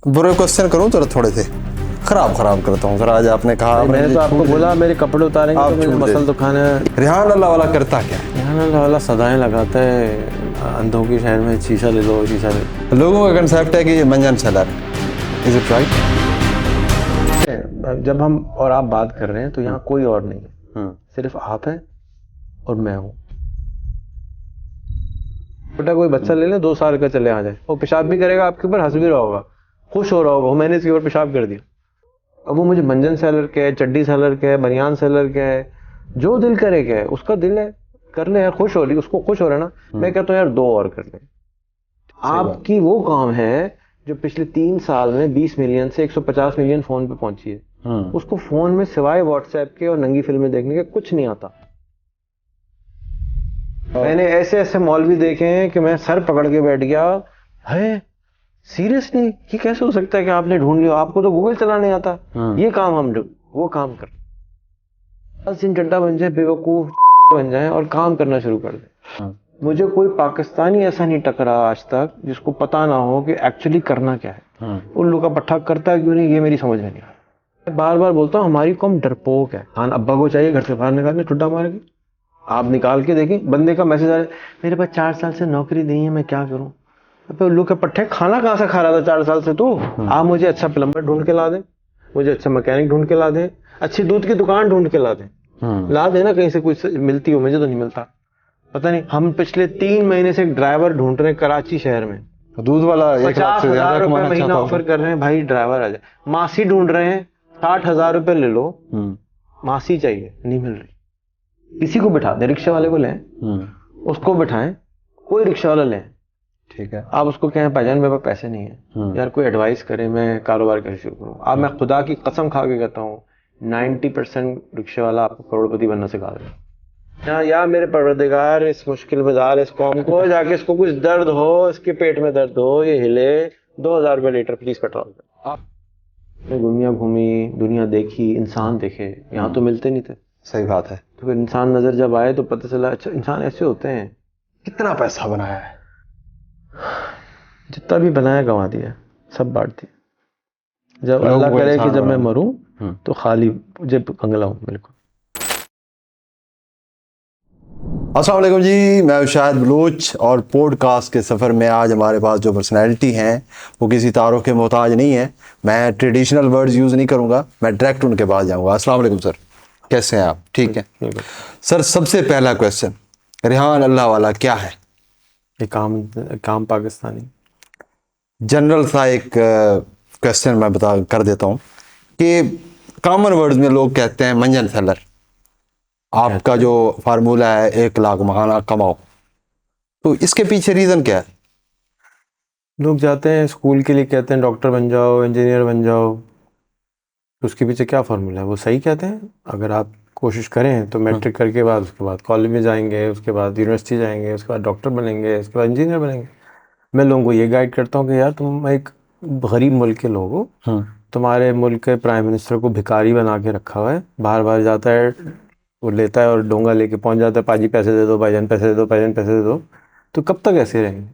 बुरे क्वेश्चन करूं तो थोड़े से खराब करता हूँ सर। आज आपने कहा, मैंने तो आपको बोला मेरे कपड़े उतारेंगे तो मुझे मसल दुखाना है। रेहान अल्लाह वाला करता क्या है? रेहान अल्लाह वाला सदाएं लगाता है अंधों की शहर में, शीशा ले लो शीशा ले लो। लोगों का कंसेप्ट है कि ये मंजन सेलर, इज इट राइट? जब हम और आप बात कर रहे हैं तो यहाँ कोई और नहीं है, सिर्फ आप हैं और मैं हूँ। बेटा कोई बच्चा ले ले 2 साल का, चले आ जाए, वो पेशाब भी करेगा आपके ऊपर, हंस भी रहा होगा, खुश हो रहा होगा, वो मैंने इसके ऊपर पेशाब कर दिया। अब वो मुझे मंजन सेलर क्या है, चड्डी सेलर क्या है, बनियान सेलर क्या है, जो दिल करे क्या है, उसका दिल है, कर ले यार, खुश हो रही, उसको खुश हो रहा है ना। मैं कहता हूँ यार 2 और कर ले। आपकी वो काम है जो पिछले 3 साल में 20 मिलियन से 150 मिलियन फोन पे पहुंची है। उसको फोन में सिवाय व्हाट्सएप के और नंगी फिल्में देखने के कुछ नहीं आता। मैंने ऐसे ऐसे मौलवी देखे हैं कि मैं सर पकड़ के बैठ गया, है सीरियसली ये कैसे हो सकता है कि आपने ढूंढ लिया, आपको तो गूगल चलाने आता। ये काम हम वो काम कर, बस इन चड्डा बन जाए, बेवकूफ बन जाए और काम करना शुरू कर दे। मुझे कोई पाकिस्तानी ऐसा नहीं टकरा आज तक जिसको पता ना हो कि एक्चुअली करना क्या है। उल्लू का पट्टा करता क्यों नहीं, ये मेरी समझ में नहीं आ रहा। मैं बार बार बोलता हूँ हमारी कौम डरपोक है। हाँ, अब्बा को चाहिए घर से बाहर निकालने, ठुड्डा मार के। आप निकाल के देखिए, बंदे का मैसेज आ रहा है, मेरे पास 4 साल से नौकरी नहीं है, मैं क्या करूं। अबे उल्लू के पट्टे, खाना कहाँ से खा रहा था 4 साल से तू? आप मुझे अच्छा प्लम्बर ढूंढ के ला दे, मुझे अच्छा मैकेनिक ढूंढ के ला दे, अच्छी दूध की दुकान ढूंढ के ला दे, ला देना कहीं से कुछ मिलती हो, मुझे तो नहीं मिलता। पता नहीं, हम पिछले 3 महीने से एक ड्राइवर ढूंढ रहे हैं कराची शहर में, दूध वाला 50,000 रुपए महीना ऑफर कर रहे हैं, भाई ड्राइवर आ जाए। मासी ढूंढ रहे हैं, 60,000 रुपए ले लो, मासी चाहिए, नहीं मिल रही। किसी को बिठा दे, रिक्शा वाले को लें, उसको बिठाएं, कोई रिक्शा वाला लें, ठीक है, आप उसको कहें भाईजान मेरे पास पैसे नहीं है, यार कोई एडवाइस करे, मैं कारोबार कैसे शुरू करूं। अब मैं खुदा की कसम खा के कहता हूँ 90% रिक्शे वाला आपको करोड़पति बनना सिखा देगा। या मेरे परवरदिगार इस मुश्किल में डाल इस कौम को, जाके इसको कुछ दर्द हो, इसके पेट में दर्द हो, ये हिले, 2,000 रुपये लीटर प्लीज पेट्रोल। आप दुनिया घूमी, दुनिया देखी, इंसान देखे, यहाँ तो मिलते नहीं थे। सही बात है। तो फिर इंसान नजर जब आए तो पता चला अच्छा इंसान ऐसे होते हैं। कितना पैसा बनाया है? जितना भी बनाया गंवा दिया, सब बांट दिया। जब अल्लाह करे कि जब मैं मरूं तो खाली जेब कंगला हूं बिल्कुल। अस्सलाम वालेकुम जी, मैं शाहिद बलूच और पॉडकास्ट के सफ़र में आज हमारे पास जो पर्सनैलिटी हैं वो किसी तारों के मोहताज नहीं है। मैं ट्रेडिशनल वर्ड्स यूज़ नहीं करूँगा, मैं डायरेक्ट उनके पास जाऊँगा। अस्सलाम वालेकुम सर, कैसे हैं आप? ठीक है सर। सबसे पहला क्वेश्चन, रेहान अल्लाह वाला क्या है? ये काम पाकिस्तानी। जनरल सा एक क्वेश्चन मैं बता कर देता हूँ कि कॉमन वर्ड्स में लोग कहते हैं मंजन सेलर। आपका जो फार्मूला है 1 लाख महाना कमाओ, तो इसके पीछे रीज़न क्या है? लोग जाते हैं स्कूल के लिए, कहते हैं डॉक्टर बन जाओ, इंजीनियर बन जाओ, तो उसके पीछे क्या फार्मूला है? वो सही कहते हैं। अगर आप कोशिश करें तो मैट्रिक करके बाद उसके बाद कॉलेज में जाएंगे, उसके बाद यूनिवर्सिटी जाएंगे, उसके बाद डॉक्टर बनेंगे, उसके बाद इंजीनियर बनेंगे। मैं लोगों को ये गाइड करता हूँ कि यार तुम एक गरीब मुल्क के लोग हो, तुम्हारे मुल्क के प्राइम मिनिस्टर को भिखारी बना के रखा हुआ है, बाहर बाहर जाता है, वो लेता है और डोंगा लेके पहुंच जाता है, पाजी पैसे दे दो, भाईजान पैसे दे दो, भाईजान पैसे दे दो। तो कब तक ऐसे रहेंगे?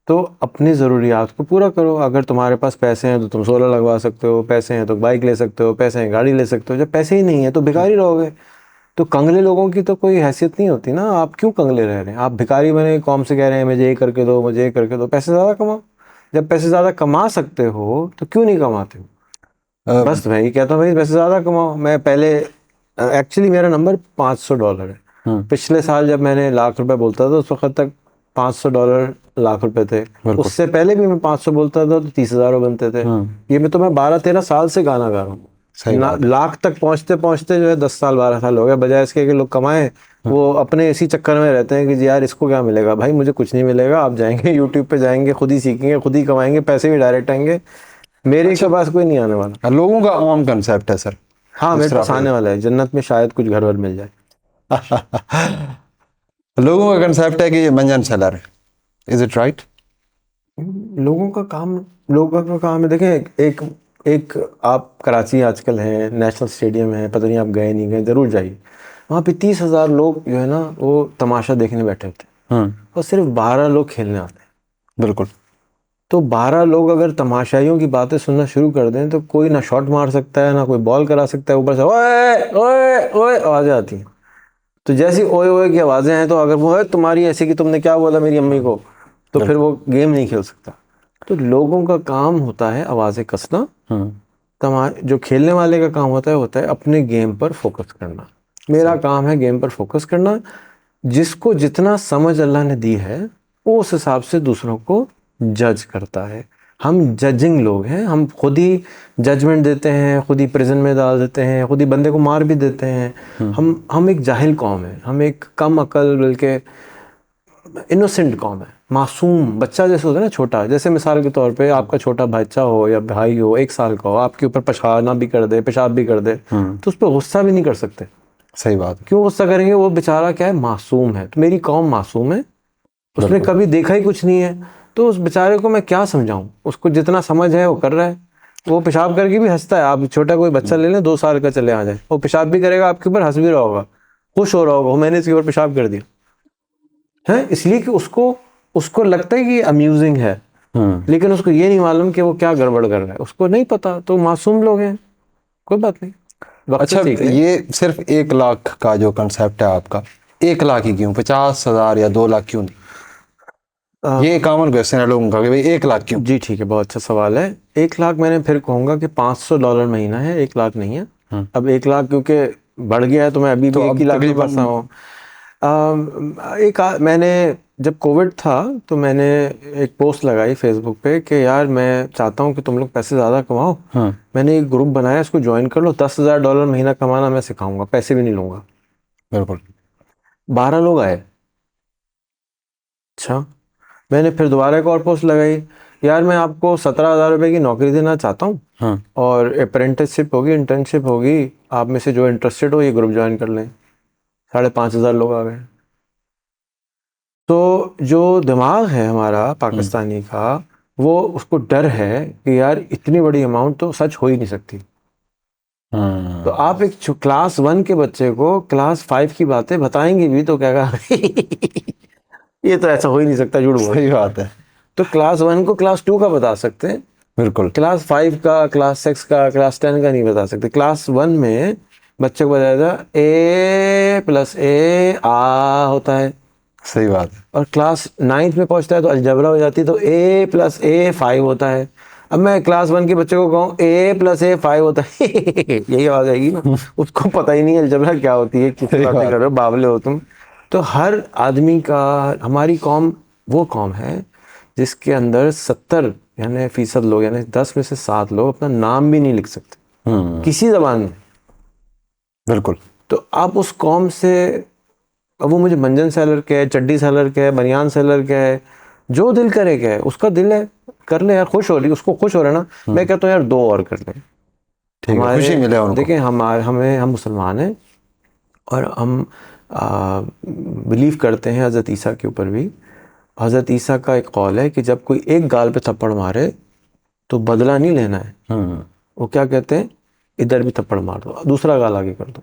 तो अपनी ज़रूरियात को पूरा करो। अगर तुम्हारे पास पैसे हैं तो तुम सोलर लगवा सकते हो, पैसे हैं तो बाइक ले सकते हो, पैसे हैं गाड़ी ले सकते हो। जब पैसे ही नहीं है तो भिखारी रहोगे। तो कंगले लोगों की तो कोई हैसियत नहीं होती ना। आप क्यों कंगले रह रहे हैं? आप भिखारी बने, कौम से कह रहे हैं मुझे ये करके दो, मुझे ये करके दो। पैसे ज़्यादा कमाओ। जब पैसे ज़्यादा कमा सकते हो तो क्यों नहीं कमाते हो? बस मैं ये कहता हूँ भाई पैसे ज़्यादा कमाओ। मैं पहले एक्चुअली मेरा नंबर $500 है। पिछले साल जब मैंने लाख रुपए बोलता था उस वक्त तक $500 लाख रुपए थे। उससे पहले भी मैं 500 बोलता था तो 30,000 बनते थे। ये मैं 12-13 साल से गाना गा रहा हूँ। लाख तक पहुंचते पहुंचते जो है 10 साल 12 साल हो गए। बजाय इसके कि लोग कमाएं, वो अपने इसी चक्कर में रहते हैं कि यार इसको क्या मिलेगा। भाई मुझे कुछ नहीं मिलेगा। आप जाएंगे यूट्यूब पे, जाएंगे खुद ही सीखेंगे, खुद ही कमाएंगे, पैसे भी डायरेक्ट आएंगे। मेरे के पास कोई नहीं आने वाला। लोगों का आम कंसेप्ट है सर। हाँ, मेरे पास आने वाला है। जन्नत में शायद कुछ घर वर मिल जाए। लोगों का कंसेप्ट है कि ये मंजन सेलर है, इज इट राइट? लोगों का काम है। देखें, एक आप कराची आजकल हैं, नेशनल स्टेडियम है, पता नहीं आप गए नहीं गए, जरूर जाइए। वहाँ पे 30,000 लोग जो है ना वो तमाशा देखने बैठे होते हैं और सिर्फ 12 लोग खेलने आते हैं। बिल्कुल। तो 12 लोग अगर तमाशाइयों की बातें सुनना शुरू कर दें तो कोई ना शॉट मार सकता है, ना कोई बॉल करा सकता है, ऊपर से ओए ओए ओए आवाज़ें आती हैं। तो जैसी ओए ओए की आवाज़ें हैं, तो अगर वो है तुम्हारी ऐसी कि तुमने क्या बोला मेरी अम्मी को, तो फिर वो गेम नहीं खेल सकता। तो लोगों का काम होता है आवाज़ें कसना, जो खेलने वाले का काम होता है अपने गेम पर फोकस करना। मेरा काम है गेम पर फोकस करना। जिसको जितना समझ अल्लाह ने दी है वो उस हिसाब से दूसरों को जज करता है। हम जजिंग लोग हैं, हम खुद ही जजमेंट देते हैं, खुद ही प्रिजन में डाल देते हैं, खुद ही बंदे को मार भी देते हैं। हम एक जाहिल कौम है, हम एक कम अकल बल्कि इनोसेंट कौम है, मासूम बच्चा जैसे होता है ना, छोटा। जैसे मिसाल के तौर पे आपका छोटा बच्चा हो या भाई हो, 1 साल का हो, आपके ऊपर पछाना भी कर दे, पेशाब भी कर दे, तो उस पर गुस्सा भी नहीं कर सकते। सही बात है। क्यों गुस्सा करेंगे? वो बेचारा क्या है, मासूम है। तो मेरी कौम मासूम है, उसने कभी देखा ही कुछ नहीं है, तो उस बेचारे को मैं क्या समझाऊं? उसको जितना समझ है वो कर रहा है। वो पेशाब करके भी हंसता है। आप छोटा कोई बच्चा ले लें, 2 साल का चले आ जाए, वो पेशाब भी करेगा आपके ऊपर, हंस भी रहा होगा, खुश हो रहा होगा, मैंने इसके ऊपर पेशाब कर दिया है, इसलिए कि उसको लगता है कि अम्यूजिंग है, लेकिन उसको ये नहीं मालूम कि वो क्या गड़बड़ कर रहा है, उसको नहीं पता। तो मासूम लोग हैं, कोई बात नहीं। अच्छा, ये सिर्फ 1 लाख का जो कंसेप्ट है आपका, 1 लाख ही क्यों, 50,000 या 2 लाख क्यों नहीं? ये कॉमन क्वेश्चन है लोगों का कि भाई 1 लाख क्यों? जी ठीक है, बहुत अच्छा सवाल है। 1 लाख मैंने फिर कहूँगा कि $500 महीना है, 1 लाख नहीं है। अब 1 लाख क्योंकि बढ़ गया है तो मैं अभी भी 1 ही लाख में फंसा हूँ। मैंने जब कोविड था तो मैंने एक पोस्ट लगाई फेसबुक पे कि यार मैं चाहता हूँ कि तुम लोग पैसे ज़्यादा कमाओ। मैंने एक ग्रुप बनाया, इसको ज्वाइन कर लो, $10,000 महीना कमाना मैं सिखाऊंगा, पैसे भी नहीं लूँगा। बिल्कुल। 12 लोग आए। अच्छा, मैंने फिर दोबारा एक और पोस्ट लगाई, यार मैं आपको 17,000 रुपये की नौकरी देना चाहता हूँ, और अप्रेंटिसशिप होगी, इंटर्नशिप होगी, आप में से जो इंटरेस्टेड हो ये ग्रुप ज्वाइन कर लें। 5,500 लोग आ गए। तो जो दिमाग है हमारा पाकिस्तानी का, वो उसको डर है कि यार इतनी बड़ी अमाउंट तो सच हो ही नहीं सकती। तो आप एक क्लास 1 के बच्चे को क्लास 5 की बातें बताएंगे भी तो कहेगा ये तो ऐसा हो ही नहीं सकता, झूठ बोल। सही बात है। तो क्लास 1 को क्लास 2 का बता सकते हैं, बिल्कुल। क्लास 5 का, क्लास 6 का, क्लास 10 का नहीं बता सकते। क्लास 1 में बच्चे को बताया था A+A आ होता है। सही बात है। और क्लास 9th में पहुंचता है तो अलजबरा हो जाती है, तो A+A 5 होता है। अब मैं क्लास 1 के बच्चे को कहूँ A+A 5 होता है यही आवाज आएगी ना, उसको पता ही नहीं अलजबरा क्या होती है, किस बातें कर रहे हो, बावले हो तुम। तो हर आदमी का, हमारी कौम वो कौम है जिसके अंदर 70 यानी फीसद लोग, यानी 10 में से 7 लोग अपना नाम भी नहीं लिख सकते किसी जबान में। बिल्कुल। तो आप उस कौम से, अब वो मुझे मंजन सेलर के है, चड्डी सेलर के है, बनियान सेलर के है, जो दिल करे के है, उसका दिल है, कर ले यार, खुश हो रही, उसको खुश हो रहा है ना। मैं कहता हूँ यार 2 और कर ले, ठीक है, खुशी मिले उनको। देखिए हम मुसलमान हैं और हम बिलीव करते हैं हज़रत ईसा के ऊपर भी। हज़रत ईसा का एक कौल है कि जब कोई एक गाल पे थप्पड़ मारे तो बदला नहीं लेना है। वो क्या कहते हैं, इधर भी थप्पड़ मार दो, दूसरा गाल आगे कर दो,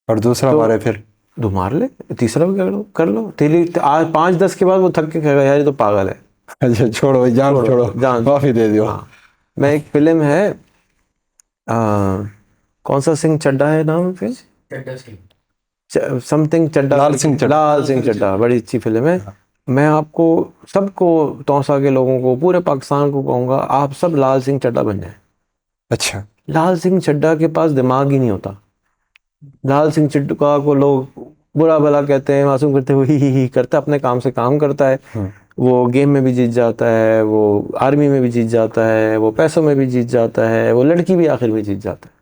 और दूसरा मारे फिर दो मार ले, तीसरा भी कर लो। तेरी आज 5-10 के बाद वो थक के कहेगा यार ये तो पागल है। अच्छा छोड़ो, जान छोड़ो, जान माफी दे दियो। हाँ। मैं एक फिल्म है, कौन सा सिंह चड्ढा है नाम फिर, समथिंग चड्ढा, लाल सिंह चड्ढा, बड़ी अच्छी फिल्म है। मैं आपको सबको, तौसा के लोगों को, पूरे पाकिस्तान को कहूँगा आप सब लाल सिंह चड्ढा बन जाए। अच्छा। लाल सिंह चड्ढा के पास दिमाग ही नहीं होता। लाल सिंह चड्ढा को लोग बुरा भला कहते हैं, मासूम करते हुए ही करता, अपने काम से काम करता है। वो गेम में भी जीत जाता है, वो आर्मी में भी जीत जाता है, वो पैसों में भी जीत जाता है, वो लड़की भी आखिर में जीत जाता है।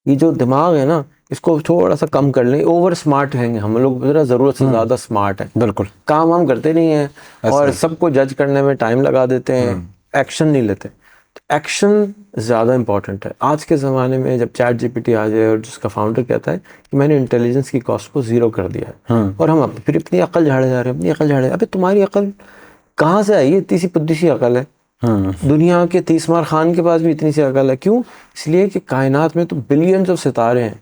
ये जो दिमाग है ना, इसको थोड़ा सा कम कर लें। ओवर स्मार्ट हैं हम लोग, जरा ज़रूरत से ज़्यादा स्मार्ट है। बिल्कुल। काम हम करते नहीं हैं और सबको जज करने में टाइम लगा देते हैं, एक्शन नहीं लेते। तो एक्शन ज़्यादा इंपॉर्टेंट है आज के ज़माने में। जब चैट जीपीटी आ जाए और जिसका फाउंडर कहता है कि मैंने इंटेलिजेंस की कॉस्ट को 0 कर दिया है, और हम फिर अपनी अकल झाड़े जा रहे हैं, अपनी अकल झाड़े। अबे तुम्हारी अकल कहाँ से आई है? इतनी सी पुद्दी सी अकल है। दुनिया के तीसमार खान के पास भी इतनी सी अकल है। क्यों? इसलिए कि कायनात में तो बिलियंस ऑफ सितारे हैं,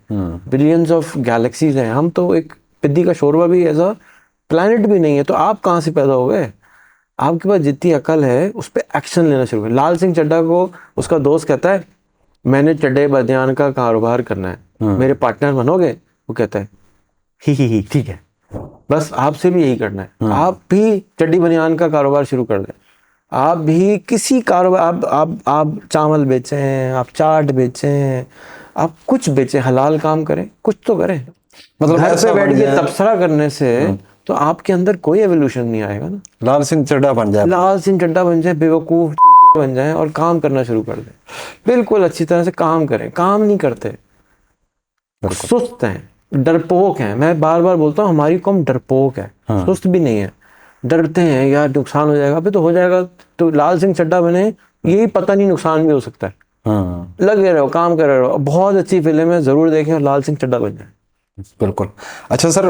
बिलियंस ऑफ गैलेक्सीज हैं। हम तो एक पिद्दी का शोरबा भी ऐसा प्लैनेट भी नहीं है। तो आप कहाँ से पैदा हो गए? आपके पास जितनी अकल है उस पर एक्शन लेना शुरू करें। लाल सिंह चड्ढा को उसका दोस्त कहता है मैंने चड्ढे बनियान का कारोबार करना है, मेरे पार्टनर बनोगे? वो कहता है ही ठीक है। बस आपसे भी यही करना है, आप भी चड्डी बनियान का कारोबार शुरू कर दें। आप भी किसी कारोबार, आप चावल बेचें, आप चाट बेचें, आप कुछ बेचें, हलाल काम करें, कुछ तो करें। मतलब घर ऐसा पे बैठ बन के जाए, तबसरा करने से तो आपके अंदर कोई एवोल्यूशन नहीं आएगा ना। लाल सिंह चड्ढा बन जाए, लाल सिंह चड्ढा बन जाए, बेवकूफ चूतिया बन जाए और काम करना शुरू कर दें। बिल्कुल अच्छी तरह से काम करें, काम नहीं करते, सुस्त हैं, डरपोक हैं। मैं बार बार बोलता हूँ हमारी कौम डरपोक है, सुस्त भी नहीं है। डरते हैं यार नुकसान हो जाएगा, अभी तो हो जाएगा। तो लाल सिंह चड्ढा बने, यही पता नहीं नुकसान भी हो सकता है। लगे रहो, काम कर रहे रहो। बहुत अच्छी फिल्म है, जरूर देखें और लाल सिंह चड्ढा बन जाए। बिल्कुल। अच्छा सर,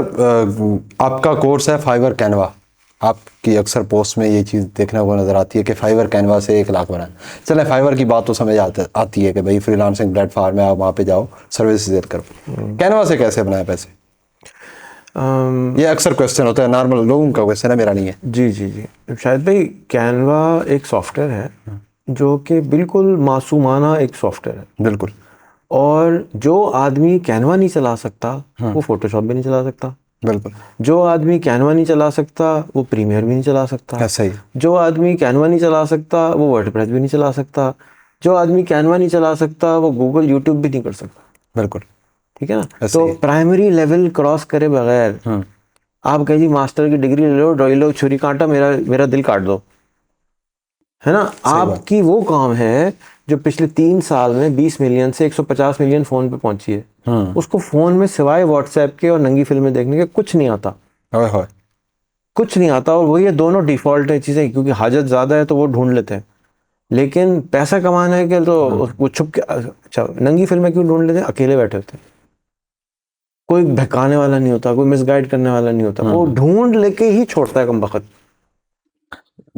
आपका कोर्स है फाइवर कैनवा, आपकी अक्सर पोस्ट में ये चीज़ देखने को नज़र आती है कि फाइवर कैनवा से 1 लाख बनाए। चले फाइवर की बात तो समझ आती है कि भाई फ्रीलांसिंग प्लेटफॉर्म है, आप वहाँ पे जाओ सर्विस देर करो। कैनवा से कैसे बनाए पैसे? ये अक्सर क्वेश्चन होता है, नॉर्मल लोगों का क्वेश्चन है, मेरा नहीं है। जी शायद भाई, कैनवा एक सॉफ्टवेयर है जो कि बिल्कुल मासूमाना एक सॉफ्टवेयर है। बिल्कुल। और जो आदमी कैनवा नहीं चला सकता वो फोटोशॉप भी नहीं चला सकता। बिल्कुल। जो आदमी कैनवा नहीं चला सकता वो प्रीमियर भी नहीं चला सकता। ऐसा ही। जो आदमी कैनवा नहीं चला सकता वो वर्डप्रेस भी नहीं चला सकता। जो आदमी कैनवा नहीं चला सकता वो गूगल यूट्यूब भी नहीं कर सकता। बिल्कुल। ठीक है ना। तो प्राइमरी लेवल क्रॉस करे बगैर आप कहे जी मास्टर की डिग्री ले लो छुरी कांटा, मेरा दिल काट दो, है ना। आपकी वो काम है जो पिछले 3 साल में 20 मिलियन से 150 मिलियन फोन पे पहुंची है। उसको फोन में सिवाय व्हाट्सएप के और नंगी फिल्में देखने के कुछ नहीं आता, कुछ नहीं आता। और वो ये दोनों डिफॉल्ट है चीजें, क्योंकि हाजत ज्यादा है तो वो ढूंढ लेते हैं, लेकिन पैसा कमाना है कि तो वो छुप के। अच्छा, नंगी फिल्में क्यों ढूंढ लेते हैं? अकेले बैठे होते हैं, कोई बहकाने वाला नहीं होता, कोई मिसगाइड करने वाला नहीं होता, वो ढूंढ लेके ही छोड़ता है कम वक्त।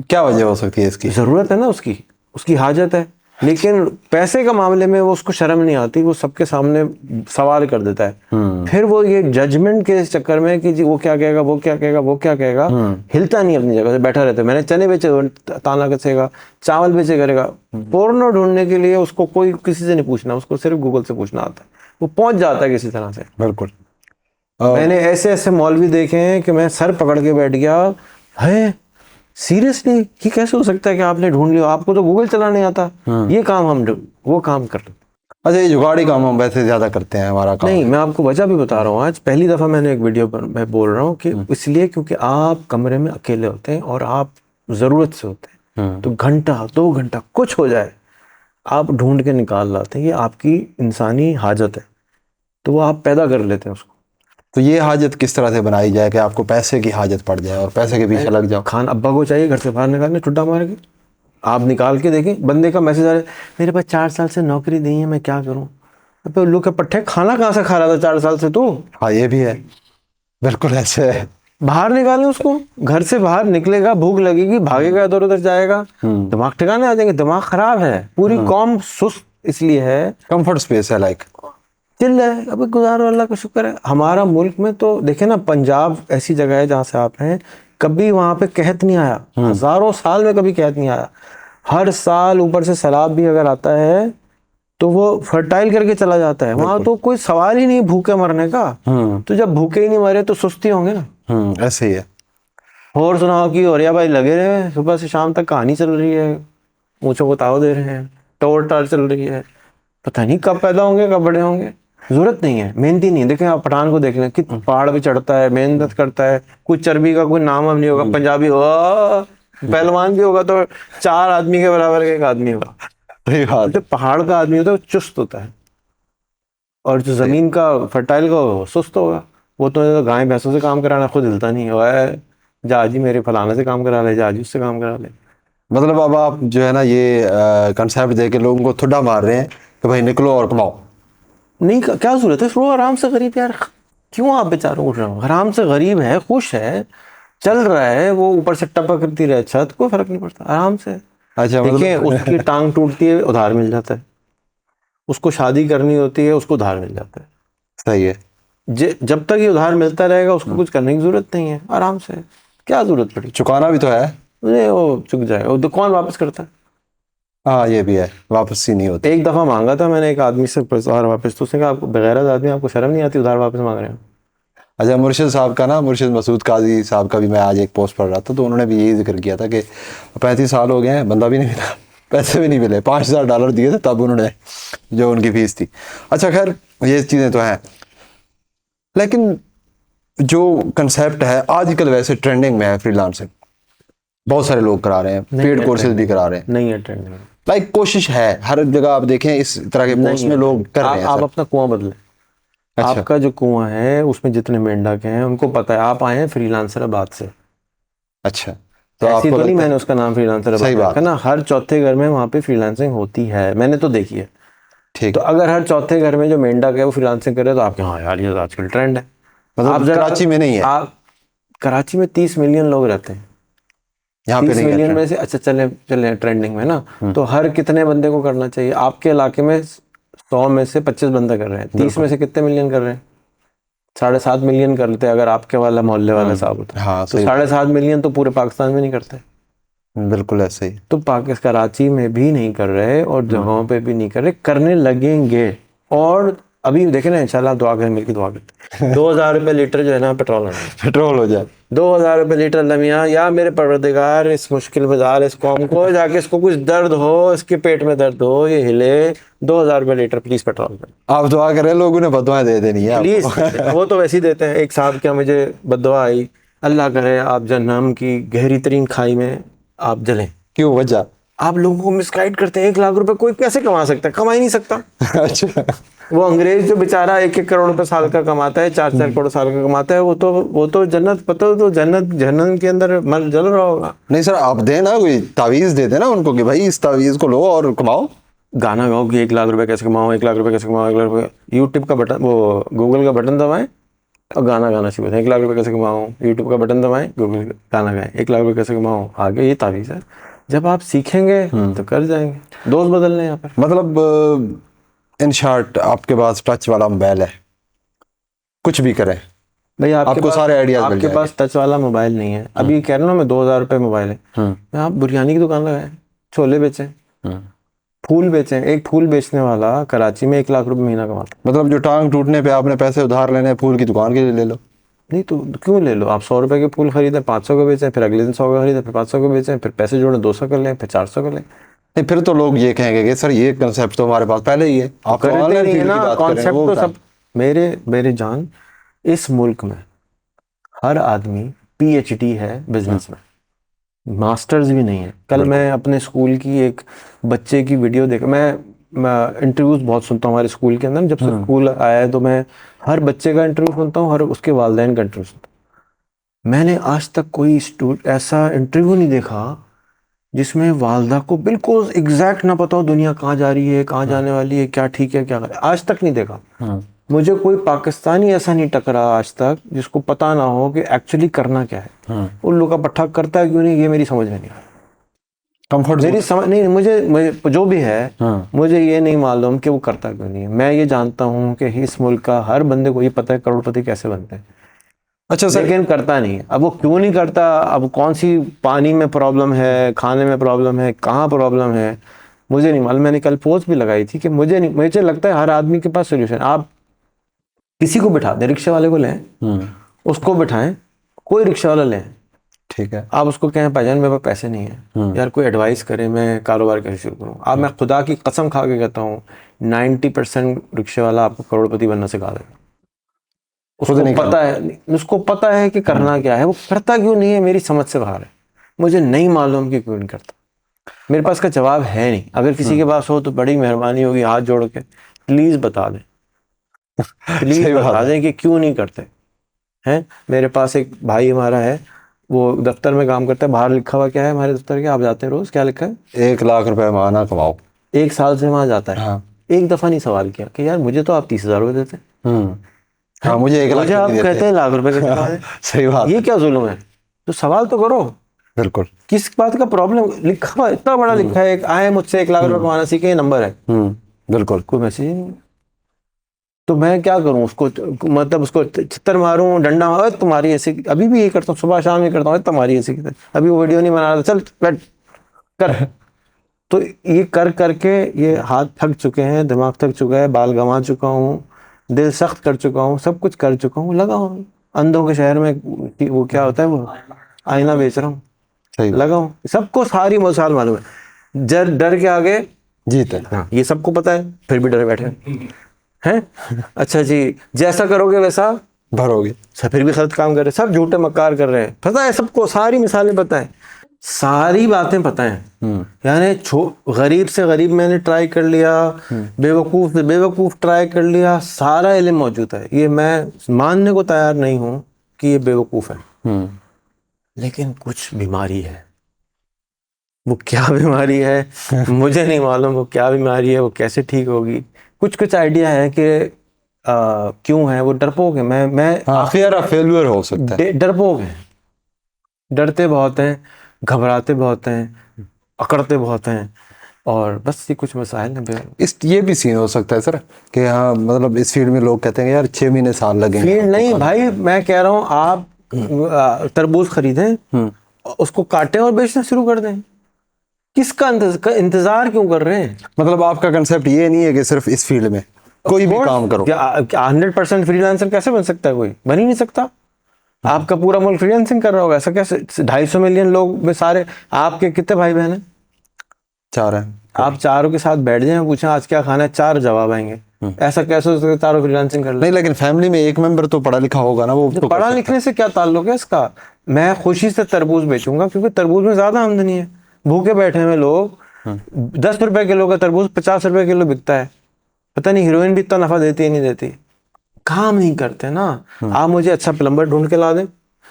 क्या वजह हो सकती है इसकी? जरूरत है ना उसकी हाजत है। लेकिन पैसे का मामले में वो उसको शर्म नहीं आती, वो सबके सामने सवाल कर देता है। फिर वो ये जजमेंट के चक्कर में कि जी वो क्या कहेगा, वो क्या कहेगा, वो क्या कहेगा, हिलता नहीं अपनी जगह से, बैठा रहता है। मैंने चने बेचे ताना कसेगा, चावल बेचे करेगा। पोर्नो ढूंढने के लिए उसको कोई किसी से नहीं पूछना, उसको सिर्फ गूगल से पूछना आता है, वो पहुंच जाता है किसी तरह से। बिल्कुल। मैंने ऐसे ऐसे मौलवी देखे हैं कि मैं सर पकड़ के बैठ गया, है सीरियसली ये कैसे हो सकता है कि आपने ढूंढ लिया, आपको तो गूगल चलाना नहीं आता। ये काम हम वो काम कर रहे। अच्छा, ये जुगाड़ी काम हम वैसे ज्यादा करते हैं, हमारा काम नहीं, मैं आपको वजह भी बता रहा हूँ। आज पहली दफा मैंने एक वीडियो पर मैं बोल रहा हूँ कि इसलिए क्योंकि आप कमरे में अकेले होते हैं और आप जरूरत से होते हैं, तो घंटा 2 घंटा कुछ हो जाए आप ढूंढ के निकाल लाते हैं। ये आपकी इंसानी हाजत है, तो वो आप पैदा कर लेते हैं उसको। तो ये हाजत किस तरह से बनाई जाए कि आपको पैसे की हाजत पड़ जाए और पैसे के पीछे लग जाओ? खान अब्बा को चाहिए घर से बाहर निकालने, ठुड्डा मार के आप निकाल के देखें, बंदे का मैसेज आ रहा है मेरे पास 4 साल से नौकरी नहीं है, मैं क्या करूं। अबे उल्लू के पट्टे, खाना कहाँ से खा रहा था 4 साल से तू? हाँ, ये भी है, बिल्कुल ऐसे है। बाहर निकालें उसको, घर से बाहर निकलेगा, भूख लगेगी, भागेगा, इधर उधर जाएगा, दिमाग ठिकाने आ जाएंगे। दिमाग खराब है, पूरी कौम सुस्त इसलिए है। कंफर्ट स्पेस है, लाइक चिल है, अभी गुजारो, अल्लाह का शुक्र है। हमारा मुल्क में तो देखे ना, पंजाब ऐसी जगह है जहाँ से आप हैं, कभी वहाँ पे कहत नहीं आया, हजारों साल में कभी कहत नहीं आया। हर साल ऊपर से सैलाब भी अगर आता है तो वो फर्टाइल करके चला जाता है। वहाँ तो कोई सवाल ही नहीं भूखे मरने का। तो जब भूखे ही नहीं मरे तो सुस्ती होंगे ना। ऐसे ही है। और सुनाओ कि और भाई लगे रहे, सुबह से शाम तक कहानी चल रही है, मूंछों को ताव दे रहे हैं, टोर टार चल रही है, पता नहीं कब पैदा होंगे कब बड़े होंगे। जरूरत नहीं है, मेहनती नहीं। देखें आप पठान को देख लें, कि पहाड़ पे चढ़ता है, मेहनत करता है, कुछ चर्बी का कोई नाम नहीं होगा। पंजाबी हो, पहलवान भी होगा तो 4 आदमी के बराबर का 1 आदमी होगा। सही बात। जो पहाड़ का आदमी होता है वो चुस्त होता है, और जो जमीन का फर्टाइल का वो सुस्त होगा। वो तो गाय भैंसों से काम कराना, खुद हिलता नहीं है, जाजी मेरे फलाने से काम करा ले, जाजी उससे काम करा ले। मतलब अब आप जो है ना ये कंसेप्ट दे के लोगों को थोड़ा मार रहे हैं कि भाई निकलो और कमाओ। नहीं, क्या जरूरत है, रो आराम से। गरीब यार, क्यों आप बेचारों उठ रहे हो? आराम से, गरीब है, खुश है, चल रहा है, वो ऊपर से टपक करती रहे छत, कोई फर्क नहीं पड़ता, आराम से। अच्छा, देखिए उसकी टांग टूटती है, उधार मिल जाता है। उसको शादी करनी होती है, उसको उधार मिल जाता है। सही है। जब तक ये उधार मिलता रहेगा उसको कुछ करने की जरूरत नहीं है, आराम से। क्या जरूरत पड़ी? चुकाना भी तो है। मुझे वो चुक जाएगा, वो तो कौन वापस करता है। हाँ ये भी है, वापस ही नहीं होती। एक दफ़ा मांगा था मैंने एक आदमी से उधार वापस, तो उसने कहा आपको बगैरत आदमी, आपको शर्म नहीं आती उधार वापस मांग रहे हो। अच्छा, मुर्शिद साहब का ना, मुर्शिद मसूद काजी साहब का भी मैं आज एक पोस्ट पढ़ रहा था, तो उन्होंने भी यही जिक्र किया था कि 35 साल हो गए हैं, बंदा भी नहीं मिला, पैसे भी नहीं मिले, $5000 दिए थे तब उन्होंने, जो उनकी फीस थी। अच्छा खैर ये चीज़ें तो हैं, लेकिन जो कंसेप्ट है आजकल वैसे ट्रेंडिंग में है फ्रीलांसिंग, बहुत सारे लोग करा रहे हैं, पेड कोर्सेज भी करा रहे हैं, नहीं है ट्रेंड में। लाइक कोशिश है हर जगह, आप देखें इस तरह के पोस्ट में लोग कर रहे हैं। आप सर अपना कुआं बदलें। अच्छा आपका जो कुआं है उसमें जितने मेंढक हैं उनको पता है आप आए हैं फ्रीलांसर बाद से। अच्छा, तो ऐसी आपको तो नहीं लगता है, मैंने उसका नाम फ्रीलांसर सही बात है ना, हर चौथे घर में वहाँ पे फ्रीलांसिंग होती है, मैंने तो देखी है। ठीक, तो अगर हर चौथे घर में जो मेंढक है वो फ्रीलांसिंग करे तो आपके, हाँ यार ये तो आजकल ट्रेंड है। मतलब आप जरा, कराची में नहीं है, आप कराची में 30 मिलियन लोग रहते हैं, यहाँ पे 30 नहीं मिलियन करते। में से, अच्छा चले चले ट्रेंडिंग में ना, तो हर कितने बंदे को करना चाहिए? आपके इलाके में 100 में से 25 बंदा कर रहे हैं, 30 में से कितने मिलियन कर रहे हैं? 7.5 मिलियन कर लेते हैं अगर आपके वाला मोहल्ले वाला साहब होता। हाँ तो सही, 7.5 मिलियन तो पूरे पाकिस्तान में नहीं करते। बिल्कुल ऐसे ही। तो पाकिस्तान कराची में भी नहीं कर रहे और जगहों पे भी नहीं कर रहे, करने लगेंगे। और अभी देखे ना, इंशाल्लाह दुआ करें, मिलकर दुआ करते 2000 रुपये लीटर जो है ना पेट्रोल है, पेट्रोल हो जाए 2000 रुपये लीटर लमिया, या मेरे परवरदिगार इस मुश्किल बाजार इस कौम को जाके इसको कुछ दर्द हो, इसके पेट में दर्द हो, ये हिले, 2000 रुपये लीटर प्लीज पेट्रोल पे आप दुआ करें, लोगों ने बदुआएं दे देनी है प्लीज। आपको। वो तो वैसे ही देते हैं। एक साहब क्या मुझे बद्दुआ आई, अल्लाह करे आप जहन्नम की गहरी तरीन खाई में आप जलें। क्यों, वजह? आप लोगों को मिसगाइड करते हैं। 1 लाख रुपए कोई कैसे कमा सकता है? कमा ही नहीं सकता। अच्छा, वो अंग्रेज जो बेचारा 1-1 करोड़ रुपए साल का कमाता है, 4-4 करोड़ साल का कमाता है, वो तो जन्नत, पता हो तो जन्नत जहन्नम के अंदर मर जल रहा होगा। नहीं सर, आप दें ना, कोई तावीज़ दे देना उनको कि भाई इस तावीज़ को लो और कमाओ। गाना गाओ कि 1 लाख रुपए कैसे कमाओ, 1 लाख रुपए कैसे कमाओ, 1 लाख रुपए, यूट्यूब का बटन, वो गूगल का बटन दबाएं और गाना गाना शुरू करें। 1 लाख रुपए कैसे कमाओ, यूट्यूब का बटन दबाएं, गूगल गाना गाएं, 1 लाख रुपए कैसे कमाओ, आगे ये तावीज़ है। जब आप सीखेंगे तो कर जाएंगे। दोस्त बदल लें यहाँ पर। मतलब इन शॉर्ट आपके पास टच वाला मोबाइल है, कुछ भी करें, भाई आपको सारे आइडियाज मिल आपके जाएंगे। पास टच वाला मोबाइल नहीं है, अभी कह रहा हूँ मैं, 2000 रुपये मोबाइल है, मैं आप बिरयानी की दुकान लगाएं, छोले बेचें, फूल बेचें। एक फूल बेचने वाला कराची में 1 लाख रुपए महीना कमाता है। मतलब जो टांग टूटने पे आपने पैसे उधार लेने हैं, फूल की दुकान के लिए ले लो। नहीं तो क्यों ले लो, आप 100 रुपए के फूल खरीदें, 500 का बेचें, फिर अगले दिन 100 का खरीदें, फिर 500 का बेचें, फिर पैसे जोड़ें 200 कर लें, फिर 400 कर लें। नहीं, फिर तो लोग ये कहेंगे कि सर ये कंसेप्ट तो हमारे पास पहले ही है, आप तो करते ऑनलाइन नहीं है फील्ड की ना बात कर रहे हैं, कॉन्सेप्ट वो तो बताएं। सब। मेरे जान, इस मुल्क में हर आदमी PhD है बिजनेस में, मास्टर्स भी नहीं है। कल मैं अपने स्कूल की एक बच्चे की वीडियो देख, मैं इंटरव्यूज बहुत सुनता हूँ हमारे स्कूल के अंदर। जब से स्कूल आया है तो मैं हर बच्चे का इंटरव्यू सुनता हूँ, हर उसके वालिदैन का इंटरव्यू सुनता हूँ। मैंने आज तक कोई ऐसा इंटरव्यू नहीं देखा जिसमें वालदा को बिल्कुल एग्जैक्ट ना पता हो दुनिया कहाँ जा रही है, कहाँ जाने वाली है, क्या ठीक है क्या गलत। आज तक नहीं देखा। मुझे कोई पाकिस्तानी ऐसा नहीं टकरा आज तक जिसको पता ना हो कि एक्चुअली करना क्या है। उल्लू का पट्टा करता है क्यों नहीं, ये मेरी समझ में नहीं आ रहा। कंफर्ट मेरी समझ नहीं, मुझे जो भी है, मुझे ये नहीं मालूम कि वो करता क्यों नहीं है। मैं ये जानता हूँ कि इस मुल्क का हर बंदे को ये पता है करोड़पति कैसे बनते हैं। अच्छा सर, लेकिन करता नहीं है। अब वो क्यों नहीं करता, अब कौन सी पानी में प्रॉब्लम है, खाने में प्रॉब्लम है, कहाँ प्रॉब्लम है, मुझे नहीं मालूम। मैंने कल पोस्ट भी लगाई थी कि मुझे लगता है हर आदमी के पास सोल्यूशन। आप किसी को बिठा दें, रिक्शे वाले को लें, उसको बिठाएं, कोई रिक्शा वाला लें, ठीक है, आप उसको कहें भाईजान मेरे पास पैसे नहीं है, यार कोई एडवाइस करें मैं कारोबार कैसे शुरू करूँ। अब मैं खुदा की कसम खा के कहता हूँ 90% रिक्शे वाला आपको करोड़पति बनना सिखा देगा। उसको पता है कि करना क्या है, वो करता क्यों नहीं है मेरी समझ से बाहर है। मुझे नहीं मालूम कि क्यों नहीं करता, मेरे पास का जवाब है नहीं। अगर किसी के पास हो तो बड़ी मेहरबानी होगी, हाथ जोड़ के प्लीज बता दें, प्लीज बता दें कि क्यों नहीं करते हैं। मेरे पास एक भाई हमारा है, वो दफ्तर में काम करता है, बाहर लिखा हुआ क्या है हमारे दफ्तर के, आप जाते हैं रोज, क्या लिखा है? 1 लाख रुपए माना कमाओ। 1 साल से वहां जाता है। एक दफा नहीं सवाल किया कि यार मुझे तो आप 30,000 रुपये देते हैं, हाँ मुझे 1 लाख आप कहते हैं लाख रुपए का। सही बात, ये क्या जुल्म है? तो सवाल तो करो, बिल्कुल। किस बात का प्रॉब्लम? लिखा हुआ इतना बड़ा लिखा है, आए मुझसे 1 लाख रुपए कमाना सीखे, ये नंबर है, बिल्कुल, कोई मैसेज नहीं। तो मैं क्या करूं उसको, मतलब उसको छितर मारूं, डंडा मारूं, तुम्हारी ऐसी, अभी भी ये करता हूँ, सुबह शाम ये करता हूँ, तुम्हारी ऐसी की तरह। अभी वो वीडियो नहीं बना रहा, चल बैठ कर। तो ये कर करके ये हाथ थक चुके हैं, दिमाग थक चुका है, बाल गंवा चुका हूँ, दिल सख्त कर चुका हूँ, सब कुछ कर चुका हूँ, लगा हूँ अंधों के शहर में, वो क्या होता है, वो आईना बेच रहा हूँ, सही बात। लगा हूँ। सबको सारी मसाल मालूम है, डर के आगे जीत है। हाँ, ये सबको पता है, फिर भी डरे बैठे हैं। अच्छा जी, जैसा करोगे वैसा भरोगे। फिर भी गलत काम कर रहे हैं, सब झूठे मक्कार कर रहे हैं, पता है सबको, सारी मिसालें पता है, सारी बातें पता है। यानी गरीब से गरीब मैंने ट्राई कर लिया, बेवकूफ से बेवकूफ ट्राई कर लिया, सारा इल्म मौजूद है। ये मैं मानने को तैयार नहीं हूं कि ये बेवकूफ है, लेकिन कुछ बीमारी है। वो क्या बीमारी है मुझे नहीं मालूम, वो क्या बीमारी है, वो कैसे ठीक होगी। कुछ कुछ आइडिया है कि क्यों है, वो डरपोक है। मैं हाँ, फियर ऑफ फेल्यूर हो सकता है। डरपोक है, डरते बहुत हैं, घबराते बहुत हैं, अकड़ते बहुत हैं, और बस ये कुछ मसाइल हैं। इस ये भी सीन हो सकता है सर कि हाँ, मतलब इस फील्ड में लोग कहते हैं यार 6 महीने साल लगेंगे। फील्ड नहीं भाई, मैं कह रहा हूँ आप तरबूज खरीदें, उसको काटें और बेचना शुरू कर दें। किसका इंतजार क्यों कर रहे हैं? मतलब आपका कंसेप्ट ये नहीं है कि सिर्फ इस फील्ड में कोई भी काम करो। 100% फ्रीलांसर कैसे बन सकता है? कोई बन ही नहीं सकता। आपका पूरा मुल्क फ्रीलांसिंग कर रहा होगा, ऐसा कैसे? 250 मिलियन लोग में सारे, आपके कितने भाई बहन हैं? 4 है। आप चारों के साथ बैठ जाएं, पूछें आज क्या खाना है, 4 जवाब आएंगे। ऐसा कैसे हो सकता है चारों फ्रीलांसिंग कर ले? नहीं, लेकिन फैमिली में एक मेंबर तो पढ़ा लिखा होगा ना, वो तो पढ़ा लिखने से क्या ताल्लुक है इसका? मैं खुशी से तरबूज बेचूंगा क्योंकि तरबूज में ज्यादा आमदनी है। भूखे बैठे हुए लोग, 10 रुपए किलो का तरबूज 50 रुपए किलो बिकता है। पता नहीं हीरोइन भी इतना नफा देती है नहीं देती। काम नहीं करते ना। आप मुझे अच्छा प्लम्बर ढूंढ के ला दें,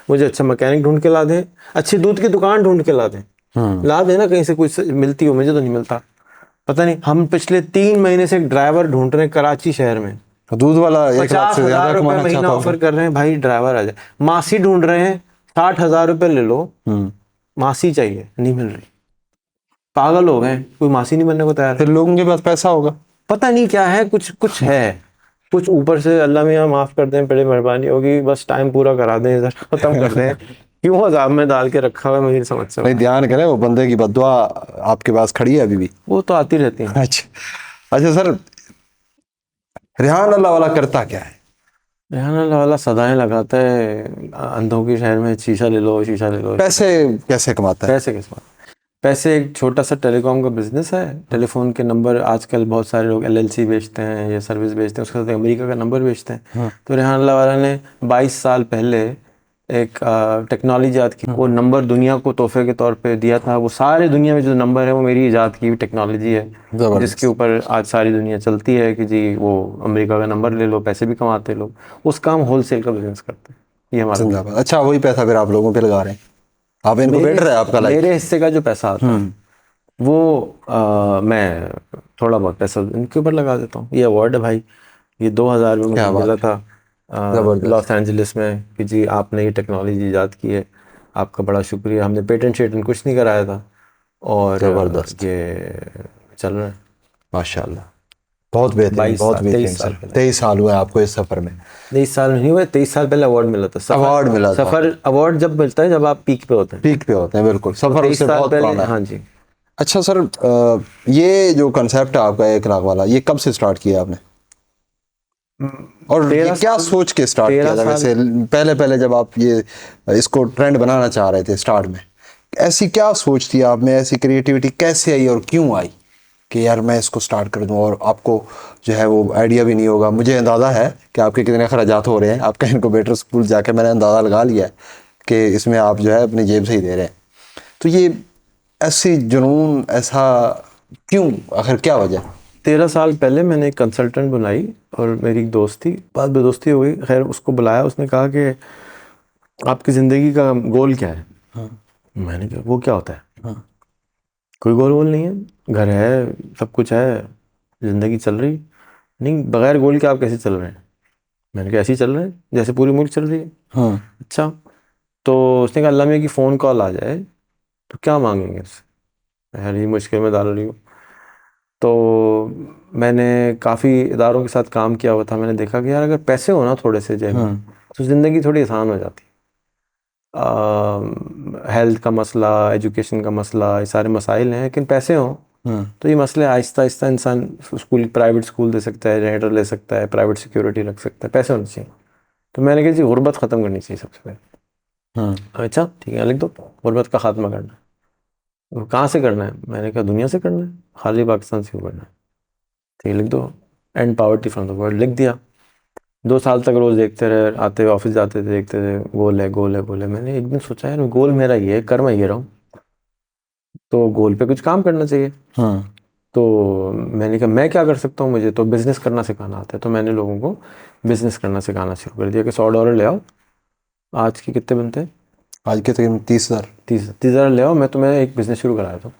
मुझे अच्छा मैकेनिक ढूंढ के ला दें, अच्छी दूध की दुकान ढूंढ के ला दें, ला देना कहीं से कुछ मिलती हो, मुझे तो नहीं मिलता। पता नहीं, हम पिछले 3 महीने से एक ड्राइवर ढूंढ रहे हैं कराची शहर में, दूध वाला 1 लाख से 50,000 ज्यादा रुपए कमाना महीना चाहता ऑफर हूँ। कर रहे हैं, भाई ड्राइवर आ जाए। मासी ढूंढ रहे हैं, 60,000 रुपए ले लो, मासी चाहिए, नहीं मिल रही। पागल हो गए, कोई मासी नहीं बनने को तैयार है। फिर लोगों के पास पैसा होगा, पता नहीं क्या है, कुछ कुछ है, कुछ ऊपर से। अल्लाह मियाँ माफ कर दें, बड़ी मेहरबानी होगी, बस टाइम पूरा करा दें, इधर खत्म कर दें। क्यों अजाब में डाल के रखा हुआ है, मुझे नहीं समझ नहीं सकता। ध्यान करें, वो बंदे की बद्दुआ आपके पास खड़ी है अभी भी। वो तो आती रहती है। अच्छा सर, रेहान अल्लाह वाला करता क्या है? रेहान अल्लाह वाला सदाएं लगाता है अंधों के शहर में, शीशा ले लो, शीशा ले लो। पैसे कैसे कमाता है? पैसे किस बात? पैसे, एक छोटा सा टेलीकॉम का बिजनेस है। टेलीफोन के नंबर आजकल बहुत सारे लोग एलएलसी बेचते हैं, ये सर्विस बेचते हैं, उसके साथ अमेरिका का नंबर बेचते हैं। तो रेहान अल्लाह वाला ने 22 साल पहले एक टेक्नोलॉजी ईजाद की। वो नंबर दुनिया को तोहफे के तौर पे दिया था। वो सारे दुनिया में जो नंबर है वो मेरी ईजाद की हुई टेक्नोलॉजी है, जिसके ऊपर आज सारी दुनिया चलती है कि जी वो अमेरिका का नंबर ले लो, पैसे भी कमाते लोग। उस काम होलसेल का बिजनेस करते हैं, ये हमारा। जिंदाबाद। अच्छा, वही पैसा फिर आप लोगों पे लगा रहे हैं, आप इनक्यूबेटर है आपका लाइफ। मेरे हिस्से का जो पैसा आता है वो मैं थोड़ा बहुत पैसा इनके ऊपर लगा देता हूँ। ये अवार्ड है भाई, ये 2000 में मुझे मिला था लॉस एंजलिस में कि जी आपने ये टेक्नोलॉजी ईजाद की है, आपका बड़ा शुक्रिया। हमने पेटेंट शेटेंट कुछ नहीं कराया था, और जबरदस्त। ये चल रहा है माशाल्लाह, बहुत बेहतरीन, 22 बहुत साल, बेहतरीन 23 साल सर। पहले। 23 साल हुए आपको इस सफर में? 23 साल नहीं हुए, 23 साल पहले अवार्ड मिला था। अवार्ड मिला था। सफर अवार्ड जब मिलता है जब आप पीक पे होते हैं। पीक पे होते हैं, बिल्कुल। सफर 23 उससे साल बहुत पहले, पुराना है। हाँ जी। अच्छा सर, ये जो कंसेप्ट है आपका 1 लाख वाला, ये कब से स्टार्ट किया आपने, और ये 13 क्या साल सोच के स्टार्ट किया था? वैसे पहले जब आप ये इसको ट्रेंड बनाना चाह रहे थे स्टार्ट में, ऐसी क्या सोच थी आप में, ऐसी क्रिएटिविटी कैसे आई और क्यों आई कि यार मैं इसको स्टार्ट कर दूं? और आपको जो है वो आइडिया भी नहीं होगा, मुझे अंदाज़ा है कि आपके कितने खर्चात हो रहे हैं, आपका इनक्यूबेटर स्कूल जाके मैंने अंदाज़ा लगा लिया है कि इसमें आप जो है अपनी जेब से ही दे रहे हैं। तो ये ऐसी जुनून, ऐसा क्यों, आखिर क्या वजह? 13 साल पहले मैंने एक कंसल्टेंट बुलाई, और मेरी एक दोस्त थी, बाद में दोस्ती हो गई। खैर उसको बुलाया, उसने कहा कि आपकी ज़िंदगी का गोल क्या है? मैंने कहा वो क्या होता है? कोई गोल वोल नहीं है, घर है, सब कुछ है, ज़िंदगी चल रही। नहीं, बगैर गोल के आप कैसे चल रहे हैं? मैंने कहा ऐसे ही चल रहे हैं जैसे पूरी मुल्क चल रही है। अच्छा, तो उसने कहा अल्लाह मियाँ की फ़ोन कॉल आ जाए तो क्या मांगेंगे उससे? यार ये मुश्किल में डाल रही हूँ। तो मैंने काफ़ी इदारों के साथ काम किया हुआ था। मैंने देखा कि यार अगर पैसे हो ना थोड़े से जेब में तो ज़िंदगी थोड़ी आसान हो जाती है। हेल्थ का मसला, एजुकेशन का मसला, ये सारे मसाइल हैं, लेकिन पैसे हों तो ये मसले आहिस्ता आहिस्ता इंसान स्कूल, प्राइवेट स्कूल दे सकता है, जनरेटर ले सकता है, प्राइवेट सिक्योरिटी रख सकता है, पैसे होने चाहिए। तो मैंने कहा जी गुर्बत ख़त्म करनी चाहिए सबसे पहले। अच्छा ठीक है, लिख दो, गुर्बत का खात्मा करना है। और कहाँ से करना है? मैंने कहा दुनिया से करना है, खाली पाकिस्तान से क्यों करना है? ठीक है, लिख दो, and poverty from the world, लिख दिया। 2 साल तक रोज़ देखते रहे, आते ऑफिस जाते थे, देखते थे गोल है गोल है गोल है। मैंने एक दिन सोचा यार गोल मेरा ये है, कर मैं ये रहा हूँ, तो गोल पे कुछ काम करना चाहिए। तो मैंने कहा मैं क्या कर सकता हूँ, मुझे तो बिज़नेस करना सिखाना आता है। तो मैंने लोगों को बिज़नेस करना सिखाना शुरू कर दिया कि $100 ले आओ, आज के कितने बनते हैं? आज के तकरीबन 30,000। 30,000 ले आओ, मैं तुम्हें एक बिज़नेस शुरू करा देता हूँ।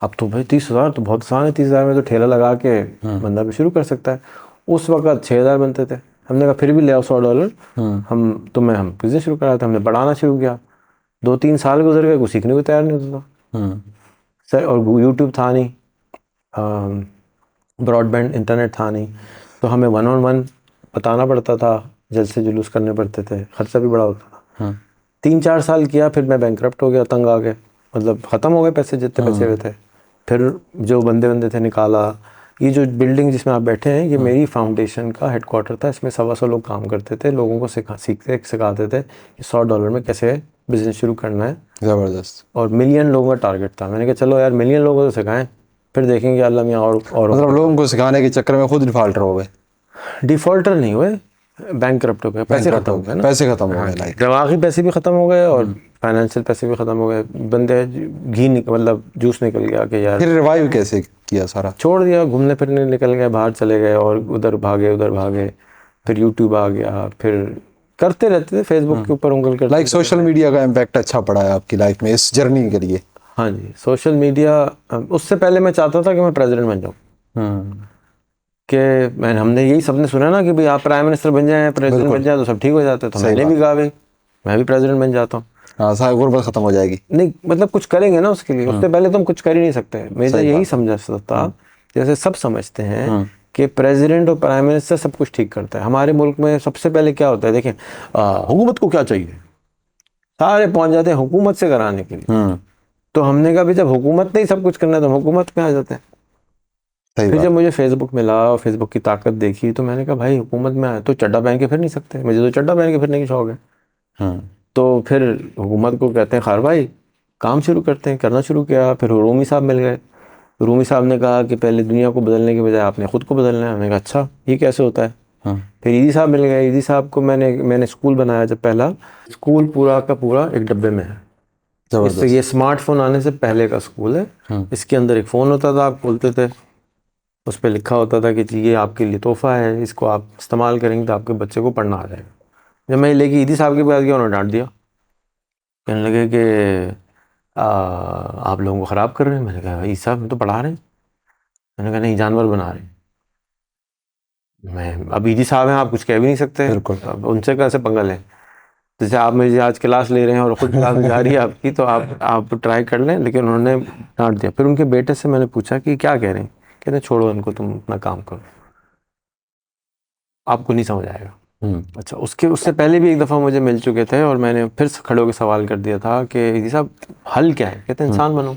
अब तो भाई 30,000 तो बहुत आसान है, 30,000 में तो ठेला लगा के बंदा भी शुरू कर सकता है। उस वक्त 6,000 बनते थे। हमने कहा फिर भी ले आओ $100, हम बिज़नेस शुरू करा था। हमने बढ़ाना शुरू किया, 2-3 साल गुजर गए, कुछ सीखने को तैयार नहीं होता था सर। और यूट्यूब था नहीं, ब्रॉडबैंड इंटरनेट था नहीं, तो हमें 1-on-1 बताना पड़ता था, जलसे जुलूस करने पड़ते थे, खर्चा भी बड़ा होता था। 3-4 साल किया, फिर मैं बैंकरप्ट हो गया, तंग आ गए, मतलब ख़त्म हो गए पैसे, जितने पैसे हुए थे। फिर जो बंदे थे निकाला। ये जो बिल्डिंग जिसमें आप बैठे हैं, ये मेरी फाउंडेशन का हेडक्वार्टर था। इसमें 125 लोग काम करते थे, लोगों को सिखाते थे कि $100 में कैसे बिज़नेस शुरू करना है। ज़बरदस्त। और मिलियन लोगों का टारगेट था। मैंने कहा चलो यार मिलियन लोगों को सिखाएं, फिर देखेंगे अल्लाह मियाँ और मतलब लोगों को सिखाने के चक्कर में खुद डिफॉल्टर हो गए। डिफॉल्टर नहीं हुए, बैंकरप्ट हो गए, पैसे खत्म हो गए ना, पैसे खत्म हो गए, लाइक दिमागी पैसे भी ख़त्म हो गए और फाइनेंशियल पैसे भी ख़त्म हो गए। बंदे मतलब जूस निकल गया कि यार। फिर रिवाइव कैसे किया सारा? छोड़ दिया, घूमने फिरने निकल गए, बाहर चले गए और उधर भागे। फिर यूट्यूब आ गया, फिर करते रहते थे, फेसबुक के ऊपर उंगल करते। लाइक सोशल मीडिया का इम्पैक्ट अच्छा पड़ा है आपकी लाइफ में इस जर्नी के लिए? हाँ जी, सोशल मीडिया। उससे पहले मैं चाहता था कि मैं प्रेसिडेंट बन जाऊँ, कि हमने यही सबने सुना ना कि भाई आप प्राइम मिनिस्टर बन जाएं, प्रेसिडेंट बन जाए तो सब ठीक हो जाते हैं। तो मैंने भी कहा भाई मैं भी प्रेसिडेंट बन जाता हूँ। हाँ, सारी गुर्बत खत्म हो जाएगी। नहीं मतलब कुछ करेंगे ना उसके लिए, उससे पहले तो हम कुछ कर ही नहीं सकते। मेरा यही समझा था, जैसे सब समझते हैं कि प्रेसिडेंट और प्राइम मिनिस्टर सब कुछ ठीक करता है। हमारे मुल्क में सबसे पहले क्या होता है, देखें हुकूमत को क्या चाहिए, सारे पहुंच जाते हैं हुकूमत से कराने के लिए। तो हमने कहा भाई जब हुकूमत ने ही सब कुछ करना है तो हुकूमत में आ जाते हैं। फिर जब मुझे फेसबुक मिला और फेसबुक की ताकत देखी, तो मैंने कहा भाई हुकूमत में आए तो चड्डा पहन के फिर नहीं सकते, मुझे तो चड्डा पहन के फिरने की शौक है। तो फिर हुकूमत को कहते हैं खार भाई काम शुरू करते हैं, करना शुरू किया। फिर रूमी साहब मिल गए। रूमी साहब ने कहा कि पहले दुनिया को बदलने के बजाय आपने ख़ुद को बदलना है। मैंने कहा अच्छा ये कैसे होता है। फिर ईदी साहब मिल गए। ईदी साहब को मैंने स्कूल बनाया, जब पहला स्कूल पूरा का पूरा एक डब्बे में है। इससे ये स्मार्टफोन आने से पहले का स्कूल है। इसके अंदर एक फ़ोन होता था, आप खोलते थे, उस पर लिखा होता था कि जी ये आपके लिए तोहफा है, इसको आप इस्तेमाल करेंगे तो आपके बच्चे को पढ़ना आ जाएगा। जब मैं लेके ईदी साहब के पास गया, उन्होंने डांट दिया, कहने लगे कि आप लोगों को ख़राब कर रहे हैं। मैंने कहा ईदी साहब हम तो पढ़ा रहे हैं। मैंने कहा नहीं, जानवर बना रहे हैं। मैं अब ईदी साहब हैं, आप कुछ कह भी नहीं सकते, अब उनसे कैसे पंगा लें। जैसे आप मेरी आज क्लास ले रहे हैं और खुद क्लास जा रही है आपकी, तो आप ट्राई कर लें। लेकिन उन्होंने डांट दिया। फिर उनके बेटे से मैंने पूछा कि क्या कह रहे हैं, कहते छोड़ो इनको, तुम अपना काम करो, आपको नहीं समझ आएगा। अच्छा, उससे पहले भी एक दफ़ा मुझे मिल चुके थे और मैंने फिर खड़े होकर सवाल कर दिया था कि ईदी साहब हल क्या है। कहते इंसान बनो।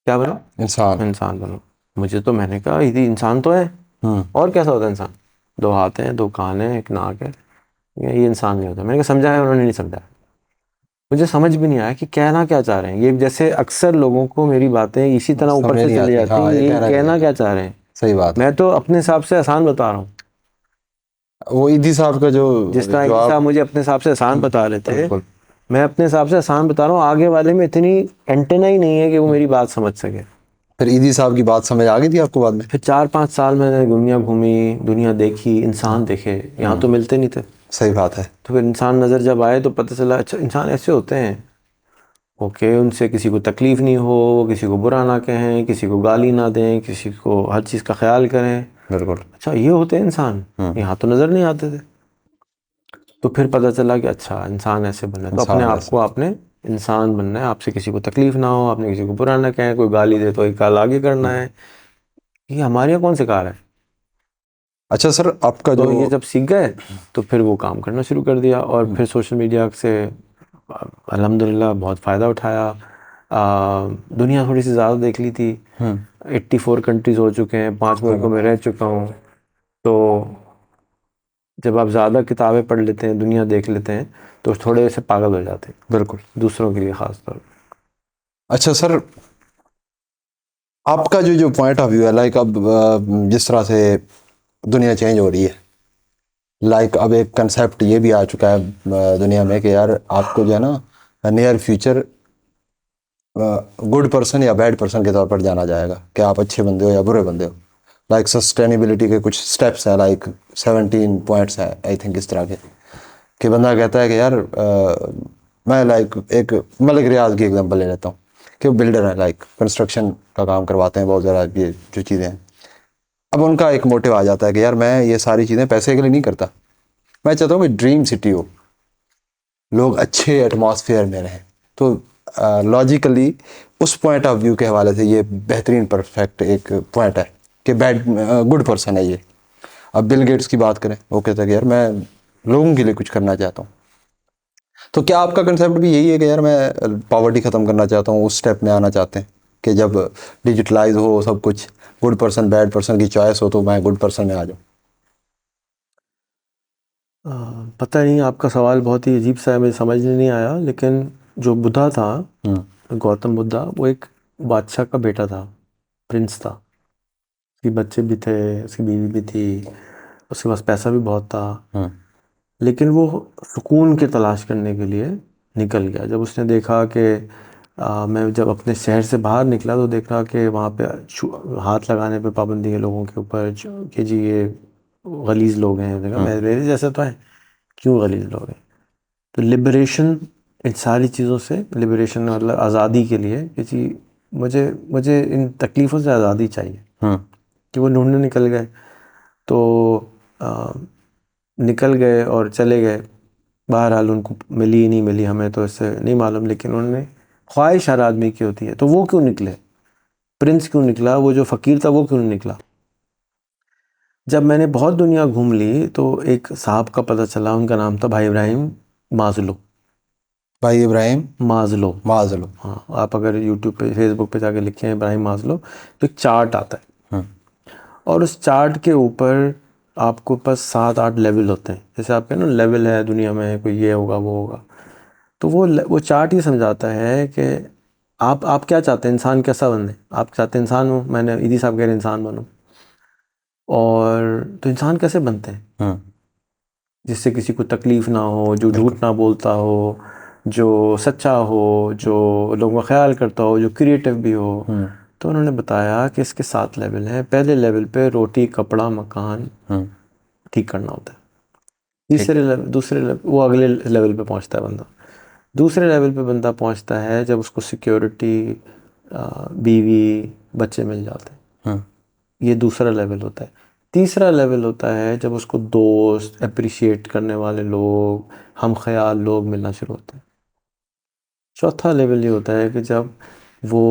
क्या बनो? इंसान बनो। मुझे तो, मैंने कहा ईदी इंसान तो है, और कैसा होता है इंसान? 2 हाथ हैं, 2 कान हैं, एक नाक है, ये इंसान नहीं होता। मैंने कहा समझाया, उन्होंने नहीं समझाया। मुझे समझ भी नहीं आया कि कहना क्या चाह रहे हैं ये। जैसे अक्सर लोगों को मेरी बातें इसी तरह ऊपर से चली जाती हैं, ये कहना क्या चाह रहे हैं। सही बात। मैं तो अपने हिसाब से आसान बता रहा हूँ। वो ईदी साहब का जो जिस तरह ईदी साहब मुझे अपने हिसाब से आसान बता रहे थे, मैं अपने हिसाब से आसान बता रहा हूँ। आगे वाले में इतनी एंटेना ही नहीं है कि वो मेरी बात समझ सके। फिर ईदी साहब की बात समझ आ गई थी आपको बाद में? फिर 4-5 साल मैंने दुनिया घूमी, दुनिया देखी, इंसान देखे, यहाँ तो मिलते नहीं थे। सही बात है। तो फिर इंसान नज़र जब आए तो पता चला अच्छा इंसान ऐसे होते हैं। ओके, उनसे किसी को तकलीफ़ नहीं हो, किसी को बुरा ना कहें, किसी को गाली ना दें, किसी को हर चीज़ का ख्याल करें। बिल्कुल। अच्छा ये होते हैं इंसान, यहाँ तो नज़र नहीं आते थे। तो फिर पता चला कि अच्छा इंसान ऐसे बने। तो अपने आप को आपने इंसान बनना है, आपसे किसी को तकलीफ ना हो, आपने किसी को बुरा ना कहें, कोई गाली दे तो एक गाल आगे करना है, ये हमारे यहाँ कौन सिखा रहा है? अच्छा सर, आपका तो ये जो जब सीख गए तो फिर वो काम करना शुरू कर दिया, और फिर सोशल मीडिया से अल्हम्दुलिल्लाह बहुत फ़ायदा उठाया। दुनिया थोड़ी सी ज़्यादा देख ली थी, 84 कंट्रीज़ हो चुके हैं, 5 मुल्कों में रह चुका हूँ। तो जब आप ज़्यादा किताबें पढ़ लेते हैं, दुनिया देख लेते हैं, तो थोड़े से पागल हो जाते हैं, बिल्कुल। दूसरों के लिए ख़ास तौर पर। अच्छा सर, आपका जो पॉइंट ऑफ व्यू है, लाइक अब जिस तरह से दुनिया चेंज हो रही है, लाइक अब एक कंसेप्ट ये भी आ चुका है दुनिया में कि यार आपको जो है ना नियर फ्यूचर गुड पर्सन या बैड पर्सन के तौर पर जाना जाएगा, कि आप अच्छे बंदे हो या बुरे बंदे हो। लाइक सस्टेनेबिलिटी के कुछ स्टेप्स हैं, लाइक 17 पॉइंट्स हैं आई थिंक इस तरह के, कि बंदा कहता है कि यार मैं लाइक एक मलिक रियाज की एग्जांपल ले लेता हूँ, कि वो बिल्डर है, लाइक कंस्ट्रक्शन का काम करवाते हैं बहुत ज़्यादा, ये जो चीज़ें हैं। अब उनका एक मोटिव आ जाता है कि यार मैं ये सारी चीज़ें पैसे के लिए नहीं करता, मैं चाहता हूँ कि ड्रीम सिटी हो, लोग अच्छे एटमॉस्फेयर में रहें। तो लॉजिकली उस पॉइंट ऑफ व्यू के हवाले से ये बेहतरीन परफेक्ट एक पॉइंट है कि बैड गुड पर्सन है ये। अब बिल गेट्स की बात करें, वो कहता है कि यार मैं लोगों के लिए कुछ करना चाहता हूँ। तो क्या आपका कंसेप्ट भी यही है कि यार मैं पॉवर्टी ख़त्म करना चाहता हूँ, उस स्टेप में आना चाहते हैं कि जब डिजिटलाइज हो सब कुछ, गुड पर्सन बैड पर्सन की चॉइस हो, तो मैं गुड पर्सन में आ जाऊँ? पता नहीं, आपका सवाल बहुत ही अजीब सा है, मुझे समझ में नहीं आया। लेकिन जो बुद्धा था, गौतम बुद्धा, वो एक बादशाह का बेटा था, प्रिंस था, उसके बच्चे भी थे, उसकी बीवी भी थी, उसके पास पैसा भी बहुत था। लेकिन वो सुकून की तलाश करने के लिए निकल गया। जब उसने देखा कि मैं जब अपने शहर से बाहर निकला तो देखा कि वहाँ पे हाथ लगाने पे पाबंदी है लोगों के ऊपर, कि जी ये गलीज़ लोग हैं। देखा मेरे जैसे तो हैं, क्यों गलीज़ लोग हैं? तो लिबरेशन, इन सारी चीज़ों से लिबरेशन, मतलब आज़ादी के लिए कि जी मुझे मुझे इन तकलीफ़ों से आज़ादी चाहिए, कि वो ढूंढने निकल गए। तो आ, निकल गए और चले गए। बहरहाल उनको मिली नहीं मिली हमें तो इससे नहीं मालूम, लेकिन उन्होंने, ख्वाहिश हर आदमी की होती है। तो वो क्यों निकले? प्रिंस क्यों निकला? वो जो फ़कीर था वो क्यों नहीं निकला? जब मैंने बहुत दुनिया घूम ली तो एक साहब का पता चला, उनका नाम था भाई इब्राहिम माज़लो। भाई इब्राहिम माज़लो, माज़लो। हाँ, आप अगर यूट्यूब पे फेसबुक पे जाके लिखें इब्राहिम माज़लो, तो एक चार्ट आता है, और उस चार्ट के ऊपर आपको पास 7-8 लेवल होते हैं। जैसे आप कहें ना लेवल है दुनिया में, कोई ये होगा वो होगा। तो वो चार्ट ये समझाता है कि आप क्या चाहते हैं, इंसान कैसा बने? आप चाहते हैं इंसान हो, मैंने ईदी साहब कह रहे इंसान बनो। और तो इंसान कैसे बनते हैं? जिससे किसी को तकलीफ़ ना हो, जो झूठ ना बोलता हो, जो सच्चा हो, जो लोगों का ख्याल करता हो, जो क्रिएटिव भी हो। तो उन्होंने बताया कि इसके 7 लेवल हैं। पहले लेवल पे रोटी कपड़ा मकान ठीक करना होता है। तीसरे लेवल, दूसरे लेवल, वो अगले लेवल पे पहुंचता है बंदा। दूसरे लेवल पे बंदा पहुंचता है जब उसको सिक्योरिटी, बीवी बच्चे मिल जाते हैं। ये दूसरा लेवल होता है। तीसरा लेवल होता है जब उसको दोस्त, अप्रिशिएट करने वाले लोग, हम ख्याल लोग मिलना शुरू होते हैं। चौथा लेवल ये होता है कि जब वो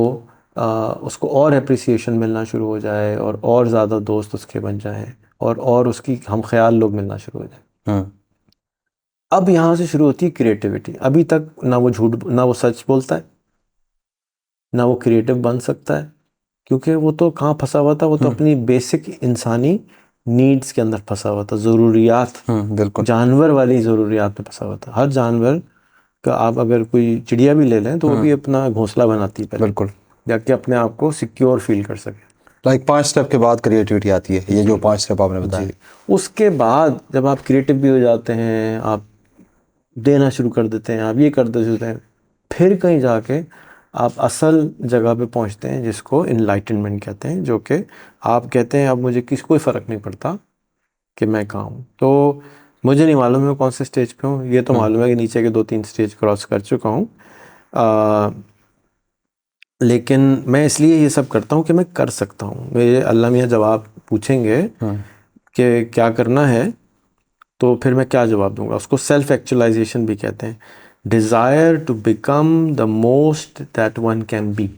उसको और अप्रिसिएशन मिलना शुरू हो जाए, और ज़्यादा दोस्त उसके बन जाएं, और उसकी हम ख्याल लोग मिलना शुरू हो जाए। अब यहाँ से शुरू होती है क्रिएटिविटी। अभी तक ना वो झूठ, ना वो सच बोलता है, ना वो क्रिएटिव बन सकता है, क्योंकि वो तो कहाँ फंसा हुआ था? वो तो अपनी बेसिक इंसानी नीड्स के अंदर फंसा हुआ था, ज़रूरियात, बिल्कुल। जानवर वाली ज़रूरियात में फंसा हुआ था। हर जानवर का, आप अगर कोई चिड़िया भी ले लें तो वो भी अपना घोंसला बनाती है पहले, बिल्कुल, जाके अपने आप को सिक्योर फील कर सके। लाइक 5 स्टेप के बाद क्रिएटिविटी आती है, ये जो 5 स्टेप आपने बताया। जी, उसके बाद जब आप क्रिएटिव भी हो जाते हैं, आप देना शुरू कर देते हैं, आप ये कर देते हैं, फिर कहीं जाके आप असल जगह पे पहुंचते हैं जिसको इनलाइटनमेंट कहते हैं। जो कि आप कहते हैं अब मुझे कोई फ़र्क नहीं पड़ता कि मैं कहाँ हूँ। तो मुझे नहीं मालूम मैं कौन से स्टेज पे हूँ, ये तो मालूम है कि नीचे के 2-3 स्टेज क्रॉस कर चुका हूँ। लेकिन मैं इसलिए ये सब करता हूँ कि मैं कर सकता हूँ। मेरे अल्लाह मियाँ जवाब पूछेंगे कि क्या करना है, तो फिर मैं क्या जवाब दूंगा? उसको सेल्फ एक्चुअलाइजेशन भी कहते हैं। desire to become the most that one can be.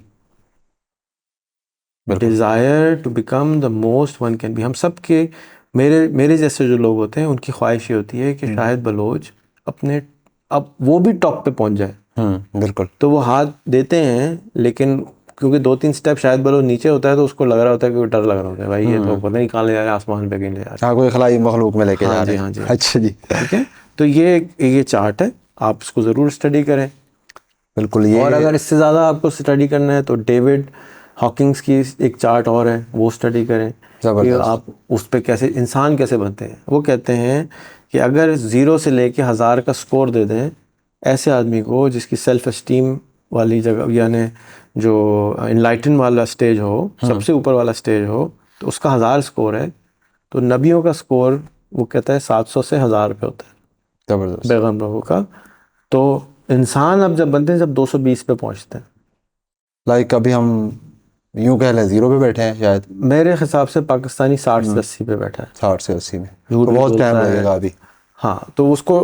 Desire to become the most one can be. हम सब के मेरे जैसे जो लोग होते हैं उनकी ख्वाहिश ये होती है कि शाहिद बलोच अपने अब वो भी टॉप पे पहुंच जाए. बिल्कुल. तो वो हाथ देते हैं, लेकिन क्योंकि 2-3 स्टेप शायद बलोच नीचे होता है तो उसको लग रहा होता है कि डर लग रहा होता है भाई ये तो पता नहीं कहाँ ले जा रहे हैं, आसमान पे कहीं ले जा रहे हाँ, कोई खलाई मखलूक में लेके जा रहे हैं. हाँ जी. अच्छा जी. ठीक है, तो ये चार्ट है, आप इसको ज़रूर स्टडी करें. बिल्कुल. ये और अगर इससे ज़्यादा आपको स्टडी करना है तो डेविड हॉकिंग्स की एक चार्ट और है, वो स्टडी करें कि आप उस पर कैसे इंसान कैसे बनते हैं. वो कहते हैं कि अगर 0 से लेके 1000 का स्कोर दे दें ऐसे आदमी को जिसकी सेल्फ एस्टीम वाली जगह यानी जो इनलाइटन वाला स्टेज हो, सबसे ऊपर वाला स्टेज हो, तो उसका 1000 स्कोर है. तो नबियों का स्कोर वो कहता है 700 से 1000 पे होता है. जबरदस्त. पैगंबरों का. तो इंसान अब जब बनते हैं जब 220 पे पहुंचते हैं. लाइक अभी हम यूं कह लें 0 पे बैठे हैं शायद. मेरे हिसाब से पाकिस्तानी 60 से 80 पे बैठा है. 60 से 80 में झूठ तो भी बहुत बोलता टाइम है. लगेगा अभी. हाँ, तो उसको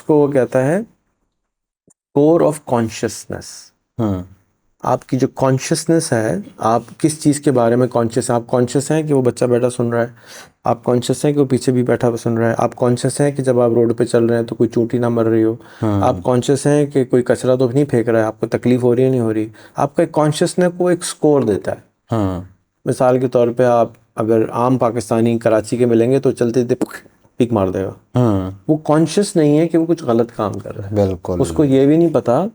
वो कहता है कोर ऑफ कॉन्शियसनेस. आपकी जो कॉन्शियसनेस है, आप किस चीज़ के बारे में कॉन्शियस हैं. आप कॉन्शियस हैं कि वो बच्चा बैठा सुन रहा है, आप कॉन्शियस हैं कि वो पीछे भी बैठा सुन रहा है, आप कॉन्शियस हैं कि जब आप रोड पे चल रहे हैं तो कोई चूंटी ना मर रही हो, आप कॉन्शियस हैं कि कोई कचरा तो नहीं फेंक रहा है, आपको तकलीफ हो रही है नहीं हो रही. आपका एक कॉन्शियसनेस को एक स्कोर देता है. मिसाल के तौर पर आप अगर आम पाकिस्तानी कराची के मिलेंगे तो चलते पिक मार देगा. वो कॉन्शियस नहीं है कि वो कुछ गलत काम कर रहा है. बिल्कुल. उसको ये भी नहीं पता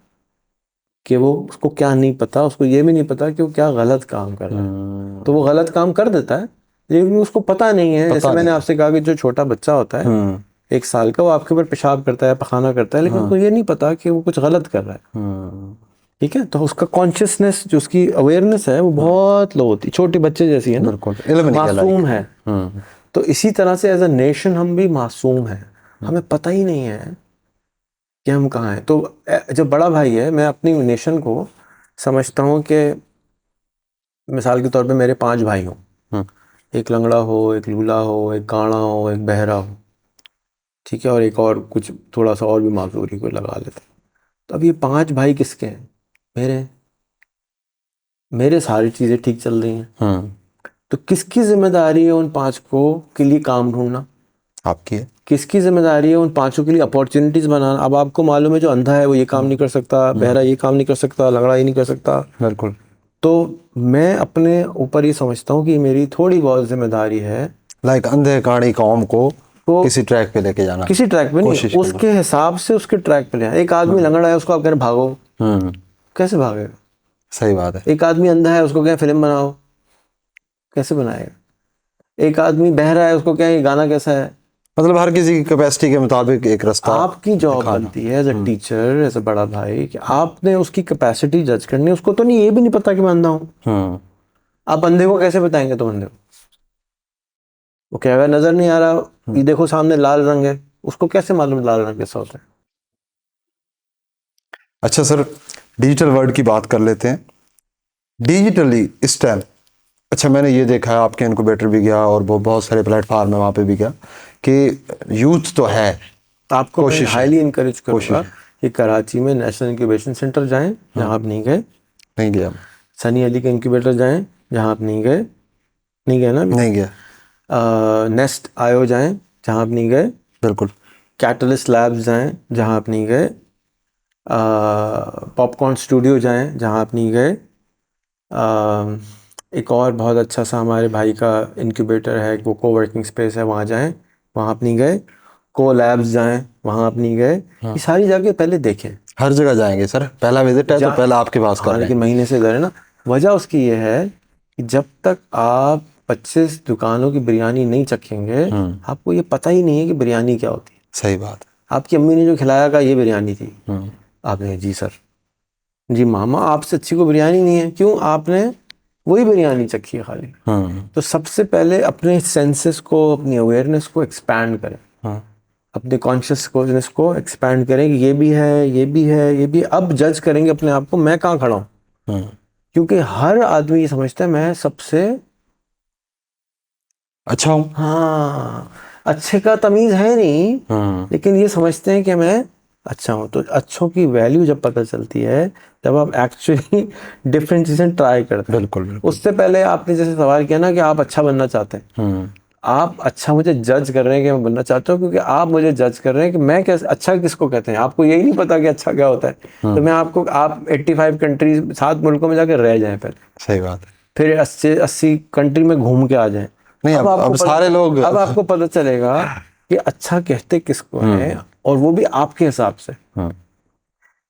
कि वो उसको क्या नहीं पता, उसको ये भी नहीं पता कि वो क्या गलत काम कर रहा है. तो वो गलत काम कर देता है लेकिन उसको पता नहीं है. जैसे मैंने आपसे कहा कि जो छोटा बच्चा होता है 1 साल का, वो आपके ऊपर पेशाब करता है, पखाना करता है, लेकिन उसको ये नहीं पता कि वो कुछ गलत कर रहा है. ठीक है, तो उसका कॉन्शियसनेस जो उसकी अवेयरनेस है वो बहुत लो होती है, छोटे बच्चे जैसी है ना, मासूम है. तो इसी तरह से एज अ नेशन हम भी मासूम हैं, हमें पता ही नहीं है कि हम कहाँ हैं. तो जब बड़ा भाई है, मैं अपनी नेशन को समझता हूँ कि मिसाल के तौर पे मेरे 5 भाई हों, एक लंगड़ा हो, एक लूला हो, एक काना हो, एक बहरा हो, ठीक है, और एक और कुछ थोड़ा सा और भी माजूरी कोई लगा लेते. तो अब ये 5 भाई किसके हैं? मेरे सारी चीज़ें ठीक चल रही हैं. तो किसकी जिम्मेदारी है उन 5 को के लिए काम ढूंढना? आपकी है. किसकी जिम्मेदारी है उन 5 के लिए अपॉर्चुनिटीज बनाना? अब आपको मालूम है जो अंधा है वो ये काम नहीं कर सकता, बहरा ये काम नहीं कर सकता, लंगड़ा ये नहीं कर सकता. बिल्कुल. तो मैं अपने ऊपर ये समझता हूँ कि मेरी थोड़ी बहुत जिम्मेदारी है लाइक अंधे काड़ी कौम को किसी ट्रैक पे लेके जाना. किसी ट्रैक पे नहीं, उसके हिसाब से उसके ट्रैक पे ले. एक आदमी लंगड़ा है, उसको आप कह रहे भागो, कैसे भागेगा? सही बात है. एक आदमी अंधा है, उसको क्या फिल्म बनाओ, कैसे बनाएगा? एक आदमी बहरा है, उसको क्या ये गाना कैसा है? मतलब हर किसी की कैपेसिटी के मुताबिक एक रास्ता. आपकी जॉब बनती है as a teacher, as a बड़ा भाई, कि आपने उसकी कैपेसिटी जज करनी है. उसको तो नहीं, ये भी नहीं पता कि मैं अंधा हूँ. आप अंधे को कैसे बताएंगे तुम अंधे को? वो कहेगा नजर नहीं आ रहा, ये देखो सामने लाल रंग है, उसको कैसे मालूम लाल रंग कैसा होता है? अच्छा सर, डिजिटल वर्ल्ड की बात कर लेते हैं. डिजिटली इस टाइम, अच्छा मैंने ये देखा है आपके इनक्यूबेटर भी गया और बहुत सारे प्लेटफार्म है वहाँ पे भी गया कि यूथ तो है. आपको हाईली इंकरेज करूँगा कि कराची में नेशनल इंक्यूबेशन सेंटर जाएं जहाँ आप नहीं गए. नहीं गया. सनी अली का इंक्यूबेटर जाएं जहाँ आप नहीं गए ना? नहीं गया. नेस्ट आयो जाएं जहाँ आप नहीं गए. बिल्कुल. कैटलिस्ट लैब्स जाएं जहाँ आप नहीं गए. पॉपकॉर्न स्टूडियो जाएं जहाँ आप नहीं गए. एक और बहुत अच्छा सा हमारे भाई का इंक्यूबेटर है, वो कोवर्किंग स्पेस है, वहाँ जाएं, वहाँ आप नहीं गए. को लैब्स जाएं, वहाँ आप नहीं गए. ये सारी जगह पहले देखें. हर जगह जाएंगे सर, पहला विजिट है तो पहला आपके पास कर रहे हैं. लेकिन महीने से इधर है ना. वजह उसकी ये है कि जब तक आप 25 दुकानों की बिरयानी नहीं चखेंगे, आपको ये पता ही नहीं है कि बिरयानी क्या होती है. सही बात. आपकी अम्मी ने जो खिलाया का ये बिरयानी थी, आपने जी सर, जी मामा, आपसे अच्छी को बिरयानी नहीं है. क्यों? आपने वही बिरयानी चखी है खाली. तो सबसे पहले अपने सेंसेस को, अपनी अवेयरनेस को एक्सपैंड करें. अपने कॉन्शियसनेस को एक्सपैंड करें कि ये भी है, ये भी है, ये भी. अब जज करेंगे अपने आप को, मैं कहाँ खड़ा हूँ. क्योंकि हर आदमी ये समझता है मैं सबसे अच्छा हूँ. हाँ, अच्छे का तमीज़ है नहीं, लेकिन ये समझते हैं कि मैं अच्छा हूँ। तो अच्छों की वैल्यू जब पता चलती है जब आप एक्चुअली डिफरेंट चीज़ें ट्राई करते हैं। बिल्कुल। उससे पहले आपने जैसे सवाल किया ना कि आप अच्छा बनना चाहते हैं, आप अच्छा मुझे जज कर रहे हैं कि मैं बनना चाहता हूँ, क्योंकि आप मुझे जज कर रहे हैं कि मैं कैसे अच्छा किसको कहते हैं। आपको यही नहीं पता कि अच्छा क्या होता है। तो मैं आपको, आप 85 कंट्रीज 7 मुल्कों में जाकर रह जाएं पहले, सही बात है। फिर 80 कंट्री में घूम के आ जाएं। नहीं, अब सारे लोग अब आपको पता चलेगा कि अच्छा कहते किसको है, और वो भी आपके हिसाब से।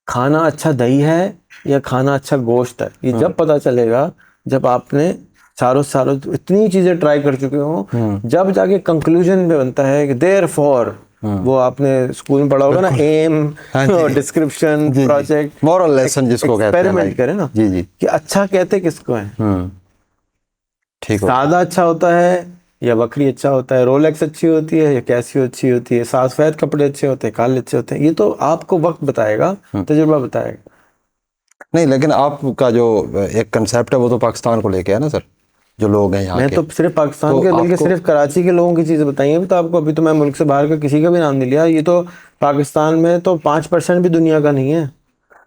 खाना अच्छा दही है या खाना अच्छा गोश्त है, ये जब पता चलेगा जब आपने चारों इतनी चीजें ट्राई कर चुके हो, जब जाके कंक्लूजन में बनता है कि देयरफॉर, वो आपने स्कूल में पढ़ा होगा ना, aim, description, project, moral lesson जिसको कहते हैं, एक्सपेरिमेंट करें ना जी। कि अच्छा कहते किसको है। ठीक हो। सादा अच्छा होता है या बकरी अच्छा होता है, रोलेक्स अच्छी होती है या कैसियो अच्छी होती है, सफेद कपड़े अच्छे होते हैं, काले अच्छे होते हैं, ये तो आपको वक्त बताएगा, तजुर्बा बताएगा। नहीं, लेकिन आपका जो एक कंसेप्ट है वो तो पाकिस्तान को लेके है ना सर, जो लोग हैं यहाँ मैं के। तो सिर्फ पाकिस्तान तो के, बल्कि आपको सिर्फ कराची के लोगों की चीज़ें बताई हैं अभी तो आपको। अभी तो मैं मुल्क से बाहर का किसी का भी नाम नहीं लिया। ये तो पाकिस्तान में तो 5% भी दुनिया का नहीं है।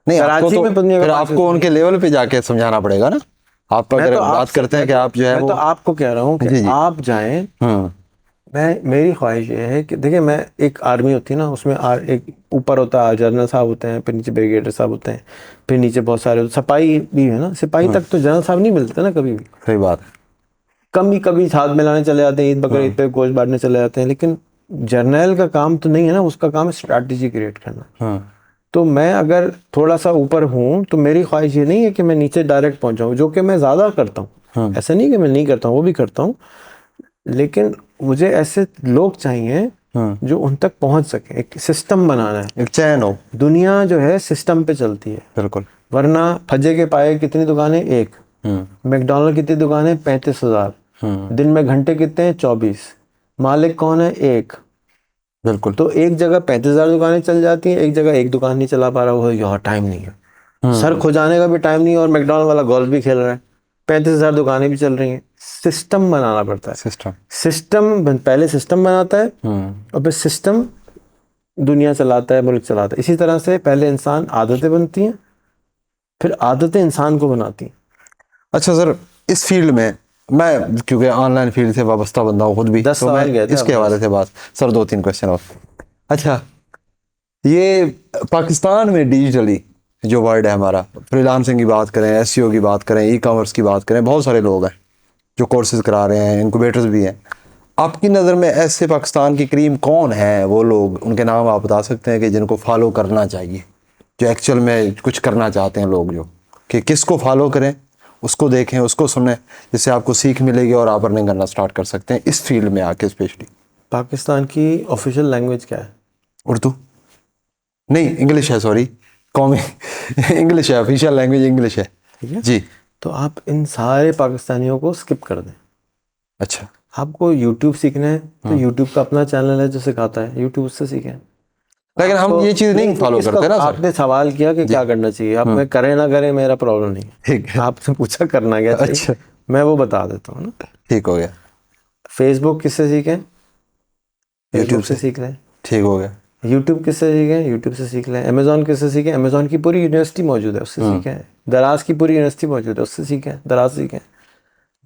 नहीं, आपको कराची तो में दुनिया फिर का आपको 5% उनके लेवल पे जाके समझाना पड़ेगा ना। आप मैं अगर तो बात करते हैं कि आप जो है मैं वो, तो आपको कह रहा हूँ कि जी। आप जाएं। हम्म मेरी ख्वाहिश ये है कि देखिए, मैं एक आर्मी होती है ना, उसमें एक ऊपर होता है जनरल साहब होते हैं, फिर नीचे ब्रिगेडियर साहब होते हैं, फिर नीचे बहुत सारे सिपाही भी है ना। सिपाही तक तो जनरल साहब नहीं मिलते ना कभी भी, सही बात है। कभी हाथ मिलाने चले जाते हैं, ईद बकर ईद पे गोश्त बांटने चले जाते हैं, लेकिन जर्नल का काम तो नहीं है ना, उसका काम है स्ट्रैटेजी क्रिएट करना। तो मैं अगर थोड़ा सा ऊपर हूँ तो मेरी ख्वाहिश ये नहीं है कि मैं नीचे डायरेक्ट पहुंच जाऊँ, जो कि मैं ज़्यादा करता हूँ। ऐसा नहीं कि मैं नहीं करता हूँ, वो भी करता हूँ, लेकिन मुझे ऐसे लोग चाहिए जो उन तक पहुंच सके। एक सिस्टम बनाना है, एक चैन हो। दुनिया जो है सिस्टम पे चलती है, बिल्कुल। वरना फजे के पाए कितनी दुकानें, एक। मैकडॉनल्ड कितनी दुकानें, 35,000। दिन में घंटे कितने हैं, 24। मालिक कौन है, एक। बिल्कुल। तो एक जगह 35,000 दुकानें चल जाती हैं, एक जगह एक दुकान नहीं चला पा रहा, वो यार टाइम नहीं है, सर खुजाने का भी टाइम नहीं है, और मैकडॉनल्ड वाला गोल्फ भी खेल रहा है, 35,000 दुकानें भी चल रही हैं। सिस्टम बनाना पड़ता है। पहले सिस्टम बनाता है, और फिर सिस्टम दुनिया चलाता है, मुल्क चलाता है। इसी तरह से पहले इंसान आदतें बनती हैं, फिर आदतें इंसान को बनाती हैं। अच्छा सर, इस फील्ड में मैं क्योंकि ऑनलाइन फील्ड से वाबस्ता बंदा हूँ खुद भी, 10 तो मैं सवाल गए थे इसके आपके हवाले से बात, सर 2-3 क्वेश्चन और। अच्छा, ये पाकिस्तान में डिजिटली जो वर्ड है हमारा, फ्रीलांसिंग की बात करें, एसईओ की बात करें, ई कॉमर्स की बात करें, बहुत सारे लोग हैं जो कोर्सेज करा रहे हैं, इनक्यूबेटर्स भी हैं। आपकी नज़र में ऐसे पाकिस्तान की क्रीम कौन है, वो लोग, उनके नाम आप बता सकते हैं कि जिनको फॉलो करना चाहिए, जो एक्चुअल में कुछ करना चाहते हैं लोग, जो कि किसको फॉलो करें, उसको देखें, उसको सुनें, जिससे आपको सीख मिलेगी और आप अर्निंग करना स्टार्ट कर सकते हैं इस फील्ड में आके। स्पेशली पाकिस्तान की ऑफिशियल लैंग्वेज क्या है? उर्दू नहीं, इंग्लिश है, सॉरी, कौमी इंग्लिश है, ऑफिशियल लैंग्वेज इंग्लिश है। ठीक है, जी। तो आप इन सारे पाकिस्तानियों को स्किप कर दें। अच्छा। आपको YouTube सीखना है तो YouTube का अपना चैनल है जो सिखाता है, YouTube से सीखें। लेकिन हम ये चीज़ नहीं फॉलो करते ना सर। आपने सवाल किया कि क्या करना चाहिए, आप मैं करें ना करें मेरा प्रॉब्लम नहीं है, ठीक है। आपसे पूछा करना क्या चाहिए। अच्छा, मैं वो बता देता हूँ ना। ठीक हो गया। फेसबुक किससे सीखें? यूट्यूब फेसबुक से सीख लें। ठीक हो गया। यूट्यूब किससे सीखें? यूट्यूब से सीख लें। अमेजोन किससे सीखें? अमेजोन की पूरी यूनिवर्सिटी मौजूद है, उससे सीखें। दराज की पूरी यूनिवर्सिटी मौजूद है, उससे सीखें, दराज सीखें।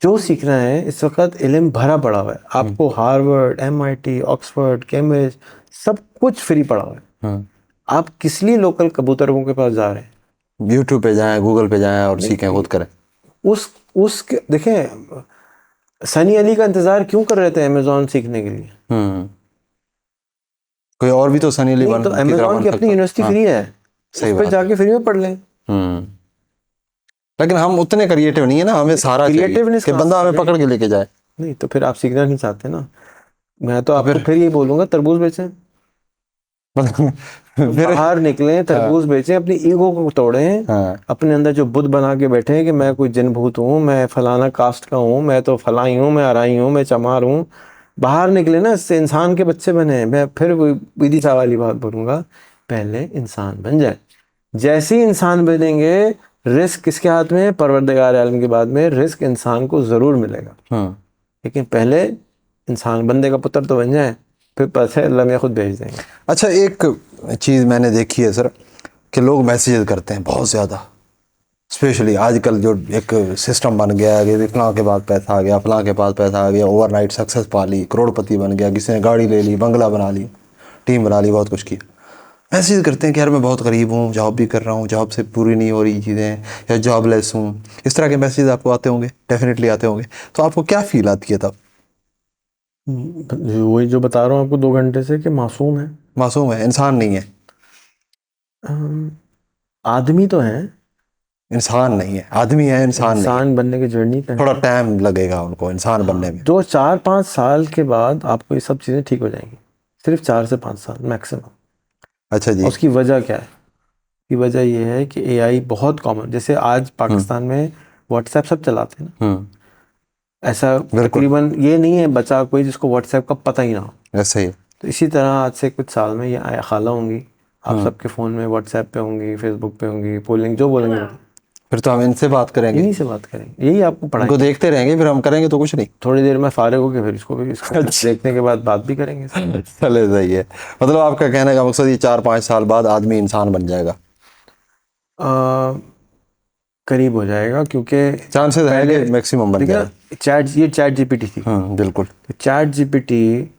जो सीखना है, इस वक्त इल्म भरा पड़ा हुआ है, आपको हार्वर्ड, MIT, ऑक्सफोर्ड, कैम्ब्रिज सब कुछ फ्री पड़ा हुआ है। आप किस लिए लोकल कबूतरों के पास जा रहे हैं? यूट्यूब पे जाएं, गूगल पे जाएं और सीखें, खुद करें। उस देखें, सनी अली का इंतजार क्यों कर रहे थे अमेजोन सीखने के लिए? कोई और भी तो सनी अली नहीं, तो अमेजोन की अपनी यूनिवर्सिटी फ्री है, सही उस पे बात जाके फ्री में पढ़ लें। लेकिन हम उतने क्रिएटिव नहीं है ना, हमें सारा चाहिए क्रिएटिवनेस कि बंदा हमें पकड़ के लेके जाए। नहीं तो फिर आप सीखना नहीं चाहते ना। मैं तो आपको फिर ये बोलूंगा, तरबूज बेचें, बाहर निकलें, तरबूज बेचें, अपनी ईगो को तोड़ें। अपने अंदर जो बुद्ध बना के बैठे हैं कि मैं कोई जिन भूत हूँ, मैं फलाना कास्ट का हूँ, मैं तो फलाई हूँ, मैं अराई हूँ, मैं चमार हूँ, बाहर निकले ना, इससे इंसान के बच्चे बने। मैं फिर विधि साहब वाली बात बोलूंगा, पहले इंसान बन जाए। जैसे ही इंसान बनेंगे, रिस्क किसके हाथ में है? परवरदिगार आलम के बाद में रिस्क इंसान को जरूर मिलेगा। लेकिन पहले इंसान, बंदे का पुत्र तो बन जाए, फिर पैसे अल्लाह मियाँ खुद भेज देंगे। अच्छा, एक चीज़ मैंने देखी है सर कि लोग मैसेज करते हैं बहुत ज़्यादा, स्पेशली आजकल जो एक सिस्टम बन गया है कि फलां के पास पैसा आ गया, फलां के पास पैसा आ गया, ओवरनाइट सक्सेस पा ली, करोड़पति बन गया, किसी ने गाड़ी ले ली, बंगला बना ली, टीम बना ली, बहुत कुछ किया। मैसेज करते हैं कि यार मैं बहुत गरीब हूँ, जॉब भी कर रहा हूँ, जॉब से पूरी नहीं हो रही चीज़ें, या जॉबलेस हूँ। इस तरह के मैसेज आपको आते होंगे, डेफिनेटली आते होंगे। तो आपको क्या फील आती है तब? वही जो बता रहा हूँ आपको 2 घंटे से कि मासूम है, मासूम है, इंसान नहीं है। आदमी तो है, इंसान नहीं है, आदमी है, इंसान नहीं है। इंसान बनने की जर्नी पे थोड़ा टाइम लगेगा उनको इंसान बनने में। 2 4 5 साल के बाद आपको ये सब चीज़ें ठीक हो जाएंगी, सिर्फ 4 से 5 साल मैक्सिमम। अच्छा जी। उसकी वजह क्या है? की वजह ये है कि एआई बहुत कॉमन, जैसे आज पाकिस्तान में व्हाट्सएप सब चलाते हैं ना, ऐसा तकरीबन ये नहीं है बचा कोई जिसको व्हाट्सएप का पता ही ना हो। ऐसे ही। तो इसी तरह आज से कुछ साल में ये खाला होंगी, आप सबके फ़ोन में व्हाट्सएप पे होंगी, फेसबुक पे होंगी, पोलिंग जो बोलेंगे फिर तो हम इनसे बात करेंगे, इन्हीं से बात करेंगे, यही आपको इनको पढ़ाएंगे। देखते रहेंगे, फिर हम करेंगे तो कुछ नहीं। थोड़ी देर में फारिग होके फिर इसको देखने के बाद बात भी करेंगे। चले, सही है। मतलब आपका कहने का मकसद ये 4-5 साल बाद आदमी इंसान बन जाएगा? करीब हो जाएगा, क्योंकि चांसेस है कि मैक्सिमम बन देखिए जाएगा। ये चैट जीपीटी थी। बिल्कुल। तो चैट जीपीटी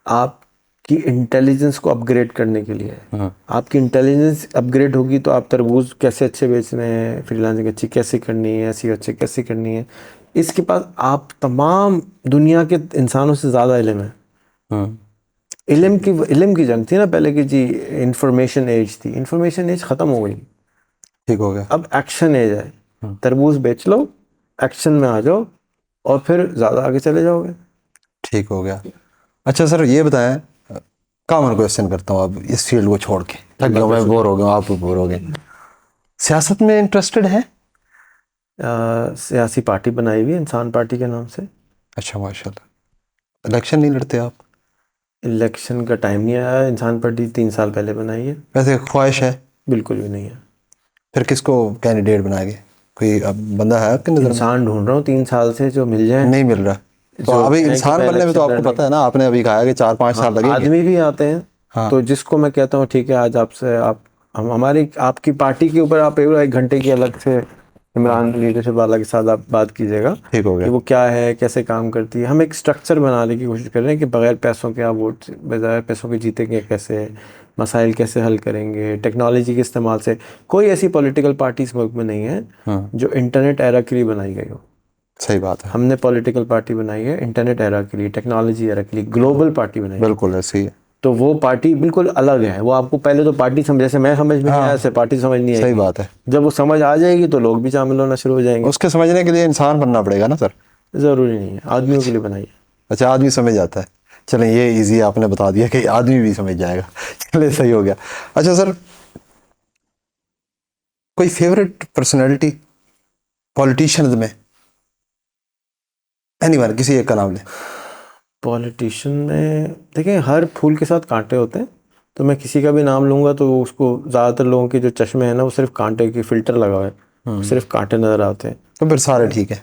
आपकी इंटेलिजेंस को अपग्रेड करने के लिए है। आपकी इंटेलिजेंस अपग्रेड होगी तो आप तरबूज कैसे अच्छे बेचने हैं, फ्रीलांसिंग अच्छी कैसे करनी है, ऐसी अच्छी कैसे करनी है, इसके पास आप तमाम दुनिया के इंसानों से ज़्यादा इल्म है। इल्म की जंग थी ना पहले की जी, इंफॉर्मेशन एज थी, इंफॉर्मेशन एज ख़त्म हो गई, ठीक हो गया। अब एक्शन एज है। तरबूज बेच लो, एक्शन में आ जाओ और फिर ज़्यादा आगे चले जाओगे। ठीक हो गया। अच्छा सर, ये बताएं, कॉमन क्वेश्चन करता हूँ अब इस फील्ड को छोड़ के, थक गया मैं, बोर हो गया, आप बोर हो गए। सियासत में इंटरेस्टेड है? सियासी पार्टी बनाई हुई है इंसान पार्टी के नाम से। अच्छा, माशाल्लाह। इलेक्शन नहीं लड़ते आप? इलेक्शन का टाइम नहीं आया, इंसान पार्टी 3 साल पहले बनाई है। वैसे ख्वाहिश है? बिल्कुल भी नहीं है। फिर किसको कैंडिडेट बनाएंगे? कोई अब बंदा है आपके नज़र में? इंसान ढूंढ रहा हूँ 3 साल से, जो मिल जाए। नहीं मिल रहा। तो जो अभी है कि इंसान बनने में तो आपको पता है ना, आपने अभी कहा है कि 4-5 साल लगेंगे। आदमी भी आते हैं। हाँ। तो जिसको मैं कहता हूँ ठीक है, आज आपसे हम हमारी आपकी पार्टी के ऊपर आप 1 घंटे की अलग से इमरान लीडरशिप वाला के साथ आप बात कीजिएगा ठीक हो कि गया। वो क्या है, कैसे काम करती है। हम एक स्ट्रक्चर बनाने की कोशिश कर रहे हैं कि बगैर पैसों के आप वोट, बगैर पैसों के जीतेंगे कैसे, मसाइल कैसे हल करेंगे, टेक्नोलॉजी के इस्तेमाल से। कोई ऐसी पॉलिटिकल पार्टी इस मुल्क में नहीं है जो इंटरनेट एरा के लिए बनाई गई हो। सही बात है। हमने पॉलिटिकल पार्टी बनाई है इंटरनेट एरा के लिए, टेक्नोलॉजी एरा के लिए, ग्लोबल पार्टी बनाई है। बिल्कुल ऐसे ही है। तो वो पार्टी बिल्कुल अलग है। वो आपको पहले तो पार्टी समझ, जैसे मैं समझ में नहीं आया, ऐसे पार्टी समझ नहीं सही आएगी। बात है। जब वो समझ आ जाएगी तो लोग भी शामिल होना शुरू हो जाएंगे। उसके समझने के लिए इंसान बनना पड़ेगा ना सर? ज़रूरी नहीं है, आदमियों के लिए बनाई है। अच्छा, आदमी समझ जाता है। चलें, ये इजी आपने बता दिया कि आदमी भी समझ जाएगा। चले, सही हो गया। अच्छा सर, कोई फेवरेट पर्सनैलिटी पॉलिटिशियंस में? एनीवन, किसी एक का नाम लें। पॉलिटिशियन में देखिए, हर फूल के साथ कांटे होते हैं, तो मैं किसी का भी नाम लूँगा तो उसको ज़्यादातर लोगों के जो चश्मे हैं ना, वो सिर्फ कांटे की फिल्टर लगा हुआ है, सिर्फ कांटे नज़र आते हैं। तो फिर सारे ठीक है।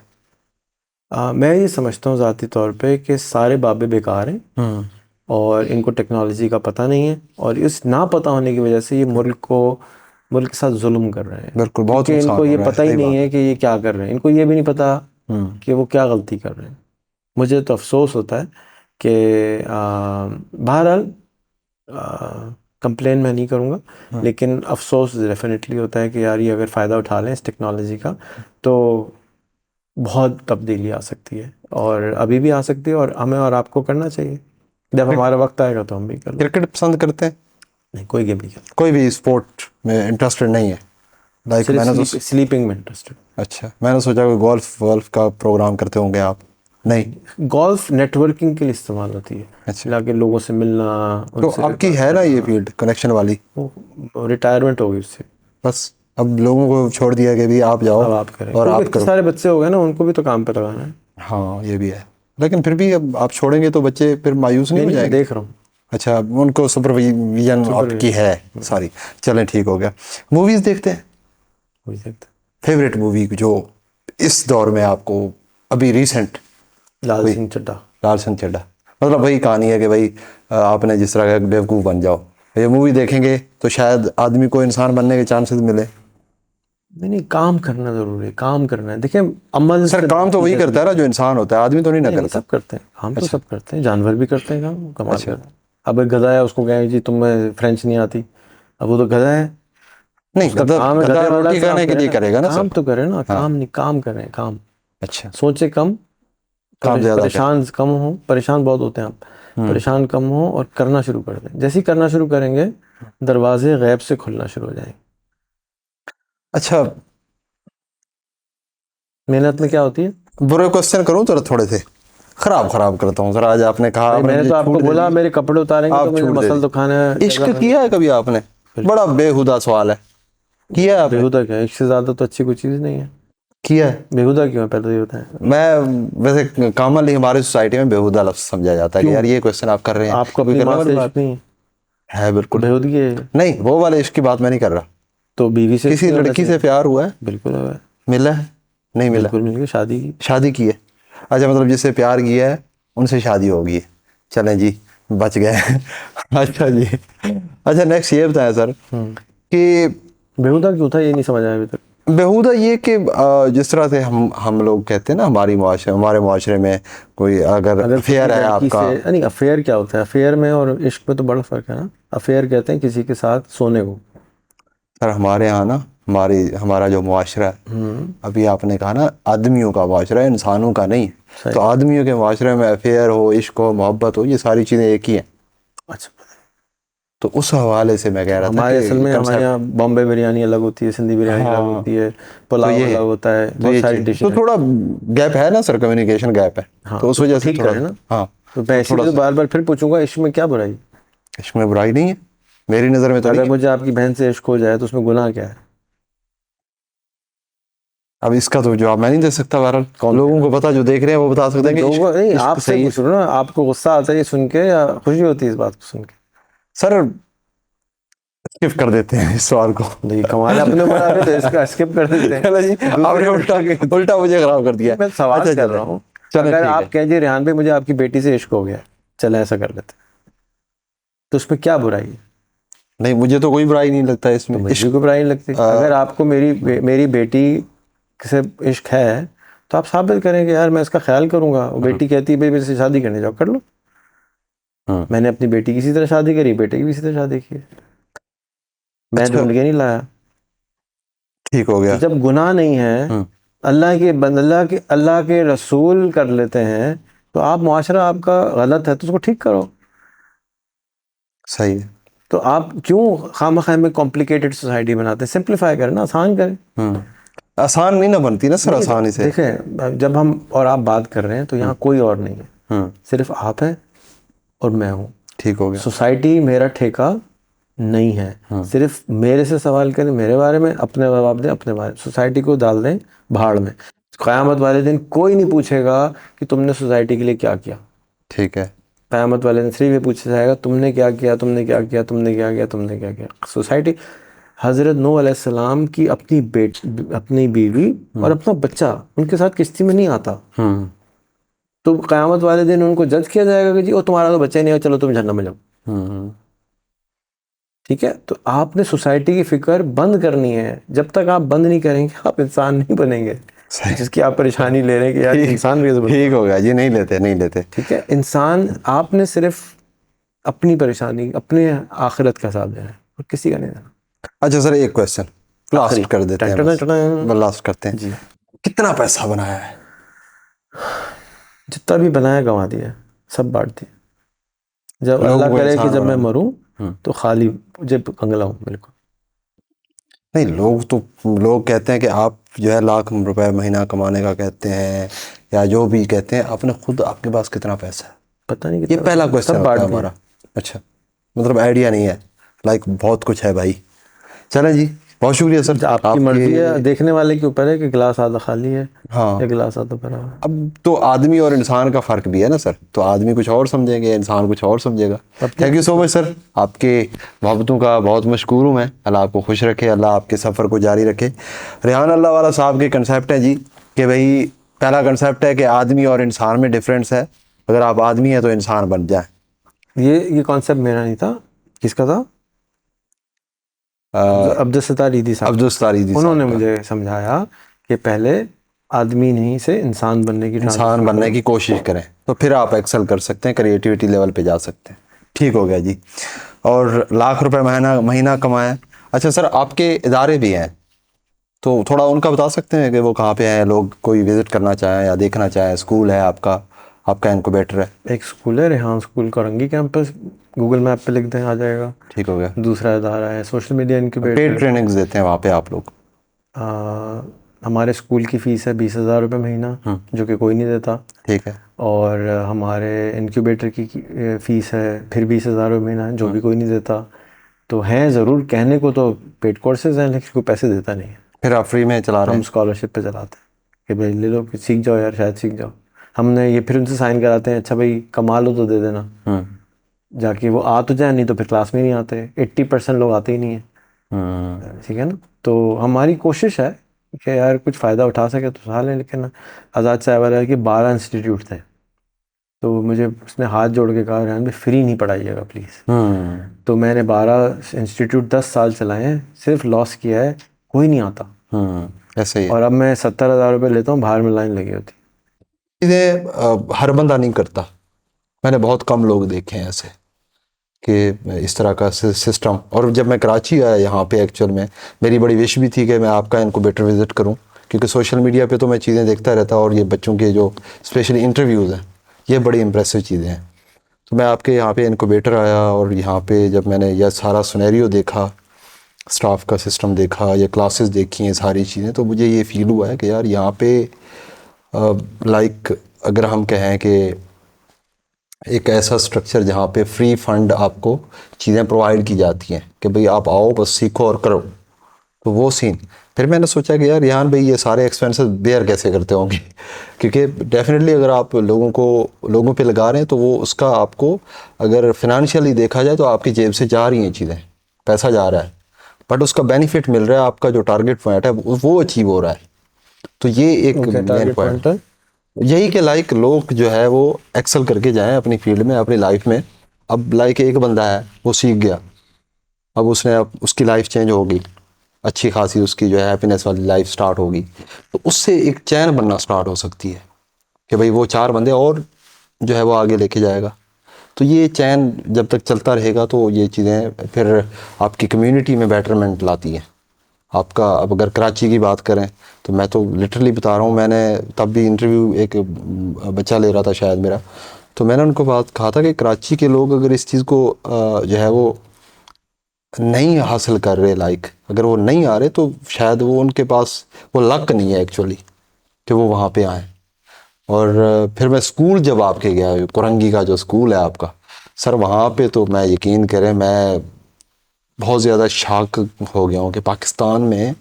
मैं ये समझता हूँ ज़ाती तौर पे कि सारे बाबे बेकार हैं और इनको टेक्नोलॉजी का पता नहीं है, और इस ना पता होने की वजह से ये मुल्क के साथ जुल्म कर रहे हैं। बिल्कुल, बहुत क्योंकि नुकसान इनको हो ये रहा है, पता ही सही नहीं बात है कि ये क्या कर रहे हैं, इनको ये भी नहीं पता कि वो क्या गलती कर रहे हैं। मुझे तो अफसोस होता है कि बहरहाल कंप्लेन मैं नहीं करूँगा, लेकिन अफसोस डेफिनेटली होता है कि यार ये अगर फ़ायदा उठा लें इस टेक्नोलॉजी का तो बहुत तब्दीली आ सकती है, और अभी भी आ सकती है, और हमें और आपको करना चाहिए। जब हमारा वक्त आएगा तो हम भी कर लेंगे। क्रिकेट पसंद करते हैं? नहीं, कोई गेम नहीं खेलता। कोई भी स्पोर्ट में इंटरेस्टेड नहीं है? लाइक मैंने तो स्लीपिंग में इंटरेस्टेड। अच्छा, मैंने सोचा कोई गोल्फ का प्रोग्राम करते होंगे आप। नहीं? गोल्फ नेटवर्किंग के लिए इस्तेमाल होती है। अच्छा। लाके लोगों से मिलना, तो आपकी है ना ये फील्ड कनेक्शन वाली? रिटायरमेंट हो गई उससे, बस अब लोगों को छोड़ दिया कि भी आप जाओ अब आप करें, और आप क्योंकि इतने करो। सारे बच्चे हो गए ना, उनको भी तो काम पे लगाना है। हाँ, ये भी है, लेकिन फिर भी अब आप छोड़ेंगे तो बच्चे फिर मायूस नहीं हो मैं जाएंगे? देख रहा हूँ। अच्छा, उनको सुपरविजन आपकी है सारी। चलें, ठीक हो गया। मूवीज़ देखते हैं? हो सकता फेवरेट मूवी जो इस दौर में आपको अभी रिसेंट? है लाल सिंह चड्ढा। लाल सिंह चड्ढा। मतलब वही कहानी है कि भाई आपने जिस तरह का बेवकूफ़ बन जाओ, ये मूवी देखेंगे तो शायद आदमी को इंसान बनने के चांसेस मिले। नहीं, काम करना जरूरी है, काम करना है। देखिए अमल सर काम तो वही करता है ना जो इंसान होता है, आदमी तो नहीं ना नहीं, करता। सब करते हैं काम तो सब करते हैं, जानवर भी करते हैं काम, कमाल करते हैं। अब एक गधा है, उसको कहें जी तुम्हें फ्रेंच नहीं आती, अब वो तो गधा है, नहीं, उसका गधा काम है गधा गधे वाला रोटी काम खाने के करे लिए ना, करेगा ना काम सर। तो करे ना, हाँ। काम नहीं, काम करें, काम अच्छा, सोचे कम, काम ज़्यादा कर। परेशान कम हो, परेशान बहुत होते हैं आप, परेशान कम हो और करना शुरू कर दें। जैसे ही करना शुरू करेंगे दरवाजे गैब से खुलना शुरू हो जाएंगे। अच्छा, मेहनत में क्या होती है बुरे क्वेश्चन करूं तो थोड़े से खराब खराब करता हूँ सर। आज आपने कहा, भाई, आपने मैंने मुझे तो आपको छूट दे बोला दी। मेरे कपड़े उतारेंगे तो आप मुझे छूट दे मसल तो दी। खाना है, इश्क जगह किया है कभी आपने? बड़ा बेहुदा सवाल है। किया है आपने? बेहुदा क्या है, इससे ज्यादा तो अच्छी कोई चीज नहीं है। किया है? बेहुदा क्यों है, पहले तो ये बताएं। मैं वैसे कॉमनली हमारी सोसाइटी में बेहुदा लफ्ज समझा जाता है कि क्यों? यार ये क्वेश्चन आप कर रहे हैं, आपको कोई अपनी करने माँ वाली से बात इश्क नहीं है है? तो बिल्कुल बेहूदगी है। नहीं, वो वाले इश्क की बात मैं नहीं कर रहा। तो बीवी से इश्क किसी नहीं होना लड़की से चाहिए? प्यार हुआ है? बिल्कुल है, मिला है? नहीं मिला? बिल्कुल मिल गई, शादी की। शादी की है? अच्छा, मतलब जिससे प्यार किया है उनसे शादी होगी। चलें जी, बच गए। अच्छा जी। अच्छा, नेक्स्ट ये बताएं सर कि बेहुदा क्यों था, ये नहीं समझ आया अभी तक। बेहुदा ये कि जिस तरह से हम लोग कहते हैं ना, हमारे मुआशरे में कोई अगर अगर अफेयर है लड़की आपका। से नहीं, अफेयर क्या होता है, अफेयर में और इश्क में तो बड़ा फर्क है ना। अफेयर कहते हैं किसी के साथ सोने को। सर हमारे यहाँ ना, हमारा जो मुआशरा है, अभी आपने कहा ना आदमियों का मुआशरा है, इंसानों का नहीं। सही। तो आदमियों के मुआशरे में अफेयर हो, इश्क हो, मोहब्बत हो, ये सारी चीज़ें एक ही हैं। अच्छा, तो उस हवाले से मैं कह रहा था हमारे असल कि में हमारे कंसेप्ट। यहाँ बॉम्बे बिरयानी अलग होती है, सिंधी बिरयानी अलग हाँ, होती है, तो पुलाव ये अलग होता है, तो बहुत ये सारी चीज़ डिशें तो हैं। थोड़ा गैप है ना सर, कम्युनिकेशन गैप है। हाँ, तो उस तो वजह से ठीक थोड़ा करें ना। हाँ, तो मैं थोड़ा इसीलिए तो सा बार बार फिर पूछूंगा, इश्क में क्या बुराई? इश्क में बुराई नहीं है, मेरी नज़र में तो अगर नहीं है। मुझे आपकी बहन से इश्क हो जाए तो उसमें गुनाह क्या है? अब इसका तो जवाब मैं नहीं दे सकता। बहरहाल कौन लोगों को पता, जो देख रहे हैं वो बता सकते हैं कि लोगों को नहीं, इश्क आपसे सही है। पूछ रहा हूं ना, आपको गुस्सा आता है ये सुन के या खुशी होती है इस बात को सुन के? सर स्किप कर देते हैं इस सवाल को। देखिए कमाल है, अपने ऊपर आ रहे तो इसका स्किप कर देते हैं। चलो जी, आपने उल्टा मुझे खराब कर दिया। मैं सवाल अच्छा कर चले, रहा हूँ। चले अगर ठीक आप है। कह दिए रेहान भाई मुझे आपकी बेटी से इश्क हो गया, चले ऐसा कर लेते हैं, तो उसमें क्या बुराई है? नहीं, मुझे तो कोई बुराई नहीं लगता तो इसमें। मुझे इश्क भी कोई बुराई नहीं लगती। अगर आपको मेरी बेटी से इश्क है तो आप साबित करें कि यार मैं इसका ख्याल करूंगा। वो बेटी कहती है भाई मेरे से शादी करने जाओ, कर लो। मैंने अपनी बेटी की इसी तरह शादी करी, बेटे की भी इसी तरह शादी की है, मैं अच्छा, ढूंढ के नहीं लाया। ठीक हो तो गया। जब गुनाह नहीं है, अल्लाह के रसूल कर लेते हैं, तो आप मुआशरा आपका गलत है तो उसको ठीक करो। सही है। तो आप क्यों खामखा में कॉम्प्लिकेटेड सोसाइटी बनाते हैं? सिंप्लीफाई करें ना, आसान करें। आसान नहीं ना बनती ना सर नहीं, आसानी से। देखें जब हम और आप बात कर रहे हैं तो यहाँ कोई और नहीं है, सिर्फ आप हैं और मैं हूँ। ठीक हो गया। सोसाइटी मेरा ठेका नहीं है। सिर्फ मेरे से सवाल करें मेरे बारे में, अपने जवाब दें अपने बारे में, सोसाइटी को डाल दें भाड़ में। क़यामत वाले दिन कोई नहीं पूछेगा कि तुमने सोसाइटी के लिए क्या किया। ठीक है। क़यामत वाले दिन सिर्फ ये पूछा जाएगा तुमने क्या किया, तुमने क्या किया, तुमने क्या किया, तुमने क्या किया। सोसाइटी, हज़रत नूह अलैहिस्सलाम की अपनी बीवी और अपना बच्चा उनके साथ किश्ती में नहीं आता, तो क़यामत वाले दिन उनको जज किया जाएगा कि जी वो तुम्हारा तो बच्चा ही नहीं है, चलो तुम जहन्नम में जाओ। ठीक है, तो आपने सोसाइटी की फिक्र बंद करनी है। जब तक आप बंद नहीं करेंगे आप इंसान नहीं बनेंगे, जिसकी आप परेशानी ले रहे हैं कि यार इंसान भी तो ठीक हो गया जी, नहीं लेते नहीं लेते। ठीक है, इंसान आपने सिर्फ अपनी परेशानी, अपने आखिरत का साथ देना है और किसी का नहीं देना। अच्छा सर, एक क्वेश्चन लास्ट कर देते हैं, टन-टन-टन-टन। लास्ट करते हैं जी, कितना पैसा बनाया है? जितना भी बनाया गंवा दिया, सब बांट दिया। जब लोगों अल्लाह को करे कि इंसान जब मैं बनाना। मरूं तो खाली जेब कंगला हूँ बिल्कुल। नहीं, लोग कहते हैं कि आप जो है लाख रुपए महीना कमाने का कहते हैं, या जो भी कहते हैं, आपने खुद आपके पास कितना पैसा है? पता नहीं ये कितना, पहला क्वेश्चन सब होता बांट है दिया। हमारा। अच्छा, मतलब आइडिया नहीं है, लाइक बहुत कुछ है भाई। चलें जी, बहुत शुक्रिया सर आपकी मर्जी है, देखने वाले के ऊपर है कि गिलास आधा खाली है हाँ, या गिलास आधा भरा हुआ है। अब तो आदमी और इंसान का फ़र्क भी है ना सर, तो आदमी कुछ और समझेंगे, इंसान कुछ और समझेगा। Thank you so much sir, आपके मोहब्बतों का बहुत मशकूर हूँ मैं। अल्लाह आपको खुश रखे, अल्लाह आपके सफ़र को जारी रखे। रेहान अल्लाह वाला साहब के कंसेप्ट है जी कि भाई, पहला कंसेप्ट है कि आदमी और इंसान में डिफरेंस है। अगर आप आदमी हैं तो इंसान बन जाए, ये कॉन्सेप्ट मेरा नहीं था, किसका था? अब्दुल सत्तार ईदी साहब। अब्दुल सत्तार ईदी साहब उन्होंने का। मुझे समझाया कि पहले आदमी नहीं से इंसान बनने की इंसान बनने की कोशिश करें तो फिर आप एक्सेल कर सकते हैं, क्रिएटिविटी लेवल पे जा सकते हैं। ठीक हो गया जी। और लाख रुपए महीना कमाएं। अच्छा सर, आपके इदारे भी हैं तो थोड़ा उनका बता सकते हैं कि वो कहाँ पे हैं, लोग कोई विजिट करना चाहें या देखना चाहें? स्कूल है आपका इनक्यूबेटर है। एक स्कूल है Rehan school Korangi campus, Google map पे लिख दें आ जाएगा। ठीक हो गया। दूसरा इदारा है social media incubator. Paid trainings देते हैं वहाँ पे आप लोग? हमारे स्कूल की फ़ीस है 20,000 रुपये महीना, जो कि कोई नहीं देता। ठीक है। और हमारे इनक्यूबेटर की फ़ीस है फिर 20,000 रुपये महीना, जो भी कोई नहीं देता। तो हैं ज़रूर, कहने को तो पेड कोर्सेज हैं लेकिन कोई पैसे देता नहीं है। फिर आप फ्री में चला रहे हम हैं? स्कॉलरशिप पे चलाते हैं कि भाई ले लो, सीख जाओ यार, शायद सीख जाओ। हमने ये फिर उनसे साइन कराते हैं, अच्छा भाई कमा लो तो दे देना, जाके वो आ तो जाए, नहीं तो फिर क्लास में नहीं आते। 80% लोग आते ही नहीं है। ठीक है ना। तो हमारी कोशिश है कि यार कुछ फ़ायदा उठा सके तो उठा लें। लेकिन आज़ाद साहब वाला है कि 12 इंस्टीट्यूट थे, तो मुझे उसने हाथ जोड़ के कहा रहन भाई फ्री नहीं पढ़ाइएगा प्लीज़। तो मैंने 12 इंस्टीट्यूट 10 साल चलाए हैं, सिर्फ लॉस किया है, कोई नहीं आता। ऐसे ही और अब मैं 70,000 रुपये लेता हूँ, बाहर में लाइन लगी होती। चीज़ें हर बंदा नहीं करता। मैंने बहुत कम लोग देखे हैं ऐसे कि इस तरह का सिस्टम। और जब मैं कराची आया यहाँ पे, एक्चुअल में मेरी बड़ी विश भी थी कि मैं आपका इनक्यूबेटर विज़िट करूँ, क्योंकि सोशल मीडिया पे तो मैं चीज़ें देखता रहता, और ये बच्चों के जो स्पेशली इंटरव्यूज़ हैं ये बड़ी इंप्रेसिव चीज़ें हैं। तो मैं आपके यहाँ पे इनक्यूबेटर आया और यहाँ पे जब मैंने यह सारा सिनेरियो देखा, स्टाफ का सिस्टम देखा, ये क्लासेस देखी हैं, सारी चीज़ें, तो मुझे ये फ़ील हुआ है कि यार यहाँ पे लाइक अगर हम कहें कि एक ऐसा स्ट्रक्चर जहाँ पे फ्री फंड आपको चीज़ें प्रोवाइड की जाती हैं कि भाई आप आओ बस सीखो और करो, तो वो सीन। फिर मैंने सोचा कि यार यहाँ भाई ये सारे एक्सपेंसेस बेयर कैसे करते होंगे क्योंकि डेफिनेटली अगर आप लोगों पे लगा रहे हैं तो वो उसका आपको अगर फिनेंशियली देखा जाए तो आपकी जेब से जा रही हैं चीज़ें, पैसा जा रहा है, बट उसका बेनिफिट मिल रहा है, आपका जो टारगेट पॉइंट है वो अचीव हो रहा है। तो ये एक मेन पॉइंट है यही कि लाइक लोग जो है वो एक्सेल करके जाएं अपनी फील्ड में, अपनी लाइफ में। अब लाइक एक बंदा है वो सीख गया, अब उसकी लाइफ चेंज होगी, अच्छी खासी उसकी जो है हैप्पीनेस वाली लाइफ स्टार्ट होगी, तो उससे एक चैन बनना स्टार्ट हो सकती है कि भाई वो 4 बंदे और जो है वो आगे लेके जाएगा। तो ये चैन जब तक चलता रहेगा तो ये चीज़ें फिर आपकी कम्युनिटी में बेटरमेंट लाती हैं। आपका अब अगर कराची की बात करें तो मैं तो लिटरली बता रहा हूँ, मैंने तब भी इंटरव्यू एक बच्चा ले रहा था शायद मेरा, तो मैंने उनको बात कहा था कि कराची के लोग अगर इस चीज़ को जो है वो नहीं हासिल कर रहे, लाइक अगर वो नहीं आ रहे तो शायद वो उनके पास वो लक नहीं है एक्चुअली कि वो वहाँ पे आए। और फिर मैं स्कूल जब आपके गया, कोरंगी का जो स्कूल है आपका सर, वहाँ पे तो मैं यकीन करें मैं बहुत ज़्यादा शॉक हो गया हूँ कि पाकिस्तान में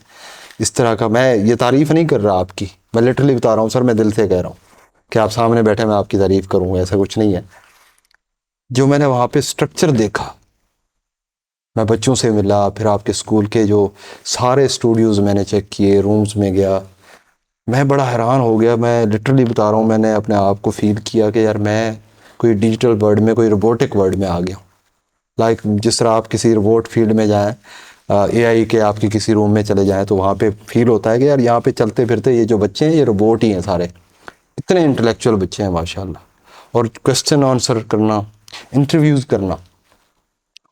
इस तरह का, मैं ये तारीफ़ नहीं कर रहा आपकी, मैं लिटरली बता रहा हूँ सर, मैं दिल से कह रहा हूँ कि आप सामने बैठे मैं आपकी तारीफ़ करूँगा, ऐसा कुछ नहीं है। जो मैंने वहाँ पे स्ट्रक्चर देखा, मैं बच्चों से मिला, फिर आपके स्कूल के जो सारे स्टूडियोज़ मैंने चेक किए, रूम्स में गया, मैं बड़ा हैरान हो गया। मैं लिटरली बता रहा हूँ, मैंने अपने आप को फील किया कि यार मैं कोई डिजिटल वर्ल्ड में, कोई रोबोटिक वर्ल्ड में आ गया हूँ। लाइक जिस तरह आप किसी रोबोट फील्ड में जाएं, एआई के आपके किसी रूम में चले जाएं तो वहाँ पे फील होता है कि यार यहाँ पे चलते फिरते ये जो बच्चे हैं ये रोबोट ही हैं सारे, इतने इंटेलेक्चुअल बच्चे हैं माशाल्लाह। और क्वेश्चन आंसर करना, इंटरव्यूज़ करना,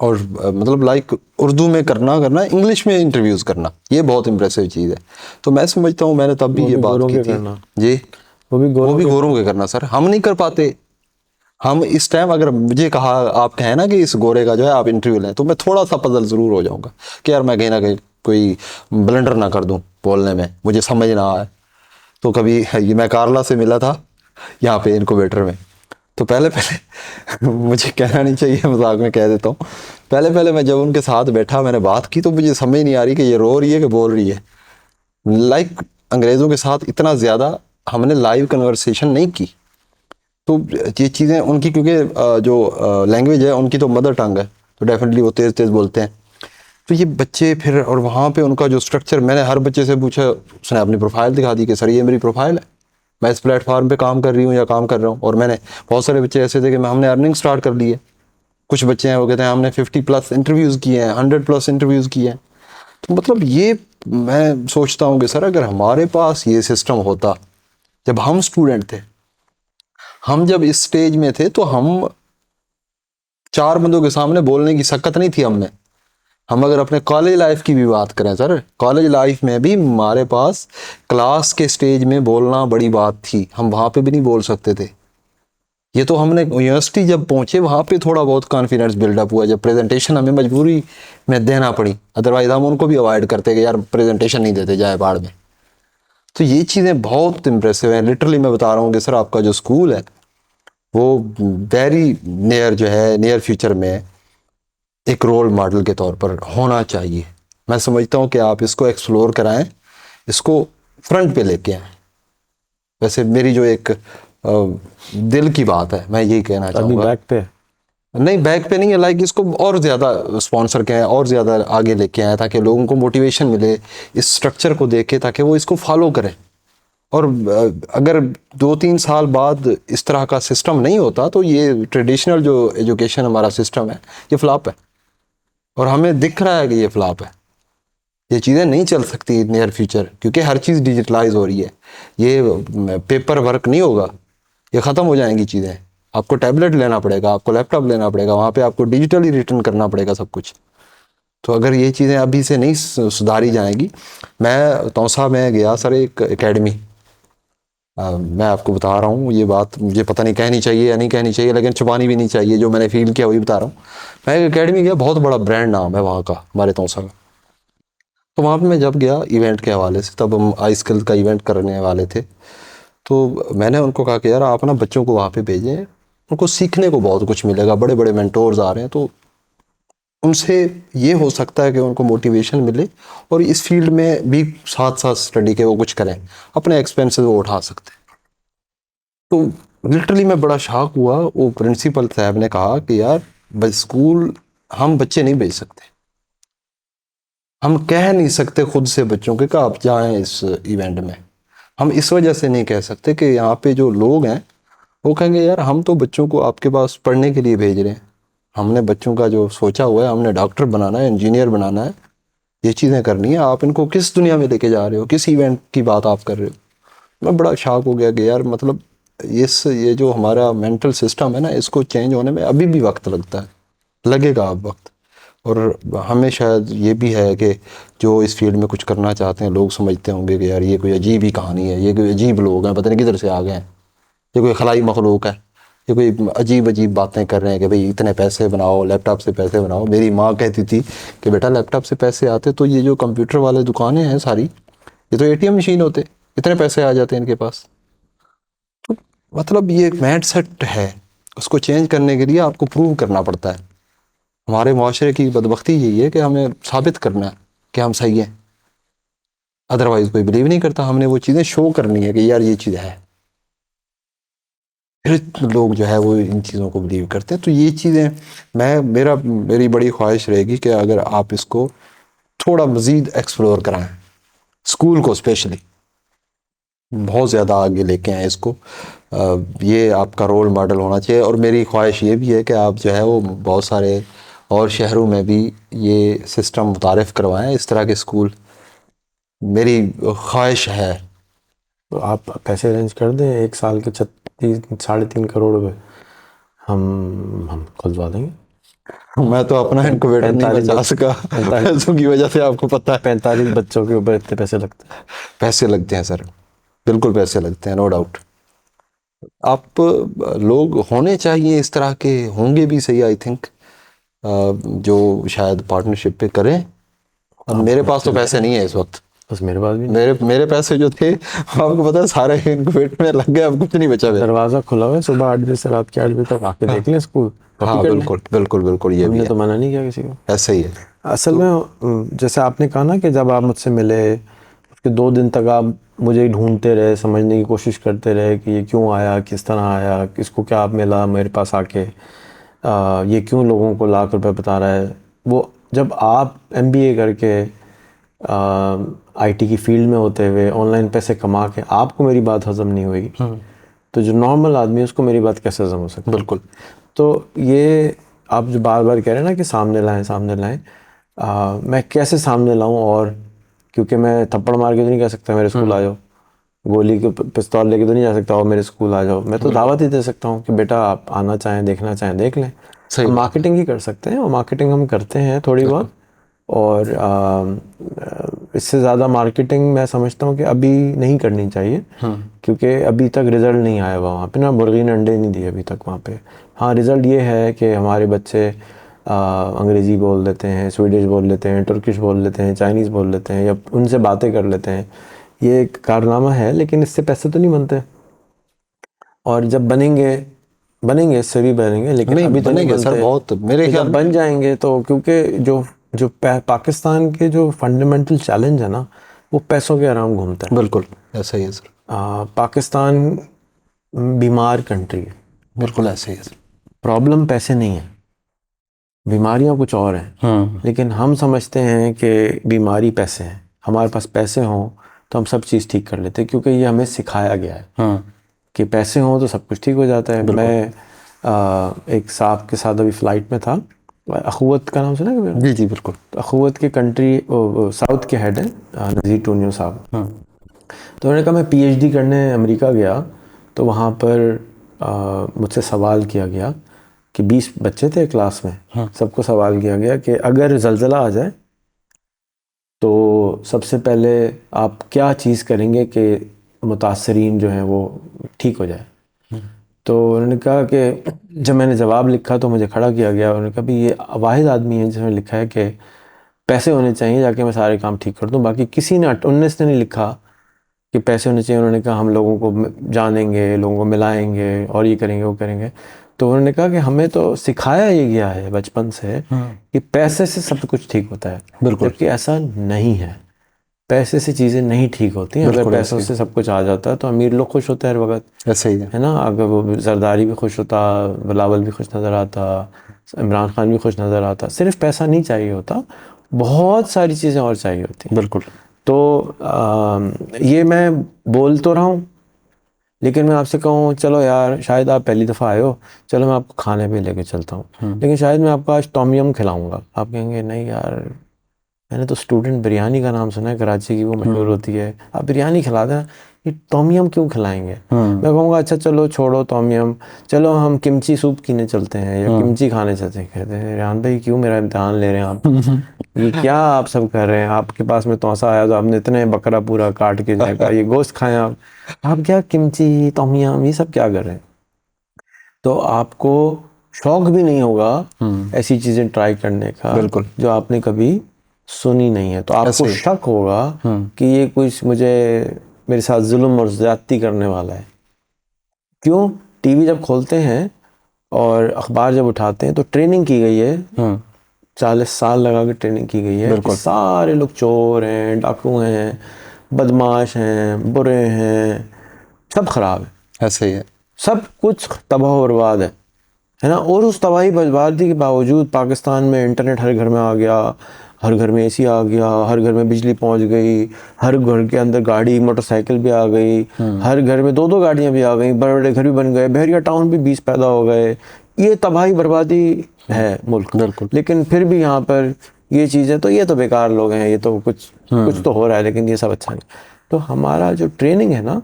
और मतलब लाइक उर्दू में करना इंग्लिश में इंटरव्यूज़ करना, ये बहुत इंप्रेसिव चीज़ है। तो मैं समझता हूँ, मैंने तब भी ये बात की थी जी, वो भी गोरों के करना सर, हम नहीं कर पाते। हम इस टाइम अगर मुझे कहा, आप कहें ना कि इस गोरे का जो है आप इंटरव्यू लें, तो मैं थोड़ा सा पजल ज़रूर हो जाऊंगा कि यार मैं कहीं ना कहीं कोई ब्लंडर ना कर दूं बोलने में, मुझे समझ ना आए। तो कभी ये मैं कारला से मिला था यहाँ पे इनक्यूबेटर में, तो पहले मुझे कहना नहीं चाहिए, मजाक में कह देता हूँ, पहले मैं जब उनके साथ बैठा, मैंने बात की, तो मुझे समझ नहीं आ रही कि ये रो रही है कि बोल रही है। लाइक अंग्रेज़ों के साथ इतना ज़्यादा हमने लाइव कन्वर्सेशन नहीं की। तो ये चीज़ें उनकी, क्योंकि जो लैंग्वेज है उनकी तो मदर टंग है, तो डेफिनेटली वो तेज़ तेज़ बोलते हैं। तो ये बच्चे फिर, और वहाँ पे उनका जो स्ट्रक्चर, मैंने हर बच्चे से पूछा, उसने अपनी प्रोफाइल दिखा दी कि सर ये मेरी प्रोफाइल है, मैं इस प्लेटफॉर्म पे काम कर रही हूँ या काम कर रहा हूँ। और मैंने बहुत सारे बच्चे ऐसे थे कि हमने अर्निंग स्टार्ट कर ली है, कुछ बच्चे हैं वो कहते हैं हमने 50+ इंटरव्यूज़ किए हैं, 100+ इंटरव्यूज़ किए हैं। तो मतलब ये मैं सोचता हूँ कि सर अगर हमारे पास ये सिस्टम होता, जब हम स्टूडेंट थे, हम जब इस स्टेज में थे, तो हम 4 बंदों के सामने बोलने की सकत नहीं थी हम में। हम अगर अपने कॉलेज लाइफ की भी बात करें सर, कॉलेज लाइफ में भी हमारे पास क्लास के स्टेज में बोलना बड़ी बात थी, हम वहाँ पे भी नहीं बोल सकते थे। ये तो हमने यूनिवर्सिटी जब पहुँचे वहाँ पे थोड़ा बहुत कॉन्फिडेंस बिल्डअप हुआ, जब प्रेजेंटेशन हमें मजबूरी में देना पड़ी, अदरवाइज हम उनको भी अवॉइड करते कि यार प्रेजेंटेशन नहीं देते, जाए बाढ़ में। तो ये चीज़ें बहुत इम्प्रेसिव हैं। लिटरली मैं बता रहा हूँ कि सर आपका जो स्कूल है वो वेरी नियर जो है, नियर फ्यूचर में एक रोल मॉडल के तौर पर होना चाहिए। मैं समझता हूँ कि आप इसको एक्सप्लोर कराएं, इसको फ्रंट पे लेके आएं। वैसे मेरी जो एक दिल की बात है, मैं यही कहना अभी चाहूँगा। बैक पे नहीं, बैक पे नहीं है, लाइक इसको और ज़्यादा स्पॉन्सर करें, और ज़्यादा आगे लेके आएँ, ताकि लोगों को मोटिवेशन मिले इस स्ट्रक्चर को देख के, ताकि वो इसको फॉलो करें। और अगर 2-3 साल बाद इस तरह का सिस्टम नहीं होता तो ये ट्रेडिशनल जो एजुकेशन हमारा सिस्टम है ये फ्लॉप है, और हमें दिख रहा है कि ये फ्लॉप है। ये चीज़ें नहीं चल सकती नियर फ्यूचर, क्योंकि हर चीज़ डिजिटलाइज हो रही है। ये पेपर वर्क नहीं होगा, ये ख़त्म हो जाएंगी चीज़ें। आपको टैबलेट लेना पड़ेगा, आपको लैपटॉप लेना पड़ेगा, वहाँ पे आपको डिजिटली रिटर्न करना पड़ेगा सब कुछ। तो अगर ये चीज़ें अभी से नहीं सुधारी जाएंगी। मैं तौसा में गया सर एक एकेडमी, मैं आपको बता रहा हूँ, ये बात मुझे पता नहीं कहनी चाहिए या नहीं कहनी चाहिए, लेकिन छुपानी भी नहीं चाहिए, जो मैंने फील किया वही बता रहा हूँ। मैं एक एकेडमी गया, बहुत बड़ा ब्रांड नाम है वहाँ का, हमारे तौसा का। तो वहाँ पे मैं जब गया इवेंट के हवाले से, तब हम आई स्किल का इवेंट करने वाले थे, तो मैंने उनको कहा कि यार आप ना बच्चों को वहाँ पे भेजें, उनको सीखने को बहुत कुछ मिलेगा, बड़े बड़े मेंटोर्स आ रहे हैं, तो उनसे ये हो सकता है कि उनको मोटिवेशन मिले, और इस फील्ड में भी साथ साथ स्टडी के वो कुछ करें, अपने एक्सपेंसेस वो उठा सकते हैं। तो लिटरली मैं बड़ा शॉक हुआ। वो प्रिंसिपल साहब ने कहा कि यार बस स्कूल हम बच्चे नहीं भेज सकते, हम कह नहीं सकते खुद से बच्चों के कि आप जाएं इस इवेंट में। हम इस वजह से नहीं कह सकते कि यहाँ पे जो लोग हैं वो कहेंगे यार हम तो बच्चों को आपके पास पढ़ने के लिए भेज रहे हैं, हमने बच्चों का जो सोचा हुआ है, हमने डॉक्टर बनाना है, इंजीनियर बनाना है, ये चीज़ें करनी है, आप इनको किस दुनिया में लेके जा रहे हो, किस इवेंट की बात आप कर रहे हो। मैं बड़ा शॉक हो गया कि यार मतलब ये जो हमारा मेंटल सिस्टम है ना, इसको चेंज होने में अभी भी वक्त लगता है, लगेगा अब वक्त। और हमें शायद ये भी है कि जो इस फील्ड में कुछ करना चाहते हैं, लोग समझते होंगे कि यार ये कोई अजीब ही कहानी है, ये कोई अजीब लोग हैं, पता नहीं किधर से आ गए हैं, ये कोई खलाई मखलूक है, ये कोई अजीब अजीब बातें कर रहे हैं कि भाई इतने पैसे बनाओ, लैपटॉप से पैसे बनाओ। मेरी माँ कहती थी कि बेटा लैपटॉप से पैसे आते तो ये जो कंप्यूटर वाले दुकानें हैं सारी, ये तो ATM मशीन होते, इतने पैसे आ जाते हैं इनके पास। तो मतलब ये माइंड सेट है, उसको चेंज करने के लिए आपको प्रूव करना पड़ता है। हमारे माशरे की बदबख्ती यही है कि हमें साबित करना है कि हम सही हैं, अदरवाइज कोई बिलीव नहीं करता। हमने वो चीज़ें शो करनी है कि यार ये चीज़ है, फिर लोग जो है वो इन चीज़ों को बिलीव करते हैं। तो ये चीज़ें मेरी बड़ी ख्वाहिश रहेगी कि अगर आप इसको थोड़ा मज़ीद एक्सप्लोर कराएं, स्कूल को स्पेशली बहुत ज़्यादा आगे लेके आएँ इसको। ये आपका रोल मॉडल होना चाहिए। और मेरी ख्वाहिश ये भी है कि आप जो है वो बहुत सारे और शहरों में भी ये सिस्टम मुतारिफ़ करवाएं, इस तरह के स्कूल, मेरी ख्वाहिश है। तो आप पैसे अरेंज कर दें, 1 साल के 3.5 करोड़ रुपए हम खुलवा देंगे। मैं तो अपना इनक्यूबेटर नहीं 45 बचा सका पैसों की वजह से, आपको पता है 45 बच्चों के ऊपर इतने पैसे लगते हैं। पैसे लगते हैं सर, बिल्कुल पैसे लगते हैं, नो डाउट। आप लोग होने चाहिए इस तरह के, होंगे भी सही आई थिंक, जो शायद पार्टनरशिप पे करें। अब मेरे पास तो पैसे नहीं है इस वक्त, बस मेरे पास भी नहीं। मेरे पैसे जो थे आपको पता है सारे इनक्यूबेटर में लग गए, अब कुछ नहीं बचा हुआ। दरवाजा खुला हुआ है, सुबह 8 बजे से रात के 8 बजे तक आके देख लें स्कूल। हाँ बिल्कुल बिल्कुल बिल्कुल, ये भी हमने है, तो मना नहीं किया किसी को। ऐसा ही है। असल में जैसे आपने कहा ना कि जब आप मुझसे मिले उसके 2 दिन तक आप मुझे ढूंढते रहे, समझने की कोशिश करते रहे कि ये क्यों आया, किस तरह आया, किसको क्या मिला मेरे पास आके, ये क्यों लोगों को लाख रुपए बता रहा है। वो जब आप MBA करके IT की फील्ड में होते हुए ऑनलाइन पैसे कमा के आपको मेरी बात हजम नहीं हुई, तो जो नॉर्मल आदमी है उसको मेरी बात कैसे हजम हो सकती है। बिल्कुल। तो ये आप जो बार बार कह रहे हैं ना कि सामने लाएं, मैं कैसे सामने लाऊं? और क्योंकि मैं थप्पड़ मार के तो नहीं कह सकता मेरे स्कूल आ जाओ, गोली के पिस्तौल लेके तो नहीं जा सकता और मेरे स्कूल आ जाओ। मैं तो दावत ही दे सकता हूँ कि बेटा आप आना चाहें, देखना चाहें, देख लें। सही हम बात मार्केटिंग ही कर सकते हैं, और मार्केटिंग हम करते हैं थोड़ी बहुत। और इससे ज़्यादा मार्केटिंग मैं समझता हूँ कि अभी नहीं करनी चाहिए, क्योंकि अभी तक रिज़ल्ट नहीं आया हुआ वहाँ पे ना, मुर्गी ने अंडे नहीं दिए अभी तक वहाँ पे। हाँ, रिज़ल्ट ये है कि हमारे बच्चे अंग्रेज़ी बोल लेते हैं, स्वीडिश बोल लेते हैं, तुर्किश बोल लेते हैं, चाइनीज़ बोल लेते हैं, या उनसे बातें कर लेते हैं। ये एक कारनामा है, लेकिन इससे पैसे तो नहीं बनते। और जब बनेंगे इससे भी बनेंगे, लेकिन नहीं अभी तो नहीं बनेंगे सर, बनते। बहुत मेरे तो ख्याल जब में। बन जाएंगे तो, क्योंकि जो पाकिस्तान के जो फंडामेंटल चैलेंज है ना, वो पैसों के अराउंड घूमता है। बिल्कुल ऐसा ही है सर, पाकिस्तान बीमार कंट्री है, बिल्कुल ऐसा ही है सर। प्रॉब्लम पैसे नहीं है, बीमारियां कुछ और हैं। लेकिन हम समझते हैं कि बीमारी पैसे हैं, हमारे पास पैसे हों तो हम सब चीज़ ठीक कर लेते हैं, क्योंकि ये हमें सिखाया गया है कि पैसे हों तो सब कुछ ठीक हो जाता है। मैं एक साहब के साथ अभी फ़्लाइट में था, अखुवत का नाम सुना है कभी? जी जी बिल्कुल। तो अखुवत के कंट्री साउथ के हेड हैं नज़ीर टूनियो साहब। तो उन्होंने कहा मैं पीएचडी करने अमेरिका गया, तो वहाँ पर मुझसे सवाल किया गया कि 20 बच्चे थे क्लास में, सबको सवाल किया गया कि अगर ज़लज़ला आ जाए तो सबसे पहले आप क्या चीज़ करेंगे कि मुतासरीन जो हैं वो ठीक हो जाए। तो उन्होंने कहा कि जब मैंने जवाब लिखा तो मुझे खड़ा किया गया। उन्होंने कहा भी ये वाहिद आदमी है जिसने लिखा है कि पैसे होने चाहिए जाके मैं सारे काम ठीक कर दूं, बाकी किसी ने 19 ने नहीं लिखा कि पैसे होने चाहिए। उन्होंने कहा हम लोगों को जानेंगे, लोगों को मिलाएंगे और ये करेंगे वो करेंगे। तो उन्होंने कहा कि हमें तो सिखाया ये गया है बचपन से कि पैसे से सब कुछ ठीक होता है, बिल्कुल। जबकि ऐसा नहीं है। पैसे से चीज़ें नहीं ठीक होती हैं। अगर बिल्कुल पैसों ऐसे से सब कुछ आ जाता है तो अमीर लोग खुश होते हैं हर वक्त, ऐसे ही है। है ना। अगर वो जरदारी भी खुश होता, बिलावल भी खुश नज़र आता, इमरान खान भी खुश नज़र आता। सिर्फ पैसा नहीं चाहिए होता, बहुत सारी चीज़ें और चाहिए होती हैं। बिल्कुल। तो ये मैं बोल तो रहा हूँ, लेकिन मैं आपसे कहूँ चलो यार, शायद आप पहली दफ़ा आए हो, चलो मैं आपको खाने पे लेके चलता हूँ, लेकिन शायद मैं आपको आज टॉम यम खिलाऊंगा। आप कहेंगे नहीं यार, मैंने तो स्टूडेंट बिरयानी का नाम सुना है, कराची की वो मशहूर होती है, आप बिरयानी खिला दें, ये टॉम यम क्यों खिलाएंगे? मैं कहूँगा अच्छा चलो छोड़ो टॉम यम, चलो हम किमची सूप पीने चलते हैं या किमची खाने चलते हैं। कहते हैं रेहान भाई क्यों मेरा इम्तिहान ले रहे हैं आप? ये क्या आप सब कर रहे हैं? आपके पास में तौसा आया तो आपने इतने बकरा पूरा काट के जाएगा, ये गोश्त खाएं आप क्या किमची टॉम यम ये सब क्या कर रहे हैं? तो आपको शौक भी नहीं होगा ऐसी चीज़ें ट्राई करने का, बिल्कुल। जो आपने कभी सुनी नहीं है। तो आपको ऐसे ही। शक होगा कि ये कुछ मुझे मेरे साथ जुल्म और ज़्यादती करने वाला है। क्यों? टीवी जब खोलते हैं और अखबार जब उठाते हैं तो ट्रेनिंग की गई है, 40 साल लगा के ट्रेनिंग की गई है कि सारे लोग चोर हैं, डाकू हैं, बदमाश हैं, बुरे हैं, सब खराब है, ऐसे ही है। सब कुछ तबाह बर्बाद है ना। और उस तबाही बर्बादी के बावजूद पाकिस्तान में इंटरनेट हर घर में आ गया, हर घर में एसी आ गया, हर घर में बिजली पहुंच गई, हर घर के अंदर गाड़ी मोटरसाइकिल भी आ गई, हर घर में 2-2 गाड़ियां भी आ गई, बड़े बड़े घर भी बन गए, बहरिया टाउन भी 20 पैदा हो गए। ये तबाही बर्बादी है मुल्क। बिल्कुल। लेकिन फिर भी यहाँ पर ये चीज़ें, तो ये तो बेकार लोग हैं, ये तो कुछ तो हो रहा है, लेकिन ये सब अच्छा नहीं। तो हमारा जो ट्रेनिंग है ना,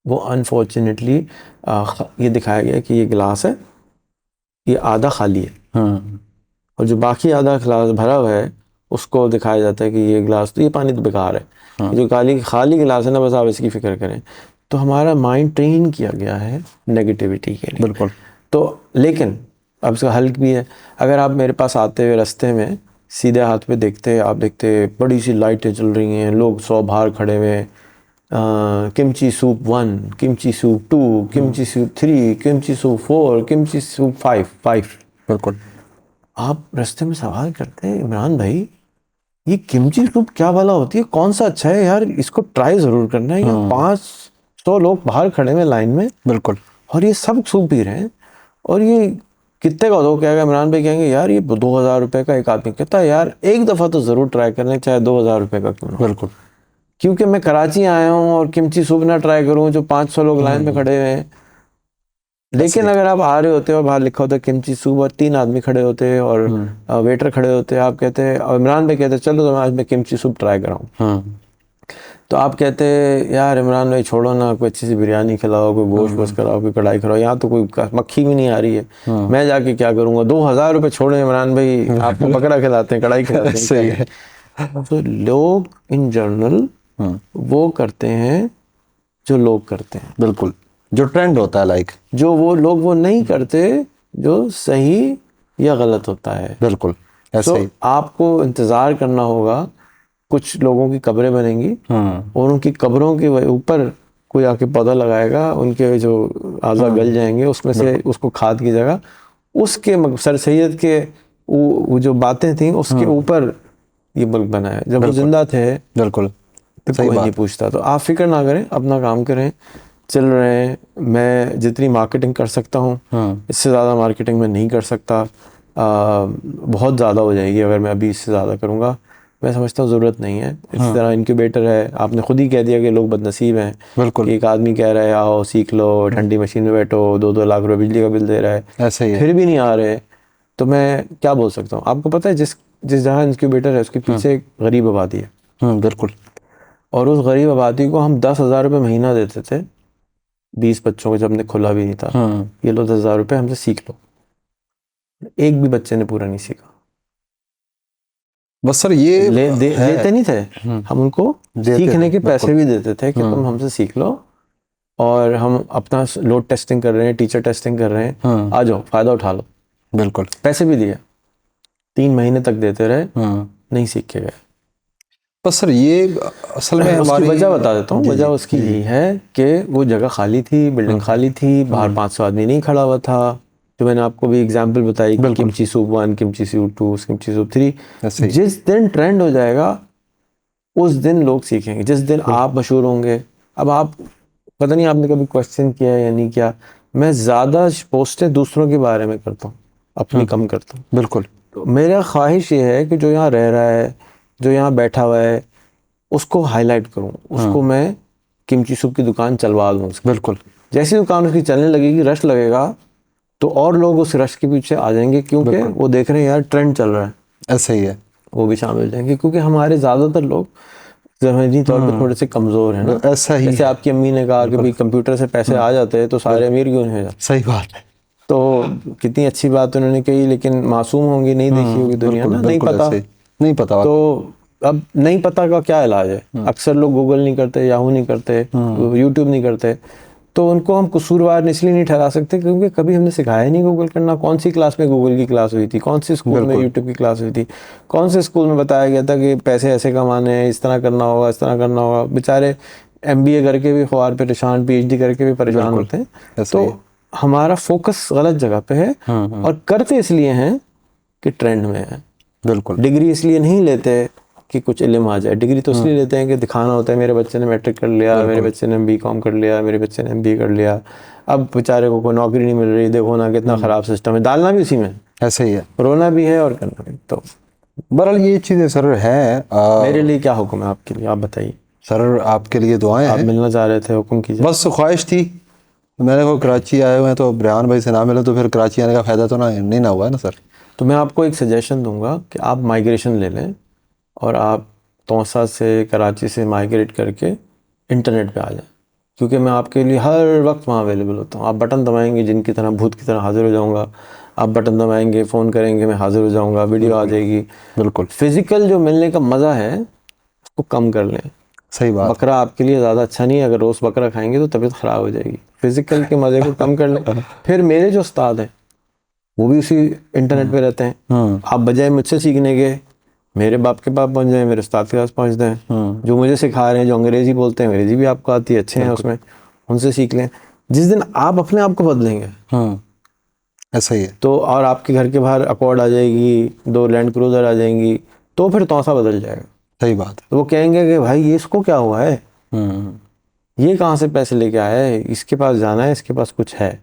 वो अनफॉर्चुनेटली ये दिखाया गया कि ये गिलास है, ये आधा खाली है, और जो बाकी आधा गिलास भरा हुआ है उसको दिखाया जाता है कि ये गिलास तो, ये पानी तो बेकार है। जो खाली गिलास है ना, बस आप इसकी फिक्र करें। तो हमारा माइंड ट्रेन किया गया है नेगेटिविटी के लिए। बिल्कुल। तो लेकिन अब इसका हल भी है। अगर आप मेरे पास आते हुए रास्ते में सीधे हाथ पे देखते, आप देखते बड़ी सी लाइटें चल रही हैं, लोग 100 बाहर खड़े हुए हैं, kimchi soup 1, kimchi soup 2, kimchi soup 3, kimchi soup 4, kimchi soup 5। बिल्कुल। आप रास्ते में सवाल करते हैं इमरान भाई ये किमची सूप क्या वाला होती है, कौन सा अच्छा है यार, इसको ट्राई ज़रूर करना है। या 500 लोग बाहर खड़े हुए लाइन में, बिल्कुल। और ये सब सूप पी रहे हैं, और ये कितने का हो? कहेगा इमरान भाई, कहेंगे यार ये 2000 रुपये का। एक आदमी कहता है यार एक दफ़ा तो ज़रूर ट्राई करना, चाहे 2000 रुपये का क्यों ना। बिल्कुल। क्योंकि मैं कराची आया हूँ और किमची सूप ना ट्राई करूँ जो 500 लोग लाइन में खड़े हुए हैं, लेकिन अगर आप आ रहे होते और बाहर लिखा होता है किमची सूप और 3 आदमी खड़े होते और वेटर खड़े होते, आप कहते और इमरान भाई कहते चलो तो आज मैं किमची सूप ट्राई कराऊं, तो आप कहते यार इमरान भाई छोड़ो ना, कोई अच्छी सी बिरयानी खिलाओ, कोई गोश्त बस कराओ, कोई कढ़ाई कराओ, यहाँ तो कोई मक्खी भी नहीं आ रही है, मैं जाके क्या करूँगा, 2000 रुपये छोड़े इमरान भाई, आपको बकरा खिलाते हैं, कढ़ाई खिलाते हैं। सही है। तो लोग इन जनरल वो करते हैं जो लोग करते हैं, बिल्कुल, जो ट्रेंड होता है, लाइक जो वो लोग वो नहीं करते जो सही या गलत होता है। बिल्कुल ऐसे तो ही। आपको इंतज़ार करना होगा, कुछ लोगों की कब्रें बनेंगी और उनकी कब्रों के ऊपर कोई आके पौधा लगाएगा, उनके जो आज़ा गल जाएंगे उसमें से उसको खाद की जगह उसके सर सैयद के वो जो बातें थी उसके ऊपर ये मुल्क बनाया। जब वो जिंदा थे बिल्कुल तो कोई नहीं पूछता। तो आप फिक्र ना करें, अपना काम करें, चल रहे हैं। मैं जितनी मार्केटिंग कर सकता हूँ इससे ज़्यादा मार्केटिंग में नहीं कर सकता, बहुत ज़्यादा हो जाएगी अगर मैं अभी इससे ज़्यादा करूँगा। मैं समझता हूँ ज़रूरत नहीं है। इस तरह इनक्यूबेटर है, आपने खुद ही कह दिया कि लोग बदनसीब हैं। बिल्कुल, एक आदमी कह रहा है आओ सीख लो, ठंडी मशीन में बैठो, 2-2 लाख रुपए बिजली का बिल दे रहा है, ऐसे ही है। फिर भी नहीं आ रहे, तो मैं क्या बोल सकता हूँ। आपको पता है जिस जहाँ इनक्यूबेटर है उसके पीछे एक गरीब आबादी है। बिल्कुल। और उस गरीब आबादी को हम 10,000 रुपये महीना देते थे 20 बच्चों को, जब हमने खुला भी नहीं था। ये लो 10,000 रुपये, हमसे सीख लो। एक भी बच्चे ने पूरा नहीं सीखा। बस सर ये देते नहीं थे, हम उनको सीखने के पैसे भी देते थे कि तुम हमसे सीख लो, और हम अपना लोड टेस्टिंग कर रहे हैं, टीचर टेस्टिंग कर रहे हैं, आ जाओ फ़ायदा उठा लो। बिल्कुल, पैसे भी दिए, 3 महीने तक देते रहे, नहीं सीख के गए। बस सर ये असल में हमारी वजह बता देता हूँ। वजह उसकी यही है कि वो जगह खाली थी, बिल्डिंग खाली थी, बाहर 500 आदमी नहीं खड़ा हुआ था। जो मैंने आपको भी एग्जांपल बताई, kimchi soup 1, kimchi soup 2, kimchi soup 3। जिस दिन ट्रेंड हो जाएगा उस दिन लोग सीखेंगे, जिस दिन आप मशहूर होंगे। अब आप पता नहीं आपने कभी क्वेश्चन किया या नहीं किया, मैं ज़्यादा पोस्टें दूसरों के बारे में करता हूँ, अपनी कम करता हूँ। बिल्कुल। तो मेरा ख्वाहिश ये है कि जो यहाँ रह रहा है, जो यहाँ बैठा हुआ है, उसको हाईलाइट करूँ, उसको मैं किमची सूप की दुकान चलवा दूँ। बिल्कुल, जैसी दुकान उसकी चलने लगेगी, रश लगेगा, तो और लोग उस रश के पीछे आ जाएंगे, क्योंकि वो देख रहे हैं यार ट्रेंड चल रहा है। ऐसा ही है, वो भी शामिल हो जाएंगे, क्योंकि हमारे ज़्यादातर लोग ज़हनी तौर पे थोड़े से कमज़ोर हैं ना। ऐसा ही जैसे आपकी अम्मी ने कहा कि भाई कंप्यूटर से पैसे आ जाते हैं तो सारे अमीर क्यों नहीं हो जाते। सही बात है। तो कितनी अच्छी बात उन्होंने कही, लेकिन मासूम होंगी, नहीं देखी होगी दुनिया ना, नहीं पता, नहीं पता। तो अब नहीं पता का क्या इलाज है। अक्सर लोग गूगल नहीं करते, याहू नहीं करते, यूट्यूब नहीं करते, तो उनको हम कसूरवार इसलिए नहीं ठहरा सकते क्योंकि कभी हमने सिखाया नहीं गूगल करना। कौन सी क्लास में गूगल की क्लास हुई थी, कौन सी स्कूल में यूट्यूब की क्लास हुई थी, कौन से स्कूल में बताया गया था कि पैसे ऐसे कमाने हैं, इस तरह करना होगा, इस तरह करना होगा। बेचारे MBA करके भी ख्वार परेशान, PhD करके भी परेशान होते हैं। तो हमारा फोकस गलत जगह पे है, और करते इसलिए हैं कि ट्रेंड में है। बिल्कुल, डिग्री इसलिए नहीं लेते कि कुछ इल्म आ जाए, डिग्री तो इसलिए लेते हैं कि दिखाना होता है मेरे बच्चे ने मैट्रिक कर लिया, मेरे बच्चे ने BCom कर लिया, मेरे बच्चे ने MBA कर लिया। अब बेचारे को कोई नौकरी नहीं मिल रही, देखो ना कितना ख़राब सिस्टम है, डालना भी उसी में, ऐसे ही है, रोना भी है और करना भी। तो बहरहाल ये चीज़ें सर है। मेरे लिए क्या हुक्म है आपके लिए, आप बताइए। सर आपके लिए दुआएं आप हैं। मिलना चाह रहे थे, हुक्म कीजिए। बस ख्वाहिश थी, मैंने को कराची आए हुए हैं तो रेहान भाई से ना मिले तो फिर कराची आने का फ़ायदा तो नहीं ना हुआ है ना सर। तो मैं आपको एक सजेशन दूंगा कि आप माइग्रेशन ले लें और आप तौसा से, कराची से माइग्रेट करके इंटरनेट पे आ जाएं, क्योंकि मैं आपके लिए हर वक्त वहाँ अवेलेबल होता हूँ। आप बटन दबाएंगे, जिनकी तरह भूत की तरह हाजिर हो जाऊँगा। आप बटन दबाएंगे, फ़ोन करेंगे, मैं हाजिर हो जाऊँगा, वीडियो आ जाएगी। बिल्कुल, फिज़िकल जो मिलने का मज़ा है उसको कम कर लें। सही बात। बकरा आपके लिए ज़्यादा अच्छा नहीं है, अगर रोज़ बकरा खाएंगे तो तबीयत ख़राब हो जाएगी। फिज़िकल के मज़े को कम कर लें। फिर मेरे जो उस्ताद हैं वो भी उसी इंटरनेट पे रहते हैं। आप बजाय मुझसे सीखने के मेरे बाप के पास पहुंच जाए, मेरे उस्ताद के पास पहुंच जाएं। जो मुझे सिखा रहे हैं, जो अंग्रेज़ी बोलते हैं, अंग्रेज़ी भी आपको आती है, अच्छे हैं उसमें, उनसे सीख लें। जिस दिन आप अपने आप को बदलेंगे, ऐसा ही है, तो और आपके घर के बाहर अकॉर्ड आ जाएगी, 2 लैंड क्रूज़र आ जाएंगी, तो फिर तौसा बदल जाएगा। सही बात है। तो वो कहेंगे कि भाई ये इसको क्या हुआ है, ये कहाँ से पैसे लेके आया है, इसके पास जाना है, इसके पास कुछ है,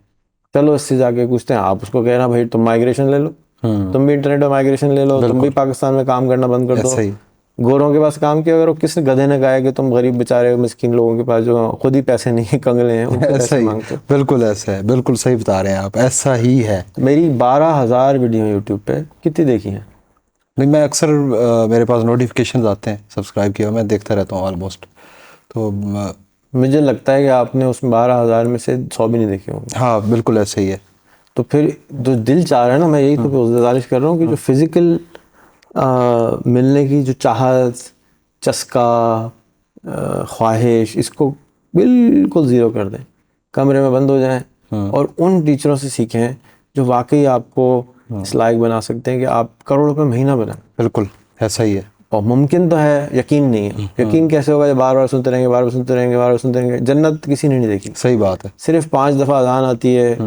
चलो इससे जाके पूछते हैं। आप उसको कहना भाई तुम माइग्रेशन ले लो, तुम भी इंटरनेट में माइग्रेशन ले लो, तुम भी पाकिस्तान में काम करना बंद कर दो, गोरों के पास काम किया, अगर वो किस गधे ने कहा कि तुम गरीब बेचारे मिस्किन लोगों के पास जो खुद ही पैसे नहीं है, कंगले हैं, उनसे ऐसा पैसे ही, मांगते हो। बिल्कुल ऐसा है, बिल्कुल सही बता रहे हैं आप, ऐसा ही है। मेरी 12,000 वीडियो यूट्यूब पे, कितनी देखी हैं? नहीं, मैं अक्सर मेरे पास नोटिफिकेशन आते हैं, सब्सक्राइब किया, मैं देखता रहता हूँ ऑलमोस्ट। तो मुझे लगता है कि आपने उसमें 12,000 में से 100 भी नहीं देखे होंगे। हाँ बिल्कुल ऐसे ही है। तो फिर जो दिल चाह रहा है ना, मैं यही तो गुजारिश कर रहा हूँ कि जो फिजिकल मिलने की जो चाहत, चस्का, ख्वाहिश, इसको बिल्कुल ज़ीरो कर दें, कमरे में बंद हो जाएं और उन टीचरों से सीखें जो वाकई आपको इस लायक बना सकते हैं कि आप करोड़ रुपए महीना बनाएं। बिल्कुल ऐसा ही है। और मुमकिन तो है, यकीन नहीं है। यकीन कैसे होगा जब बार बार सुनते रहेंगे, बार बार सुनते रहेंगे, बार बार सुनते रहेंगे। जन्नत किसी ने नहीं देखी, सही बात है। सिर्फ 5 दफ़ा अजान आती है,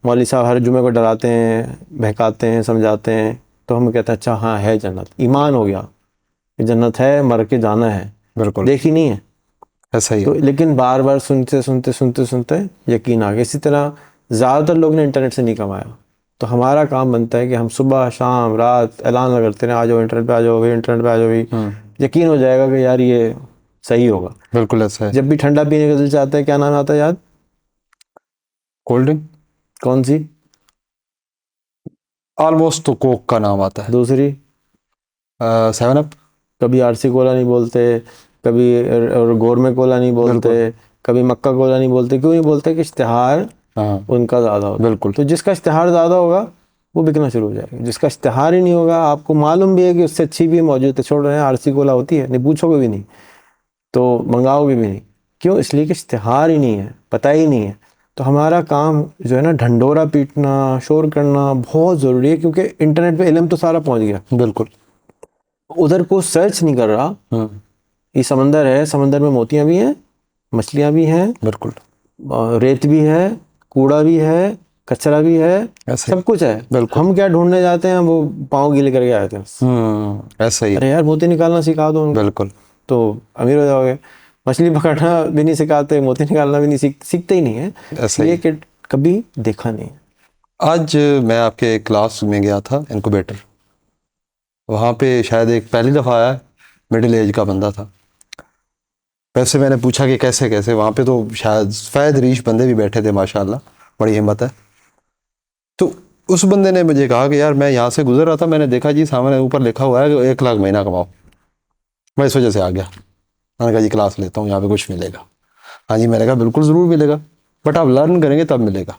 मौलवी साहब हर जुमे को डराते हैं, बहकाते हैं, समझाते हैं, तो हम कहते हैं अच्छा हाँ है जन्नत, ईमान हो गया कि जन्नत है, मर के जाना है, बिल्कुल देखी नहीं है। ऐसा ही तो है। लेकिन बार बार सुनते सुनते सुनते सुनते यकीन आ गया। इसी तरह ज़्यादातर लोग ने इंटरनेट से नहीं कमाया, तो हमारा काम बनता है कि हम सुबह शाम रात ऐलान करते रहें, आ जाओ इंटरनेट पे, आ जाओ भाई, इंटरनेट पे आ जाओ भाई। यकीन हो जाएगा कि यार ये सही होगा। बिल्कुल ऐसा है। जब भी ठंडा पीने का दिल चाहता है, क्या नाम आता है याद? कोल्ड ड्रिंक, कौन सी? ऑलमोस्ट तो कोक का नाम आता है। दूसरी? 7 अप। कभी आरसी कोला नहीं बोलते, कभी और गोरमे कोला नहीं बोलते, कभी मक्का कोला नहीं बोलते। क्यों नहीं बोलते? कि इश्तिहार हाँ उनका ज़्यादा होता है। बिल्कुल। तो जिसका इश्तिहार ज़्यादा होगा वो बिकना शुरू हो जाएगा। जिसका इश्तिहार ही नहीं होगा, आपको मालूम भी है कि उससे अच्छी भी मौजूद है, छोड़ रहे हैं, आरसी कोला होती है, नहीं पूछोगे भी नहीं, तो मंगाओगे भी नहीं। क्यों? इसलिए कि इश्तिहार ही नहीं है, पता ही नहीं है। तो हमारा काम जो है ना, ढंढोरा पीटना, शोर करना बहुत ज़रूरी है, क्योंकि इंटरनेट पे इल्म तो सारा पहुंच गया, बिल्कुल। उधर को सर्च नहीं कर रहा। ये समंदर है, समंदर में मोतियां भी हैं, मछलियां भी हैं, बिल्कुल रेत भी है, कूड़ा भी है, कचरा भी है, ऐसे सब कुछ है। बिल्कुल। हम क्या ढूंढने जाते हैं? वो पाँव गीले करके आए थे। ऐसा ही है। अरे यार, मोती निकालना सिखा दो उनको, बिल्कुल तो अमीर हो जाओगे। मछली पकड़ना भी नहीं सिखाते, मोती निकालना भी नहीं सीखते ही नहीं है, ऐसा इसलिए ही। कि कभी देखा नहीं है। आज मैं आपके क्लास में गया था, इनक्यूबेटर, वहाँ पे शायद एक पहली दफ़ा आया, मिडिल एज का बंदा था। वैसे मैंने पूछा कि कैसे कैसे, वहाँ पे तो शायद फ़ैद रीश बंदे भी बैठे थे, माशाल्लाह बड़ी हिम्मत है। तो उस बंदे ने मुझे कहा कि यार मैं यहाँ से गुजर रहा था, मैंने देखा जी सामने ऊपर लिखा हुआ है कि 1 लाख महीना कमाओ। मैं इस वजह से आ गया। मैंने कहा जी क्लास लेता हूँ, यहाँ पे कुछ मिलेगा। हाँ जी, मैंने कहा बिल्कुल ज़रूर मिलेगा, बट आप लर्न करेंगे तब मिलेगा,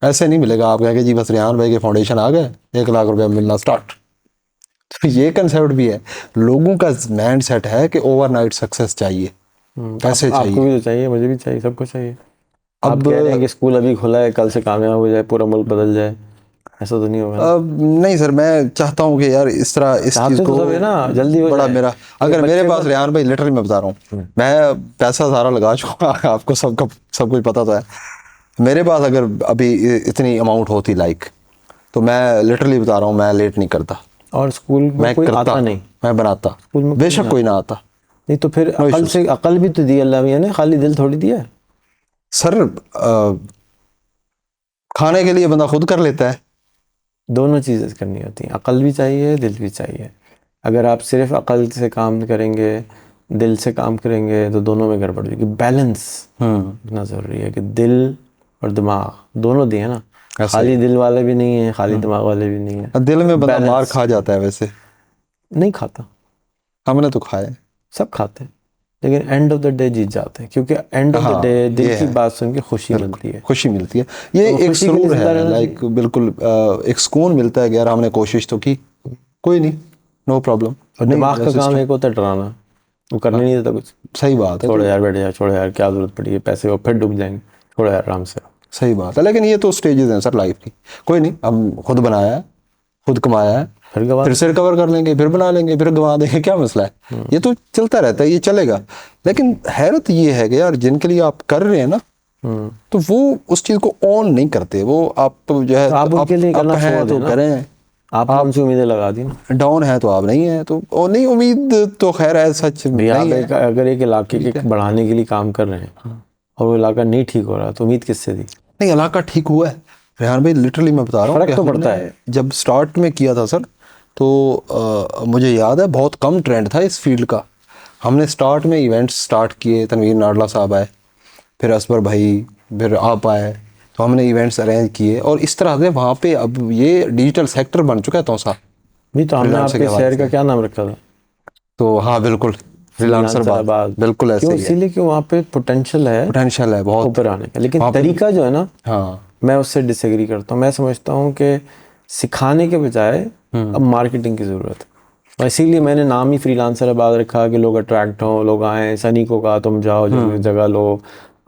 ऐसे नहीं मिलेगा आप कहेंगे जी बस रेहान भाई के फाउंडेशन आ गए 1 लाख रुपया मिलना स्टार्ट। तो ये कंसेप्ट भी है, लोगों का माइंड सेट है कि ओवरनाइट सक्सेस चाहिए, पैसे आपको चाहिए। भी तो चाहिए, मुझे भी चाहिए, सबको चाहिए। आप अब कह रहे हैं कि स्कूल अभी खुला है, कल से कामयाब हो जाए, पूरा मुल्क बदल जाए, ऐसा तो नहीं होगा ना? नहीं सर, मैं चाहता हूँ कि यार इस तरह इस चीज़ चाहते तो को सब है ना, जल्दी हो बड़ा जाए। मेरा, अगर मेरे पास रेहान भाई लिटरली मैं बता रहा हूँ, मैं पैसा सारा लगा चुका, आपको सब कुछ पता तो है। मेरे पास अगर अभी इतनी अमाउंट होती लाइक, तो मैं लिटरली बता रहा हूँ, मैं लेट नहीं करता, और स्कूल में मैं कोई करता, आता नहीं, मैं बनाता, स्कूल में बेशक कोई ना आता। नहीं, तो फिर अकल से, अकल भी तो दी अल्लाह मियां ने, खाली दिल थोड़ी दिया है। सर खाने के लिए बंदा खुद कर लेता है। दोनों चीज़ें करनी होती हैं, अकल भी चाहिए, दिल भी चाहिए। अगर आप सिर्फ अकल से काम करेंगे, दिल से काम करेंगे, तो दोनों में गड़बड़ होगी। बैलेंस इतना ज़रूरी है कि दिल और दिमाग दोनों दिए ना, खाली दिल वाले भी नहीं है, खाली दिमाग वाले भी नहीं है। दिल में बंदा मार खा जाता है, वैसे नहीं खाता, हमने तो खाया है। सब खाते हैं, लेकिन एंड ऑफ द डे जीत जाते हैं, क्योंकि एंड ऑफ द डे दिल की बात सुन के खुशी मिलती है। खुशी मिलती है, ये एक सुरूर है, लाइक बिल्कुल एक सुकून मिलता है कि यार हमने कोशिश तो की, कोई नहीं, नो प्रॉब्लम। और दिमाग का काम एक होता है डराना, वो करने नहीं देता कुछ। सही बात है, छोड़ो यार, बैठ जा, छोड़ो यार, क्या जरूरत पड़ी है, पैसे वो फिर डूब जाएंगे, छोड़ो यार, आराम से। सही बात है, लेकिन ये तो स्टेजेस हैं सर लाइफ की, कोई नहीं, हम खुद बनाया है, खुद कमाया है, फिर से रिकवर कर लेंगे, फिर बना लेंगे, फिर गंवा देंगे, क्या मसला है, ये तो चलता रहता है, ये चलेगा। लेकिन हैरत ये है कि यार जिनके लिए आप कर रहे हैं ना, तो वो उस चीज को ऑन नहीं करते, वो आप तो जो है तो आप उनके लिए करना छोड़ तो करें, आप उनसे उम्मीदें लगा दी ना, डाउन है तो आप नहीं है, तो और नहीं, उम्मीद तो खैर है सच नहीं है। अगर एक इलाके के बढ़ाने के लिए काम कर रहे हैं और वो इलाका नहीं ठीक हो रहा, तो उम्मीद किससे दी? नहीं, इलाका ठीक हुआ है रेहान भाई, लिटरली मैं बता रहा हूँ, फर्क तो पड़ता है। जब स्टार्ट में किया था सर, तो मुझे याद है बहुत कम ट्रेंड था इस फील्ड का। हमने स्टार्ट में इवेंट्स स्टार्ट किए, तनवीर नाडला साहब आए, फिर असबर भाई, फिर आप आए, तो हमने इवेंट्स अरेंज किए और इस तरह से वहाँ पे अब ये डिजिटल सेक्टर बन चुका है तौसा। भी तो हमने फ्रीलांसर आपके के हवाले शहर का से। क्या नाम रखा था? तो हाँ बिल्कुल, फ्रीलांसर बात बिल्कुल ऐसे क्यों? ही है। इसीलिए कि वहाँ पे पोटेंशियल है पोटेंशियल है बहुत ऊपर आने का, लेकिन वहाँ पे। तरीका जो है ना, हाँ मैं उससे डिसएग्री करता हूँ। मैं समझता हूँ कि सिखाने के बजाय अब मार्केटिंग की ज़रूरत है, और इसीलिए मैंने नाम ही फ्रीलांसर आबाद रखा कि लोग अट्रैक्ट हों, लोग आएँ। सनी को कहा तुम जाओ जगह लो,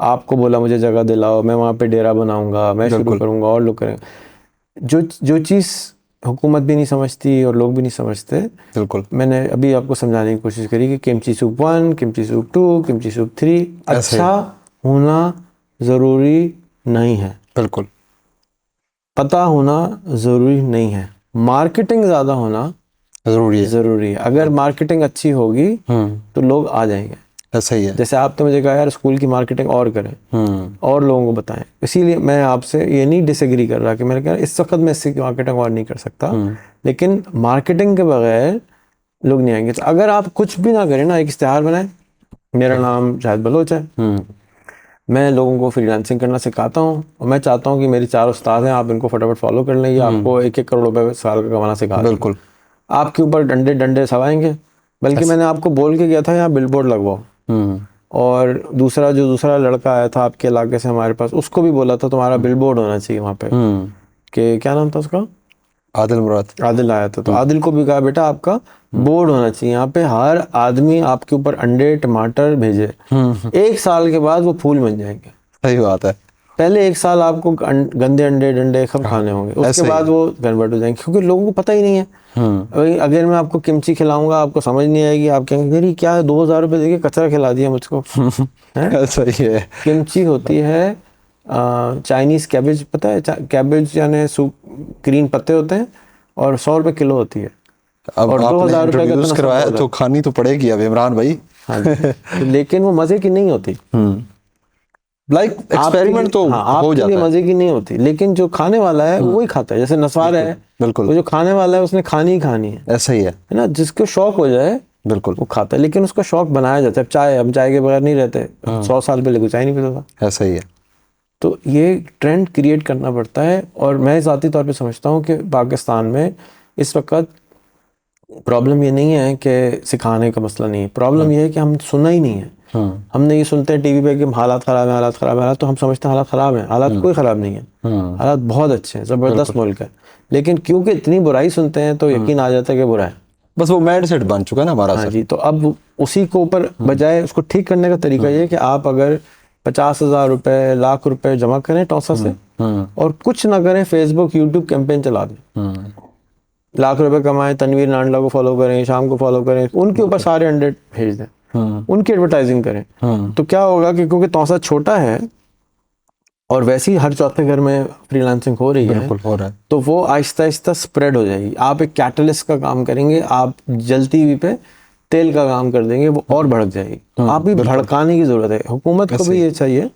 आपको बोला मुझे जगह दिलाओ, मैं वहाँ पे डेरा बनाऊंगा, मैं शुरू बिल्कुल करूँगा और लोग करेंगे। जो चीज़ हुकूमत भी नहीं समझती और लोग भी नहीं समझते, बिल्कुल मैंने अभी आपको समझाने की कोशिश करी कि kimchi soup 1, kimchi soup 2, kimchi soup 3 ऐसे अच्छा होना ज़रूरी नहीं है, बिल्कुल पता होना ज़रूरी नहीं है, मार्केटिंग ज़्यादा होना ज़रूरी है। ज़रूरी है। अगर मार्केटिंग अच्छी होगी तो लोग आ जाएंगे। ऐसा ही है। जैसे आपने मुझे कहा यार स्कूल की मार्केटिंग और करें और लोगों को बताएं, इसीलिए मैं आपसे ये नहीं डिसएग्री कर रहा कि मैंने कहा इस वक्त मैं इसकी मार्केटिंग और नहीं कर सकता, लेकिन मार्केटिंग के बगैर लोग नहीं आएंगे। तो अगर आप कुछ भी ना करें ना, एक इश्तिहार बनाएं, मेरा नाम शाहिद बलोच है, मैं लोगों को फ्रीलांसिंग करना सिखाता हूँ और मैं चाहता हूँ कि मेरे 4 उस्ताद हैं, आप इनको फटाफट फॉलो कर लें, ये आपको 1-1 करोड़ रुपए साल का कमाना सिखा देंगे। बिल्कुल आपके ऊपर डंडे डंडे सवाएंगे, बल्कि मैंने आपको बोल के गया था यहाँ बिलबोर्ड लगवाओ। और दूसरा लड़का आया था आपके इलाके से हमारे पास, उसको भी बोला था तुम्हारा बिलबोर्ड होना चाहिए वहाँ पे, कि क्या नाम था उसका, आदिल मुराद। आदिल आया था। तो आदिल को भी कहा बेटा आपका बोर्ड होना चाहिए यहाँ पे, हर आदमी आपके ऊपर अंडे टमाटर भेजे, 1 साल के बाद वो फूल बन जाएंगे। सही बात है। पहले 1 साल आपको गंदे अंडे डंडे सब खाने होंगे, उसके बाद वो कन्वर्ट हो जाएंगे, क्योंकि लोगों को पता ही नहीं है। अगर मैं आपको किमची खिलाऊंगा आपको समझ नहीं आएगी, आप कहेंगे मेरी क्या 2,000 रुपये देके कचरा खिला दिया मुझको। सही है। किमची होती है चाइनीज कैबेज, पता है कैबेज यानी सूप, ग्रीन पत्ते होते हैं, और 100 रुपये किलो होती है। अब और आपने 2,000 रुपये का इंट्रोड्यूस करवाया तो खानी तो पड़ेगी अब इमरान भाई। हाँ जी। लेकिन वो मजे की नहीं होती, लाइक एक्सपेरिमेंट तो हो जाता है, मजे की नहीं होती, लेकिन जो खाने वाला है वो ही खाता है। जैसे नस्वार है, बिल्कुल वो जो खाने वाला है उसने खानी ही खानी है, ऐसा ही है। ना, जिसको शौक हो जाए बिल्कुल वो खाता है, लेकिन उसका शौक बनाया जाता है। चाय, हम चाय के बगैर नहीं रहते, 100 साल पहले कोई चाय नहीं पीता था। ऐसा ही है। तो ये ट्रेंड क्रिएट करना पड़ता है, और मैं ज़ाती तौर पे समझता हूँ कि पाकिस्तान में इस वक्त प्रॉब्लम ये नहीं है कि सिखाने का मसला नहीं है, प्रॉब्लम ये है कि हम सुना ही नहीं है। हमने ये सुनते हैं टीवी पे कि हालात ख़राब है, हालात ख़राब है, तो हम समझते हैं हालात ख़राब है। हालात कोई ख़राब नहीं है, हालात बहुत अच्छे हैं, ज़बरदस्त मुल्क है, लेकिन क्योंकि इतनी बुराई सुनते हैं तो यकीन आ जाता है कि बुरा है। बस वो माइंड सेट बन चुका है ना हमारा। हाँ जी, तो अब उसी को ऊपर बजाय उसको ठीक करने का तरीका ये है कि आप अगर 50,000 रुपए, लाख रुपए जमा करें टॉसा से, और कुछ ना करें, फेसबुक यूट्यूब कैंपेन चला दें, लाख रुपए कमाएं, तनवीर नाडला को फॉलो करें, शाम को फॉलो करें, उनके ऊपर सारे अंडे भेज दें, उनकी एडवर्टाइजिंग करें। तो क्या होगा कि क्योंकि तौसा छोटा है और वैसे ही हर चौथे घर में फ्रीलांसिंग हो रही है, बिल्कुल हो रहा है, तो वो आहिस्ता आहिस्ता स्प्रेड हो जाएगी। आप एक कैटलिस्ट का काम करेंगे, आप जलती हुई पे तेल का काम कर देंगे, वो और भड़क जाएगी। तो आप भी भड़काने की ज़रूरत है। हुकूमत को भी ये चाहिए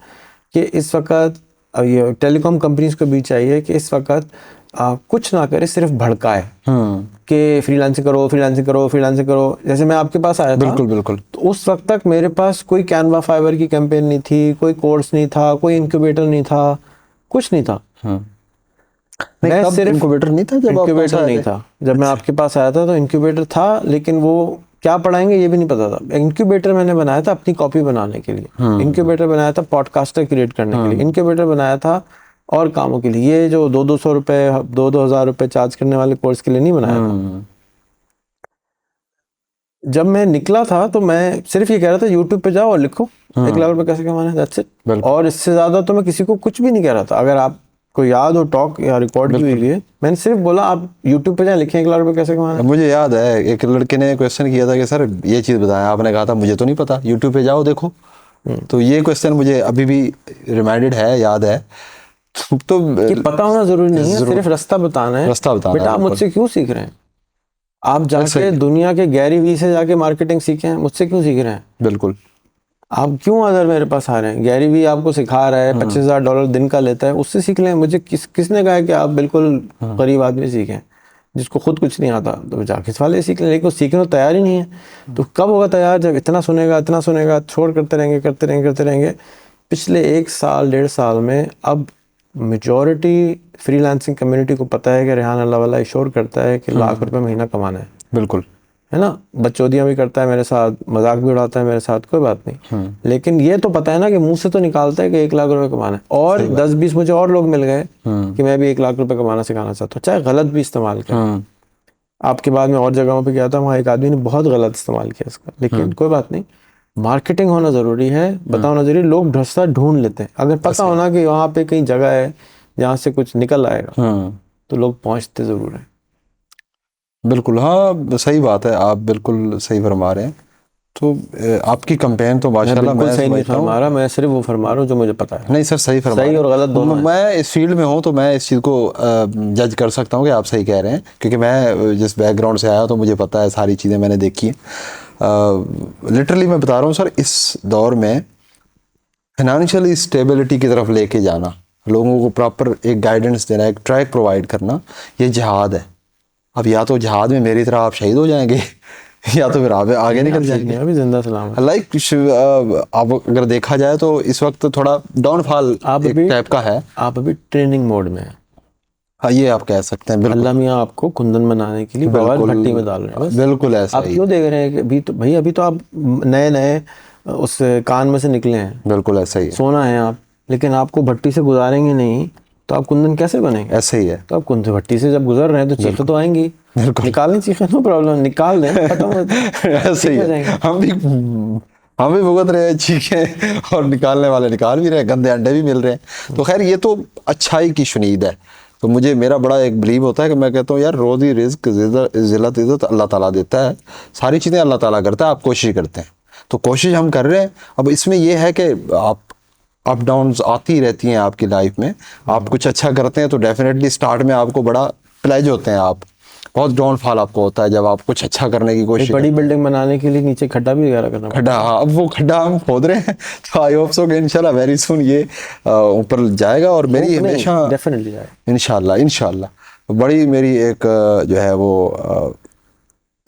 कि इस वक्त, ये टेलीकॉम कंपनीज को भी चाहिए कि इस वक्त कुछ ना करे, सिर्फ भड़काए कि फ्रीलांसिंग करो, फ्रीलांसिंग करो, फ्रीलांसिंग करो। जैसे मैं आपके पास आया था, बिल्कुल बिल्कुल, तो उस वक्त तक मेरे पास कोई कैनवा फाइबर की कैंपेन नहीं थी, कोई कोर्स नहीं था, कोई इंक्यूबेटर नहीं था, कुछ नहीं था। मैं सिर्फ इंक्यूबेटर नहीं था, जब इंक्यूबेटर नहीं था। जब मैं आपके पास आया था तो इंक्यूबेटर था, लेकिन वो क्या पढ़ाएंगे ये भी नहीं पता था। इंक्यूबेटर मैंने बनाया था अपनी कॉपी बनाने के लिए, इंक्यूबेटर बनाया था पॉडकास्टर क्रिएट करने के लिए, इंक्यूबेटर बनाया था और कामों के लिए। ये जो 200 रुपए, 2,000 रुपए चार्ज करने वाले कोर्स के लिए नहीं बनाया था। जब मैं निकला था तो मैं सिर्फ ये कह रहा था यूट्यूब पे जाओ और लिखो 1 लाख रुपए कैसे कमाना है, दैट्स इट। और इससे ज्यादा तो मैं किसी को कुछ भी नहीं कह रहा था। अगर आपको याद हो टॉक या रिकॉर्ड की हुई है, मैंने सिर्फ बोला आप यूट्यूब पे जाए, लिखें 1 लाख रुपए कैसे कमाना है। मुझे याद है एक लड़के ने क्वेश्चन किया था कि सर ये चीज़ बताएं, आपने कहा था मुझे तो नहीं पता, यूट्यूब पे जाओ देखो। तो ये क्वेश्चन मुझे अभी भी रिमाइंडेड है, याद है। तो कि पता होना जरूरी नहीं है, सिर्फ रास्ता बताना है। रास्ता बताना है। बेटा आप मुझसे क्यों सीख रहे हैं? आप जाके दुनिया के गैरी वी से जाके मार्केटिंग सीखे हैं, मुझसे क्यों सीख रहे हैं? बिल्कुल। आप क्यों अगर मेरे पास आ रहे हैं? गैरी वी आपको सिखा रहा है, $25,000 दिन का लेता है, उससे सीख लें। मुझे किसने कहा है कि आप बिल्कुल गरीब आदमी सीखें? जिसको खुद कुछ नहीं आता तो जाके इस वाले सीख ले, लेकिन वो सीखने को तैयार ही नहीं है। तो कब होगा तैयार? जब इतना सुनेगा, छोड़ करते रहेंगे। पिछले 1 साल 1.5 साल में अब मेजॉरिटी फ्रीलांसिंग कम्युनिटी को पता है कि रेहान अल्लाह वाला इशोर करता है कि लाख रुपए महीना कमाना है। बिल्कुल, है ना, बकचोदियाँ भी करता है मेरे साथ, मजाक भी उड़ाता है मेरे साथ, कोई बात नहीं, लेकिन ये तो पता है ना कि मुंह से तो निकालता है कि 1 लाख रुपए कमाना है। और 10-20 मुझे और लोग मिल गए कि मैं भी 1 लाख रुपए कमाना सिखाना चाहता हूँ, चाहे गलत भी इस्तेमाल करें। आपके बाद में और जगहों पे गया था, वहाँ एक आदमी ने बहुत गलत इस्तेमाल किया इसका, लेकिन कोई बात नहीं, मार्केटिंग होना जरूरी है, बताना जरूरी। लोग रास्ता ढूंढ लेते हैं, अगर पता होना कि वहाँ पे कहीं जगह है जहाँ से कुछ निकल आएगा तो लोग पहुँचते जरूर हैं। बिल्कुल, हाँ सही बात है, आप बिल्कुल सही फरमा रहे हैं। तो आपकी कैंपेन तो माशाल्लाह बिल्कुल मैं सही नहीं समझता हूँ। फरमा रहा, मैं सिर्फ वो फरमा रहा हूँ जो मुझे पता है। नहीं सर, सही फरमा सही रहे और हैं। गलत दोनों हैं। मैं इस फील्ड में हूँ तो मैं इस चीज़ को जज कर सकता हूँ कि आप सही कह रहे हैं, क्योंकि मैं जिस बैकग्राउंड से आया तो मुझे पता है, सारी चीज़ें मैंने देखी हैं। लिटरली मैं बता रहा हूँ सर, इस दौर में फाइनेंशियली स्टेबिलिटी की तरफ लेके जाना, लोगों को प्रॉपर एक गाइडेंस देना, एक ट्रैक प्रोवाइड करना, ये जिहाद है। अब या तो जिहाद में मेरी तरह आप शहीद हो जाएंगे या तो फिर आप आगे निकल जाएंगे। अभी जिंदा सलामत। लाइक अब अगर देखा जाए तो इस वक्त थोड़ा डाउनफॉल एक टाइप का है। आप अभी ट्रेनिंग मोड में हैं। हाँ, ये आप कह सकते हैं। बिल्कुल, अल्लाह मियाँ आपको कुंदन बनाने के लिए बवाल भट्टी में डाल रहे हैं। बस बिल्कुल ऐसा आप ही। क्यों देख रहे हैं कि अभी तो भाई, अभी तो आप नए उस कान में से निकले हैं, बिल्कुल ऐसा ही है। सोना है आप, लेकिन आपको भट्टी से गुजारेंगे नहीं तो आप कुंदन कैसे बनेंगे? ऐसे ही है। तो आप कुंदन भट्टी से जब गुजर रहे हैं तो चीखें तो आएंगी, निकालने चीखें, नो प्रॉब्लम, निकाल दें, खत्म हो ऐसे ही है। हम भी भुगत रहे हैं चीखें, और निकालने वाले निकाल भी रहे हैं, गंदे अंडे भी मिल रहे हैं। तो खैर ये तो अच्छाई की शुनीद है। तो मुझे, मेरा बड़ा एक बिलीव होता है कि मैं कहता हूँ यार, रोज़ी रिज़्क ज़िल्लत इज़्ज़त अल्लाह ताला देता है, सारी चीज़ें अल्लाह ताला करता है, आप कोशिश करते हैं। तो कोशिश हम कर रहे हैं। अब इसमें यह है कि आप अप डाउन्स आती रहती हैं आपकी लाइफ में। आप कुछ अच्छा करते हैं तो डेफिनेटली स्टार्ट में आपको बड़ा प्लेज होते हैं, आप बहुत डाउनफॉल आपको होता है जब आप कुछ अच्छा करने की कोशिश। बड़ी बिल्डिंग बनाने के लिए नीचे खड्डा भी वगैरह करना, खड्डा, हाँ, अब वो खड्डा हम खोद रहे हैं। तो आई होप सो कि इंशाल्लाह वेरी सुन ये ऊपर जाएगा। और मेरी हमेशा डेफिनेटली जाएगा इंशाल्लाह, इंशाल्लाह बड़ी मेरी एक जो है वो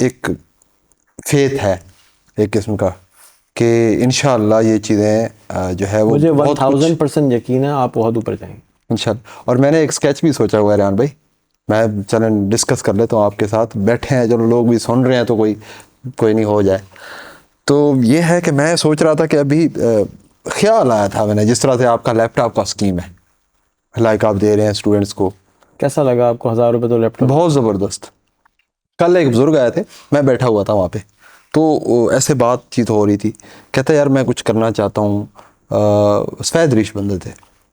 एक फेथ है एक किस्म का कि इंशाल्लाह ये चीज़ें जो है वो मुझे बहुत 1000% यकीन है आप बहुत ऊपर जाएंगे इंशाल्लाह। और मैंने एक स्केच भी सोचा हुआ है रेहान भाई, मैं चलें डिस्कस कर लेता हूँ आपके साथ। बैठे हैं, चलो लोग भी सुन रहे हैं तो कोई नहीं हो जाए। तो ये है कि मैं सोच रहा था कि अभी ख्याल आया था मैंने, जिस तरह से आपका लैपटॉप का स्कीम है, लाइक आप दे रहे हैं स्टूडेंट्स को, कैसा लगा आपको? 1000 रुपये तो लैपटॉप बहुत ज़बरदस्त। कल एक बुजुर्ग आए थे, मैं बैठा हुआ था वहाँ पे, तो ऐसे बातचीत हो रही थी। कहता यार मैं कुछ करना चाहता हूँ, सफ़ेद रिश बंदे थे,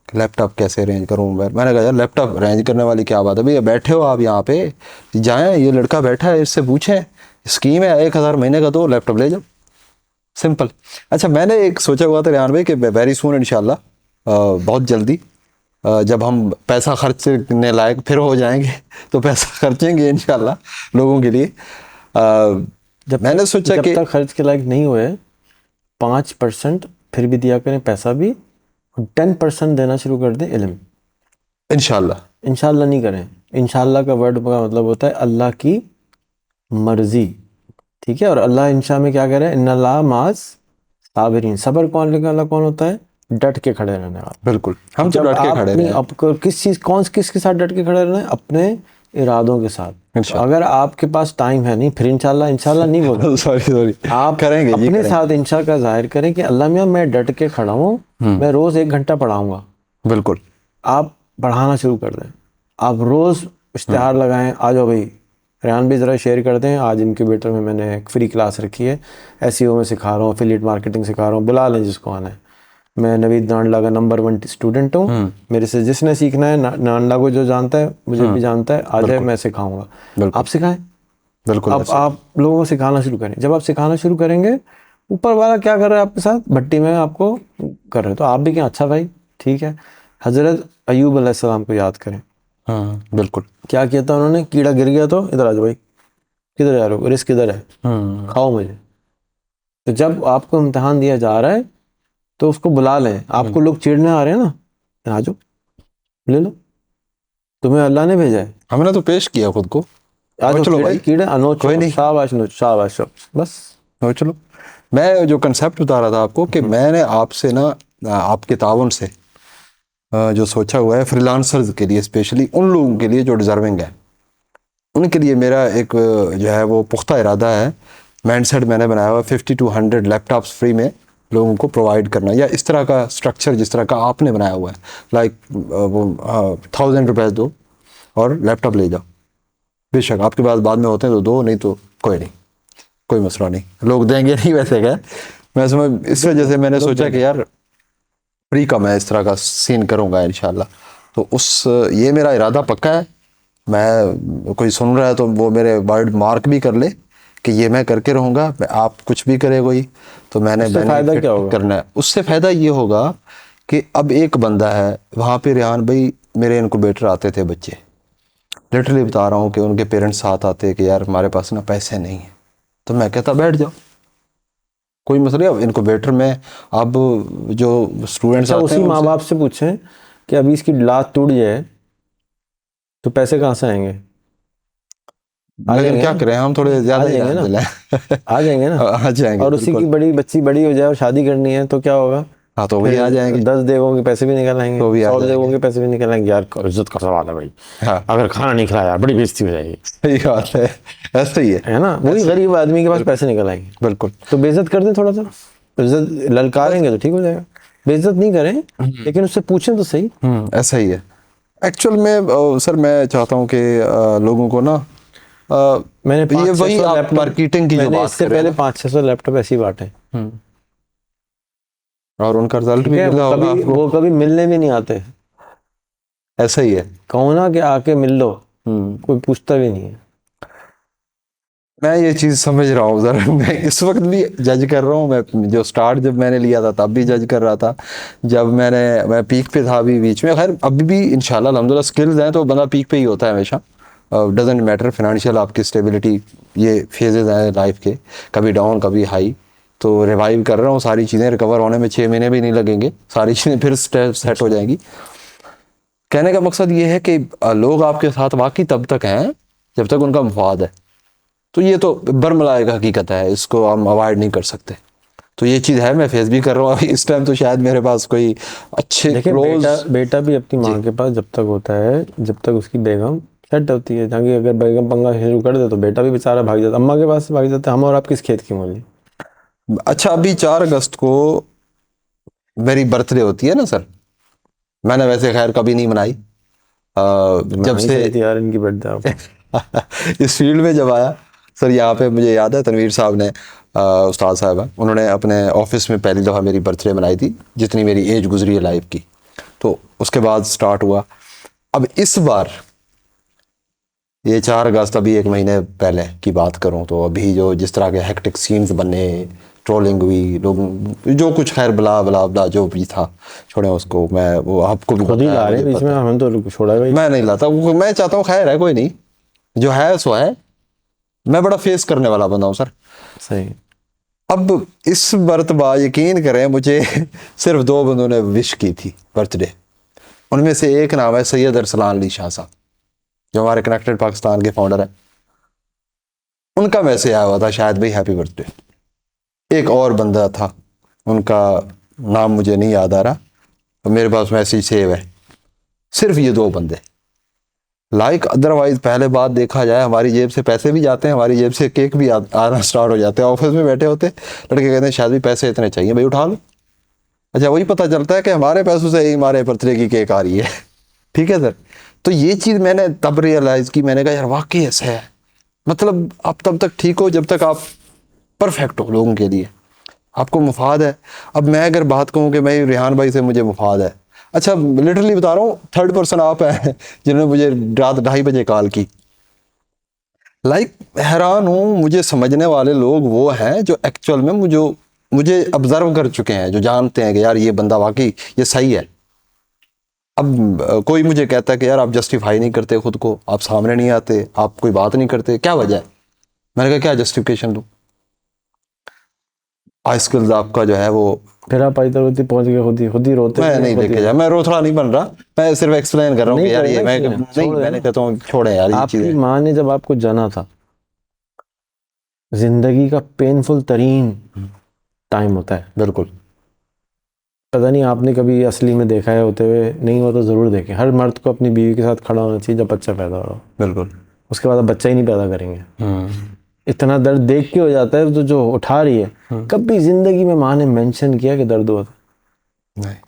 लैपटॉप कैसे अरेंज करूँ। मैंने कहा यार लैपटॉप अरेंज करने वाली क्या बात है भैया, बैठे हो आप यहाँ पे, जाएं, ये लड़का बैठा है, इससे पूछें, स्कीम है 1000 महीने का, तो लैपटॉप ले जाओ, सिंपल। अच्छा, मैंने एक सोचा हुआ था रेहान भाई कि वेरी सून इंशाल्लाह, बहुत जल्दी जब हम पैसा खर्चने लायक फिर हो जाएंगे तो पैसा खर्चेंगे इंशाल्लाह लोगों के लिए। जब मैंने सोचा कि जब तक खर्च के लायक नहीं हुए 5% फिर भी दिया करें पैसा भी, 10% देना शुरू कर दें इल्म। इंशाल्लाह इंशाल्लाह नहीं करें। इंशाल्लाह का वर्ड का मतलब होता है अल्लाह की मर्जी, ठीक है। और अल्लाह इंशा में क्या कह रहे हैं? इन्नल्लाह मास साबिरीन। सब्र कौन लेने वाला कौन होता है? डट के खड़े रहने वाला। बिल्कुल, हम तो डट के खड़े रहे हैं। आपको किसके साथ डट के खड़े रहना है? अपने इरादों के साथ। तो अगर आपके पास टाइम है नहीं, फिर इंशाल्लाह नहीं बोलो, सॉरी आप करेंगे अपने साथ इंशा का जाहिर करें कि अल्लाह मियाँ मैं डट के खड़ा हूँ, मैं रोज 1 घंटा पढ़ाऊंगा। बिल्कुल, आप पढ़ाना शुरू कर दें, आप रोज इश्तिहार लगाएं, आ जाओ भाई। रेहान भी ज़रा शेयर कर दें, आज इनक्यूबेटर में मैंने एक फ्री क्लास रखी है, एसईओ में सिखा रहा हूँ, एफिलिएट मार्केटिंग सिखा रहा हूँ, बुला लें जिसको आना है। मैं नवीद नांडला का नंबर 1 स्टूडेंट हूँ, मेरे से जिसने सीखना है, नांडला को जो जानता है मुझे भी जानता है, आ जाए, मैं सिखाऊंगा, आप सिखाएं। बिल्कुल, अब आप लोगों को सिखाना शुरू करें। जब आप सिखाना शुरू करेंगे, ऊपर वाला क्या कर रहा है आपके साथ? भट्टी में आपको कर रहे हैं, तो आप भी क्या, अच्छा भाई ठीक है। हजरत अयूब अलैहिस्सलाम को याद करें, बिल्कुल, क्या किया था उन्होंने? कीड़ा गिर गया तो इधर आ जाओ भाई, किधर जा रहे हो, रिस्क किधर है, खाओ मुझे। तो जब आपको इम्तिहान दिया जा रहा है तो उसको बुला लें। आपको लोग चिढ़ने आ रहे हैं ना, आ जाओ ले लो, तुम्हें अल्लाह ने भेजा है। हमने तो पेश किया खुद को। आज चलो भाई, कीड़े अनोच कोई नहीं। शाबाश नोच शाबाश बस। तो चलो, मैं जो कंसेप्ट बता रहा था आपको कि मैंने आपसे ना आपके ताउन से जो सोचा हुआ है फ्रीलांसर्स के लिए, स्पेशली उन लोगों के लिए जो डिज़र्विंग है, उनके लिए मेरा एक जो है वो पुख्ता इरादा है, माइंडसेट मैंने बनाया हुआ 50 to 100 लैपटॉप्स फ्री में लोगों को प्रोवाइड करना, या इस तरह का स्ट्रक्चर जिस तरह का आपने बनाया हुआ है, लाइक वो 1000 रुपये दो और लैपटॉप ले जाओ। बेशक आपके पास बाद में होते हैं तो दो, नहीं तो कोई नहीं, कोई मसला नहीं, लोग देंगे नहीं वैसे क्या। मैं समझ इस वजह से मैंने सोचा कि यार फ्री का मैं इस तरह का सीन करूँगा इंशाल्लाह। तो उस ये मेरा इरादा पक्का है। मैं कोई सुन रहा है तो वो मेरे वर्ड मार्क भी कर ले कि ये मैं करके रहूँगा। आप कुछ भी करे कोई, तो मैंने उससे फ़ायदा क्या होगा? करना है। उससे फ़ायदा ये होगा कि अब एक बंदा है वहाँ पे, रेहान भाई मेरे इनक्यूबेटर आते थे बच्चे, लिटरली बता रहा हूँ कि उनके पेरेंट्स साथ आते कि यार हमारे पास ना पैसे नहीं हैं, तो मैं कहता बैठ जाओ, कोई मसला नहीं। इनक्यूबेटर में अब जो स्टूडेंट्स अच्छा, आते उसी हैं माँ बाप से पूछें कि अभी इसकी लात टूट जाए तो पैसे कहाँ से आएंगे? आ मगर जाएंगे क्या ना? करें, हम थोड़े आ ज़्यादा ही जाएंगे रहम ना? दिल हैं। आ जाएंगे ना? आ जाएंगे और उसी बिल्कुल। की बड़ी बच्ची बड़ी हो जाए और शादी करनी है तो क्या होगा? हाँ तो वही फिर आ जाएंगे, 10 देवों के पैसे भी निकल आएंगे, तो भी आ 100 देवों जाएंगे। के पैसे भी निकल आएंगे। यार इज्जत का सवाल है भाई, हाँ अगर खाना नहीं खिलाया बड़ी बेइज्जती हो जाएगी, सही बात है, ऐसा ही है ना? वही गरीब आदमी के पास पैसे निकल आएंगे। बिल्कुल। तो बेइज्जत कर दें थोड़ा सा, इज्जत ललकारेंगे तो ठीक हो जाएगा। बेइज्जत नहीं करें, लेकिन उससे पूछें तो सही। ऐसा ही है एक्चुअल में। सर मैं चाहता हूँ कि लोगों को ना मैंने ये 500-600 वही आप लैपटॉप, मार्केटिंग की जो मैंने बात इससे कर रहे पहले हैं 500-600 लैपटॉप ऐसे ही बांटे। ना, और उनका रिजल्ट ठीक भी है, मिला होगा आपको। वो कभी मिलने भी नहीं आते। ऐसा ही है। कहो ना कि आके मिल लो, कोई पूछता भी नहीं है। मैं ये चीज़ समझ रहा हूँ सर। मैं इस वक्त भी जज कर रहा हूँ। मैं जो स्टार्ट जब मैंने लिया था तब भी जज कर रहा था, जब मैं पीक पे था अभी बीच में। खैर अभी भी इंशाल्लाह अल्हम्दुलिल्लाह स्किल्स हैं तो बंदा पीक पे ही होता है हमेशा। डजेंट मैटर फाइनेंशियल आपकी स्टेबिलिटी, ये फेजेस हैं लाइफ के, कभी डाउन कभी हाई। तो रिवाइव कर रहा हूँ, सारी चीज़ें रिकवर होने में 6 महीने भी नहीं लगेंगे, सारी चीज़ें फिर सेट हो जाएंगी। कहने का मकसद ये है कि लोग आपके साथ वाकई तब तक हैं जब तक उनका मुफाद है। तो ये तो बरमला एक हकीकत है, इसको हम अवॉइड नहीं कर सकते। तो ये चीज़ है, मैं फेस भी कर रहा हूँ अभी इस टाइम। तो शायद मेरे पास कोई अच्छे देखिए, क्लोज, बेटा भी अपनी माँ के पास जब तक होता है, जब तक उसकी बेगम सेट होती है। ताकि अगर बेगम पंगा शुरू कर दे तो बेटा भी बेचारा भाग जाता, अम्मा के पास भाग जाता है। हम और आप किस खेत की मूली? अच्छा अभी 4 अगस्त को मेरी बर्थडे होती है ना सर। मैंने वैसे खैर कभी नहीं मनाई जब से थी यार इनकी बर्थडे आप। इस फील्ड में जब आया सर। यहाँ पे मुझे याद है तनवीर साहब ने, उस्ताद साहब हैं, उन्होंने अपने ऑफिस में पहली दफ़ा मेरी बर्थडे मनाई थी, जितनी मेरी एज गुजरी है लाइफ की। तो उसके बाद स्टार्ट हुआ। अब इस बार ये 4 अगस्त, अभी 1 महीने पहले की बात करूं तो अभी जो जिस तरह के हेक्टिक सीन्स बने, ट्रोलिंग हुई, लोग जो कुछ खैर बला बला बला जो भी था, छोड़े उसको। मैं वो आपको भी खुद ही पता ला है, रहे मुझे बीच में, पता हम तो छोड़ा भाई। है। मैं नहीं लाता वो, मैं चाहता हूँ खैर है, कोई नहीं, जो है सो है। मैं बड़ा फेस करने वाला बंदा हूँ सर। सही। अब इस मरतबा यकीन करें मुझे सिर्फ 2 बंदों ने विश की थी बर्थडे। उनमें से एक नाम है सैयद अरसलान अली शाह साहब, जो हमारे कनेक्टेड पाकिस्तान के फाउंडर हैं। उनका मैसेज आया हुआ था शायद भाई हैप्पी बर्थडे। एक और बंदा था, उनका नाम मुझे नहीं याद आ रहा, तो मेरे पास मैसेज सेव है। सिर्फ ये 2 बंदे। लाइक अदरवाइज पहले बात देखा जाए, हमारी जेब से पैसे भी जाते हैं, हमारी जेब से केक भी आना स्टार्ट हो जाते हैं। ऑफिस में बैठे होते लड़के कहते हैं शायद भी पैसे इतने चाहिए भाई उठा लो। अच्छा वही पता चलता है कि हमारे पैसों से ही हमारे बर्थडे की केक आ रही है। ठीक है सर। तो ये चीज़ मैंने तब रियलाइज़ की, मैंने कहा यार वाकई ऐसा है। मतलब आप तब तक ठीक हो जब तक आप परफेक्ट हो लोगों के लिए, आपको मुफाद है। अब मैं अगर बात कहूँ कि मैं रेहान भाई से मुझे मुफाद है, अच्छा लिटरली बता रहा हूँ, 3rd पर्सन आप हैं जिन्होंने मुझे रात 2:30 बजे कॉल की। लाइक हैरान हूँ, मुझे समझने वाले लोग वो हैं जो एक्चुअल में मुझे ऑब्जर्व कर चुके हैं, जो जानते हैं कि यार ये बंदा वाकई ये सही है। अब कोई मुझे कहता है कि यार आप जस्टिफाई नहीं करते खुद को, आप सामने नहीं आते, आप कोई बात नहीं करते, क्या वजह है? मैंने कहा क्या जस्टिफिकेशन दूँ? स्किल्स आपका जो है वो फिर आप पाइतरवती पहुंच गए, खुद ही रोते मैं नहीं लेके जा, मैं रोथड़ा नहीं बन रहा, मैं सिर्फ एक्सप्लेन कर रहा हूँ कि यार ये मैं नहीं, मैंने कहता हूँ छोड़े यार ये आपकी चीजें। माँ ने जब आपको जाना था, जिंदगी का पेनफुल तरीन टाइम होता है, बिल्कुल पता नहीं आपने कभी असली में देखा है होते हुए, नहीं हो तो ज़रूर देखें। हर मर्द को अपनी बीवी के साथ खड़ा होना चाहिए जब बच्चा पैदा हो रहा हो, बिल्कुल। उसके बाद आप बच्चा ही नहीं पैदा करेंगे। इतना दर्द देख के हो जाता है, तो जो उठा रही है, कभी जिंदगी में माँ ने मेंशन किया कि दर्द होता नहीं है?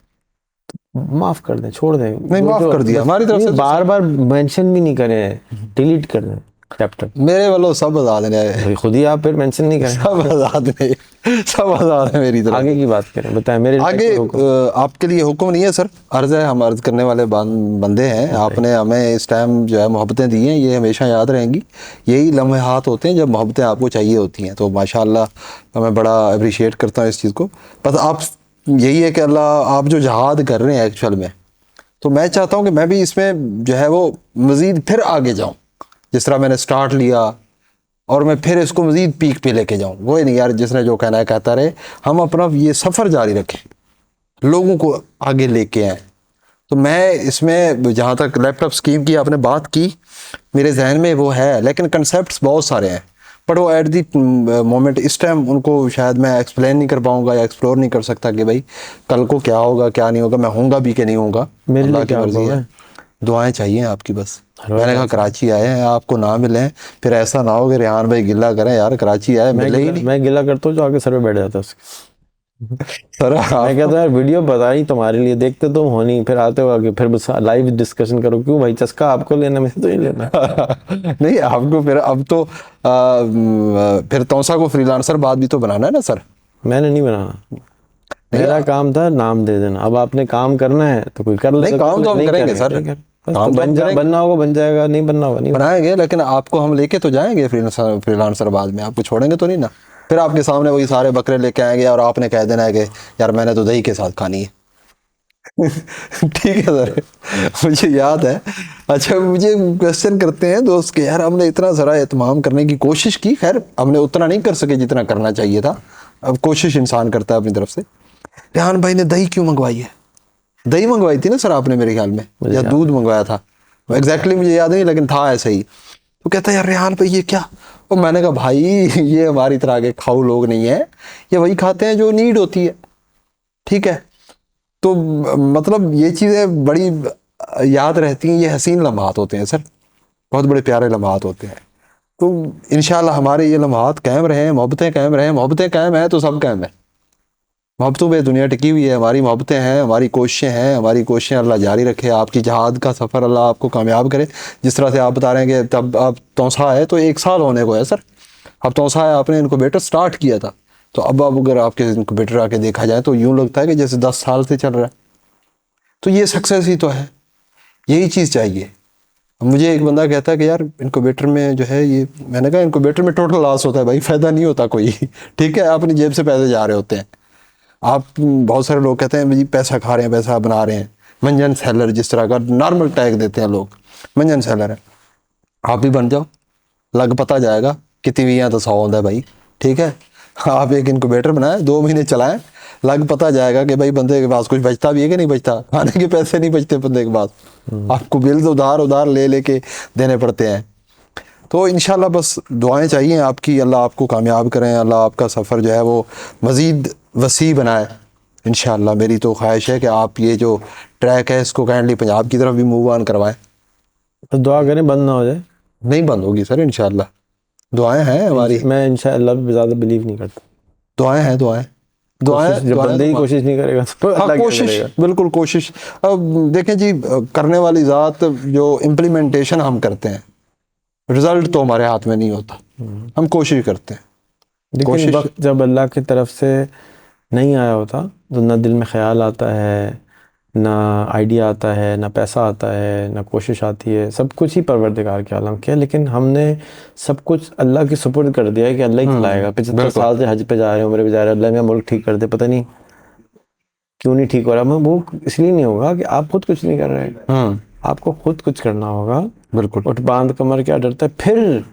माफ कर दें, छोड़ दें, नहीं, माफ कर दिया हमारी तरफ से, बार बार मेंशन भी नहीं करें, डिलीट कर दें चैप्टर। मेरे वालों सब आजाद ने, खुद ही आप फिर मेंशन नहीं करें, सब आजाद ने, सब आजाद है मेरी तरफ। आगे की बात करें, बताएं मेरे आगे आपके लिए हुक्म नहीं है सर, अर्ज है, हम अर्ज करने वाले बंदे हैं। आपने हमें इस टाइम जो है मोहब्बतें दी हैं, ये हमेशा याद रहेंगी। यही लम्हात होते हैं जब मोहब्बतें आपको चाहिए होती हैं, तो माशाल्लाह मैं बड़ा अप्रिशिएट करता हूँ इस चीज़ को। बस आप यही है कि अल्लाह, आप जो जहाद कर रहे हैं एक्चुअल में, तो मैं चाहता हूँ कि मैं भी इसमें जो है वो मज़ीद फिर आगे जाऊँ, जिस तरह मैंने स्टार्ट लिया, और मैं फिर इसको मज़ीद पीक पे लेके जाऊँ। वो नहीं यार, जिसने जो कहना है कहता रहे, हम अपना ये सफ़र जारी रखें, लोगों को आगे लेके आए। तो मैं इसमें जहाँ तक लैपटॉप स्कीम की आपने बात की, मेरे जहन में वो है, लेकिन कंसेप्ट्स बहुत सारे हैं, पर वो एट दी मोमेंट इस टाइम उनको शायद मैं एक्सप्लेन नहीं कर पाऊँगा या एक्सप्लोर नहीं कर सकता कि भाई कल को क्या होगा क्या नहीं होगा, मैं होऊंगा भी कि नहीं होऊंगा, मेरे अल्लाह लिए की क्या मर्जी होगा? है। दुआएं चाहिए आपकी बस। मैंने कहा कराची आए हैं, आपको ना मिले, फिर ऐसा ना हो कि रेहान भाई गिला करें, यार कराची आए मिले ही नहीं। मैं गिला करता हूँ जो आगे सर पे बैठ जाता है उसके। सर मैं कहता हूँ यार वीडियो बताई तुम्हारे लिए, देखते तुम हो नहीं, फिर आते हो आगे, फिर बस लाइव डिस्कशन करो। क्यों भाई, चस्का आपको लेना, मुझे तो ही लेना। नहीं आपको फिर अब तो फिर तौसा को फ्रीलांसर बाद भी तो बनाना है ना सर। मैंने नहीं बनाना, मेरा काम था नाम दे देना। अब आपने काम करना है तो कोई कर लेगा, नहीं काम तो हम करेंगे सर, काम तो हम करेंगे, बनना होगा बन जाएगा, नहीं बनना होगा नहीं बनाएंगे, लेकिन आपको हम लेके तो जाएंगे फ्रीलांसर बाद में, आपको छोड़ेंगे तो नहीं ना। फिर आपके सामने वही सारे बकरे लेके आएंगे और आपने कह देना है कि यार मैंने तो दही के साथ खानी है। ठीक है सर, मुझे याद है। अच्छा, मुझे क्वेश्चन करते हैं दोस्त के, यार हमने इतना सारा एहतमाम करने की कोशिश की, खैर हमने उतना नहीं कर सके जितना करना चाहिए था, अब कोशिश इंसान करता है अपनी तरफ से। रेहान भाई ने दही क्यों मंगवाई है? दही मंगवाई थी ना सर आपने मेरे ख्याल में, या दूध मंगवाया था, एग्जैक्टली मुझे याद नहीं, लेकिन था ऐसे ही। तो कहता है यार रेहान भाई ये क्या? और मैंने कहा भाई ये हमारी तरह के खाऊ लोग नहीं है, ये वही खाते हैं जो नीड होती है, ठीक है। तो मतलब ये चीज़ें बड़ी याद रहती हैं, ये हसीन लम्हात होते हैं सर, बहुत बड़े प्यारे लम्हात होते हैं। तो इंशाल्लाह हमारे ये लम्हात कायम रहे, मोहब्बतें कायम रहें, मोहब्बतें कायम हैं तो सब कायम है। मोहब्बतों पे दुनिया टिकी हुई है, हमारी मोहब्बतें हैं, हमारी कोशिशें हैं, हमारी कोशिशें अल्लाह जारी रखे। आपकी जहाद का सफ़र अल्लाह आपको कामयाब करे। जिस तरह से आप बता रहे हैं कि तब आप तौसा है तो 1 साल होने को है सर, अब तौसा है, आपने इनक्यूबेटर स्टार्ट किया था, तो अब अगर आपके इनक्यूबेटर आके देखा जाए तो यूँ लगता है कि जैसे 10 साल से चल रहा है। तो ये सक्सेस ही तो है, यही चीज़ चाहिए। मुझे एक बंदा कहता है कि यार इनक्यूबेटर में जो है ये, मैंने कहा इनक्यूबेटर में टोटल लॉस होता है भाई, फ़ायदा नहीं होता कोई। ठीक है, अपनी जेब से पैसे जा रहे होते हैं। आप बहुत सारे लोग कहते हैं जी पैसा खा रहे हैं, पैसा बना रहे हैं, मंजन सेलर जिस तरह का नॉर्मल टैग देते हैं लोग, मंजन सेलर है। आप भी बन जाओ, लग पता जाएगा कितनी भी यहाँ तो 100 होता है भाई, ठीक है। आप एक इनक्यूबेटर बनाएं, 2 महीने चलाएं, लग पता जाएगा कि भाई बंदे के पास कुछ बचता भी है कि नहीं बचता, खाने के पैसे नहीं बचते बंदे के पास, आपको बिल्स उधार ले लेके देने पड़ते हैं। तो इंशाल्लाह बस दुआएं चाहिए आपकी, अल्लाह आपको कामयाब करें, अल्लाह आपका सफ़र जो है वो मज़ीद वसी बनाए इंशाल्लाह। मेरी तो ख्वाहिश है कि आप ये जो ट्रैक है इसको काइंडली पंजाब की तरफ भी मूव ऑन करवाएं। तो दुआ करें बंद ना हो जाए। नहीं बंद होगी सर इंशाल्लाह, दुआएं हैं हमारी। मैं इंशाल्लाह ज़्यादा बिलीव नहीं करता, दुआएं हैं, दुआएं जब बंदे ही कोशिश नहीं करेगा तो हाँ कोशिश, बिल्कुल कोशिश। अब देखें जी, करने वाली ज़ात, जो इम्प्लीमेंटेशन हम करते हैं, रिज़ल्ट तो हमारे हाथ में नहीं होता, हम कोशिश करते हैं। लेकिन वक्त जब अल्लाह की तरफ से नहीं आया होता तो ना दिल में ख्याल आता है, ना आइडिया आता है, ना पैसा आता है, ना कोशिश आती है, सब कुछ ही परवरदिगार के आलम के। लेकिन हमने सब कुछ अल्लाह के सुपुर्द कर दिया है कि अल्लाह ही चलाएगा। 75 साल से हज पे जा रहे हैं, मेरे बेचारे, अल्लाह मेरा मुल्क ठीक कर दे, पता नहीं क्यों नहीं ठीक हो रहा। मैं वो इसलिए नहीं होगा कि आप खुद कुछ नहीं कर रहे हैं, आपको खुद कुछ करना होगा। बिल्कुल, उठ बांध कमर क्या डरता है, फिर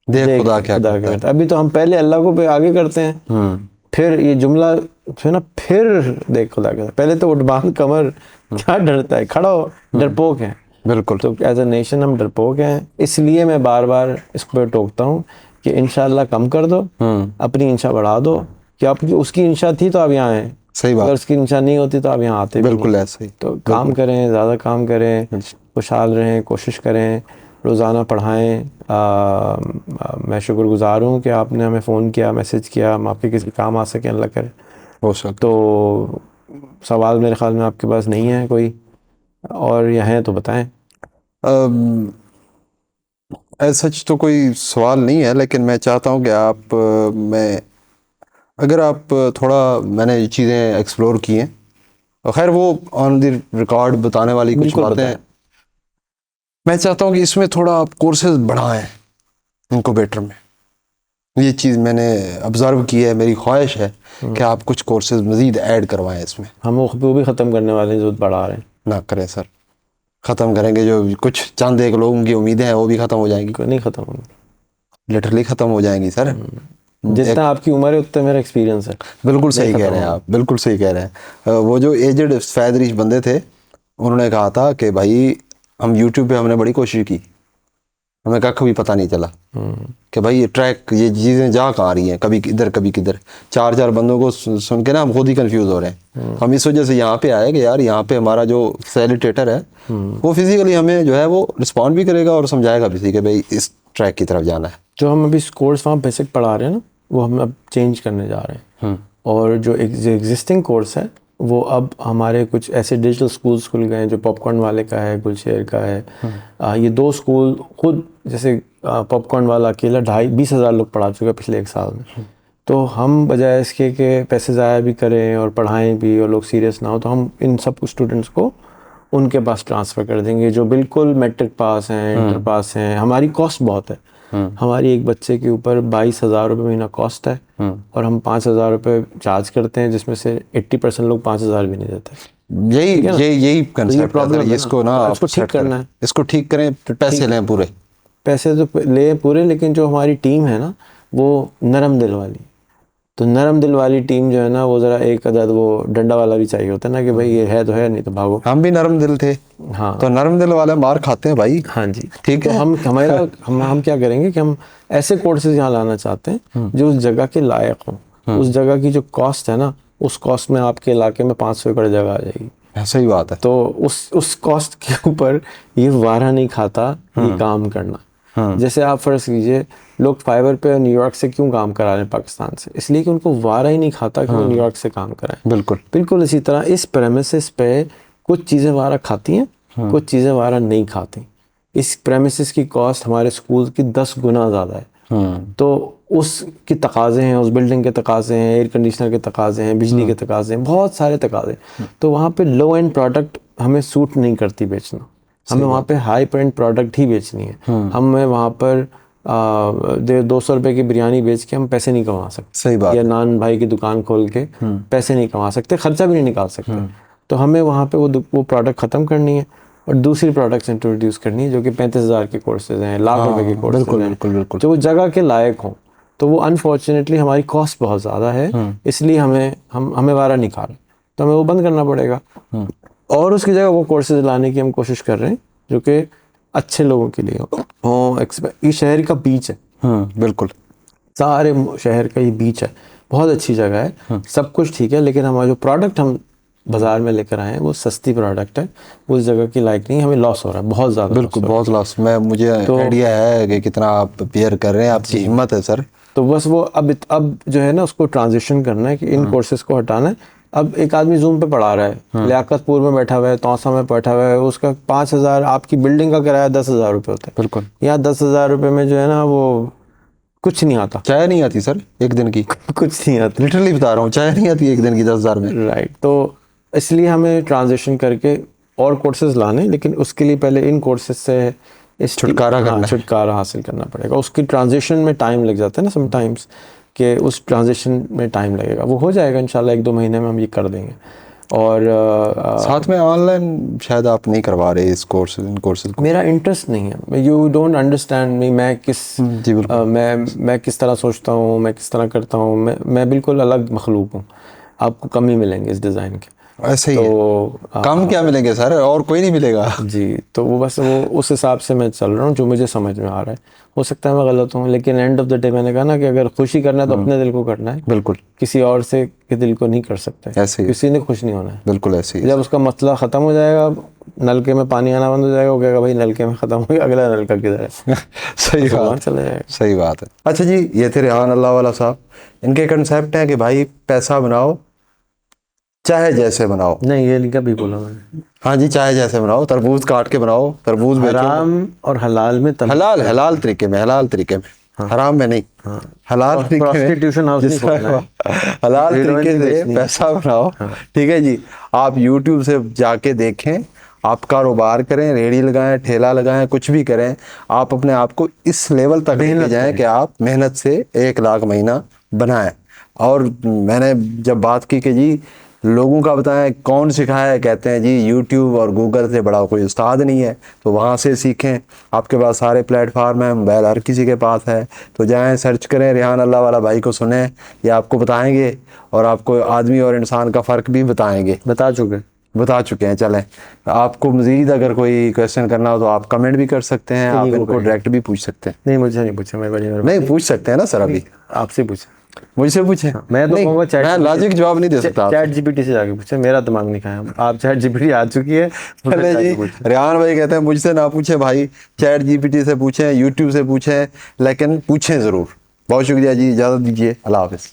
देख खुदा क्या करता है। अभी तो हम पहले अल्लाह को पे आगे करते हैं, फिर ये जुमला फिर ना फिर देखो लगा, पहले तो उठबान कमर क्या डरता है, खड़ा हो, डरपोक है। बिल्कुल। तो एज अ नेशन हम डरपोक हैं, इसलिए मैं बार बार इस पर टोकता हूँ कि इंशाल्लाह कम कर दो, अपनी इंशा बढ़ा दो, कि आपकी उसकी इंशा थी तो आप यहाँ हैं, सही बात, अगर उसकी इंशा नहीं होती तो आप यहाँ आते भी बिल्कुल नहीं। ऐसे ही। तो काम करें, ज़्यादा काम करें, खुशहाल रहें, कोशिश करें, रोज़ाना पढ़ाएं। मैं शुक्रगुजार हूँ कि आपने हमें फ़ोन किया, मैसेज किया, हम आपके किसी काम आ सकें, अल्लाह करे। हो सकता तो सवाल मेरे ख्याल में आपके पास नहीं है कोई, और यह है तो बताएं। सच तो कोई सवाल नहीं है, लेकिन मैं चाहता हूँ कि आप मैं अगर आप थोड़ा, मैंने ये चीज़ें एक्सप्लोर की हैं, और खैर वो ऑन द रिकॉर्ड बताने वाली कुछ बिल्कुल बातें हैं। मैं चाहता हूँ कि इसमें थोड़ा आप कोर्सेज बढ़ाएं इनक्यूबेटर में। ये चीज़ मैंने ऑब्ज़र्व की है, मेरी ख्वाहिश है कि आप कुछ कोर्सेज मज़ीद ऐड करवाएं इसमें। हम वो भी ख़त्म करने वाले हैं जो बढ़ा रहे हैं। ना करें सर, ख़त्म करेंगे जो कुछ चंद एक लोगों की उम्मीदें हैं वो भी ख़त्म हो जाएंगी, नहीं ख़त्म होंगे, लिटरली ख़त्म हो जाएंगी सर। जितना आपकी उम्र है उतना मेरा एक्सपीरियंस है। बिल्कुल सही कह रहे हैं आप, बिल्कुल सही कह रहे हैं। वो जो एजड फैद रिच बंदे थे, उन्होंने कहा था कि भाई हम यूट्यूब पे हमने बड़ी कोशिश की, हमें कख भी पता नहीं चला कि भाई ये ट्रैक, ये चीज़ें जा कहाँ रही हैं, कभी किधर कभी किधर। चार चार बंदों को सुन के ना हम खुद ही कंफ्यूज हो रहे हैं। हम इस वजह से यहाँ पे आए कि यार यहाँ पे हमारा जो फैसिलिटेटर है वो फिजिकली हमें जो है वो रिस्पॉन्ड भी करेगा और समझाएगा भी कि भाई इस ट्रैक की तरफ जाना है। जो हम अभी कोर्स वहाँ बेसिक पढ़ा रहे हैं ना, वो हम अब चेंज करने जा रहे हैं। और जो एग्जिस्टिंग कोर्स है वो अब हमारे कुछ ऐसे डिजिटल स्कूल्स खुल गए हैं, जो पॉपकॉर्न वाले का है, गुलशेर का है। ये दो स्कूल खुद, जैसे पॉपकॉर्न वाला अकेला 20,000 लोग पढ़ा चुका है पिछले 1 साल में। तो हम बजाय इसके कि पैसे ज़ाया भी करें और पढ़ाएं भी और लोग सीरियस ना हो, तो हम इन सब स्टूडेंट्स को उनके पास ट्रांसफ़र कर देंगे जो बिल्कुल मैट्रिक पास हैं, इंटर पास हैं। हमारी कॉस्ट बहुत है, हमारी एक बच्चे के ऊपर 22,000 रुपये महीना कॉस्ट है, और हम 5,000 रुपये चार्ज करते हैं, जिसमें से 80% लोग 5,000 भी नहीं देते। यही कंसेप्ट है सर, इसको ना इसको ठीक करना है, इसको ठीक करें, पैसे लें पूरे, पैसे तो ले पूरे, लेकिन जो हमारी टीम है ना वो नरम दिल वाली। तो नरम दिल वाली टीम जो है ना, वो ज़रा एक अदद वो डंडा वाला भी चाहिए होता है ना, कि भाई ये है तो है, नहीं तो भागो। हम भी नरम दिल थे, हाँ, तो नरम दिल वाले मार खाते हैं भाई। हाँ जी, ठीक तो है। हम क्या करेंगे कि हम ऐसे कोर्सेज यहाँ लाना चाहते हैं जो उस जगह के लायक हों। उस जगह की जो कॉस्ट है ना, उस कॉस्ट में आपके इलाके में 500 एकड़ जगह आ जाएगी। सही बात है। तो उस कॉस्ट के ऊपर ये वारा नहीं खाता ये काम करना। जैसे आप फर्ज कीजिए, लोग फाइबर पे न्यूयॉर्क से क्यों काम करा रहे हैं पाकिस्तान से? इसलिए कि उनको वारा ही नहीं खाता कि वो न्यूयॉर्क से काम कराएं। बिल्कुल इसी तरह इस प्रेमिसेस पे कुछ चीज़ें वारा खाती हैं, कुछ चीज़ें वारा नहीं खाती। इस प्रेमिसेस की कॉस्ट हमारे स्कूल की 10 गुना ज़्यादा है। तो उसके तकाज़े हैं, उस बिल्डिंग के तकाज़े हैं, एयर कंडीशनर के तकाज़े हैं, बिजली के तकाज़े हैं, बहुत सारे तकाज़े। तो वहाँ पे लो एंड प्रोडक्ट हमें सूट नहीं करती बेचना, हमें वहाँ पे हाई एंड प्रोडक्ट ही बेचनी है। हमें वहाँ पर 200 रुपए की बिरयानी बेच के हम पैसे नहीं कमा सकते। सही बात। या नान भाई की दुकान खोल के पैसे नहीं कमा सकते, खर्चा भी नहीं निकाल सकते। तो हमें वहाँ पे वो प्रोडक्ट ख़त्म करनी है और दूसरी प्रोडक्ट्स इंट्रोड्यूस करनी है, जो कि 35,000 के कोर्सेज हैं, लाख रुपए के कोर्सेज हैं, जो जगह के लायक हों। तो वो अनफॉर्चुनेटली हमारी कॉस्ट बहुत ज़्यादा है, इसलिए हमें वारा नहीं खा रहे, तो हमें वो बंद करना पड़ेगा। और उसकी जगह वो कोर्सेज लाने की हम कोशिश कर रहे हैं जो कि अच्छे लोगों के लिए हो। ये शहर का बीच है, बिल्कुल, सारे शहर का ये बीच है, बहुत अच्छी जगह है, सब कुछ ठीक है, लेकिन हमारा जो प्रोडक्ट हम बाज़ार में लेकर आए हैं वो सस्ती प्रोडक्ट है, उस जगह की लायक नहीं, हमें लॉस हो रहा है बहुत ज़्यादा। बिल्कुल, बहुत लॉस। मुझे आइडिया है कि कितना आप बेयर कर रहे हैं, आपकी हिम्मत है सर। तो बस वो अब जो है ना, उसको ट्रांजिशन करना है कि इन कोर्सेज को हटाना है। अब एक आदमी जूम पे पढ़ा रहा है, लियाकतपुर में बैठा हुआ है, तौसा में बैठा हुआ है, उसका 5,000, आपकी बिल्डिंग का किराया 10,000 रुपये होता है। बिल्कुल, यहाँ 10,000 रुपये में जो है ना वो कुछ नहीं आता। चाय नहीं आती सर एक दिन की, कुछ नहीं आता, लिटरली बता रहा हूँ, चाय नहीं आती एक दिन की 10,000 में। राइट। तो इसलिए हमें ट्रांजिशन करके और कोर्सेज लाने, लेकिन उसके लिए पहले इन कोर्सेज से छुटकारा हासिल करना पड़ेगा। उसकी ट्रांजिशन में टाइम लग जाता है ना समटाइम्स, कि उस ट्रांजिशन में टाइम लगेगा। वो हो जाएगा इंशाल्लाह, 1-2 महीने में हम ये कर देंगे। और साथ में ऑनलाइन शायद आप नहीं करवा रहे इन कोर्सेज को। मेरा इंटरेस्ट नहीं है, यू डोंट अंडरस्टैंड मी। मैं किस तरह सोचता हूँ, मैं किस तरह करता हूँ, मैं बिल्कुल अलग मखलूक हूँ। आपको कम ही मिलेंगे इस डिज़ाइन के। ऐसे ही है। तो कम क्या मिलेंगे सर, और कोई नहीं मिलेगा। जी, तो वो बस वो उस हिसाब से मैं चल रहा हूँ जो मुझे समझ में आ रहा है। हो सकता है मैं गलत हूँ, लेकिन एंड ऑफ द डे मैंने कहा ना कि अगर खुशी करना है तो अपने दिल को करना है, बिल्कुल किसी और से के दिल को नहीं कर सकते। ऐसे ही है। किसी ने खुश नहीं होना है। बिल्कुल ऐसे ही है। जब उसका मसला ख़त्म हो जाएगा, नलके में पानी आना बंद हो जाएगा, वो कहेगा भाई नलके में ख़त्म हो गया, अगला नलका किधर है। सही तो वहाँ बात, चला जाएगा। सही बात है। अच्छा जी, ये थे रेहान अल्लाह वाला साहब। इनके कंसेप्ट है कि भाई पैसा बनाओ चाहे जैसे बनाओ। नहीं, ये नहीं कभी बोला मैंने। हाँ जी, चाहे जैसे बनाओ, तरबूज काट के बनाओ, तरबूज बेचो। हराम और हलाल में हलाल हलाल तरीके में, हलाल तरीके में, हराम में नहीं। हलाल तरीके में, प्रोस्टिट्यूशन हाउस नहीं खोलना है। हलाल हीरोइन तरीके नहीं से बेचनी। पैसा बनाओ। ठीक है जी, आप YouTube से जाके देखें, आप कारोबार करें, रेहड़ी लगाएं, ठेला लगाएं, कुछ भी करें, आप अपने आप को इस लेवल तक लेके जाएं कि आप मेहनत से 1 लाख महीना बनाएं। और मैंने जब बात की कि जी लोगों का बताएं कौन सिखाया है, कहते हैं जी यूट्यूब और गूगल से बड़ा कोई उस्ताद नहीं है, तो वहाँ से सीखें। आपके पास सारे प्लेटफार्म हैं, मोबाइल हर किसी के पास है, तो जाएं सर्च करें, रेहान अल्लाह वाला भाई को सुने, ये आपको बताएंगे और आपको आदमी और इंसान का फ़र्क भी बताएंगे। बता चुके हैं। चलें, आपको मज़ीद अगर कोई क्वेश्चन करना हो तो आप कमेंट भी कर सकते हैं, आप इनको डायरेक्ट भी पूछ सकते हैं। नहीं, मुझे नहीं पूछा, मैं बड़ी नहीं पूछ सकते हैं ना सर, अभी आपसे पूछा। मुझसे पूछे। मैं तो नहीं, कहूँगा चैट मैं लॉजिक जवाब नहीं दे सकता। चैट जीपीटी से जाके पूछे, मेरा दिमाग नहीं खाया। आप चैट जीपीटी आ चुकी है, चले जी, रेहान भाई कहते हैं मुझसे ना पूछे भाई, चैट जीपीटी से पूछें, यूट्यूब से पूछें, लेकिन पूछें ज़रूर। बहुत शुक्रिया जी, इजाज़त दीजिए, अल्लाह हाफ़िज़।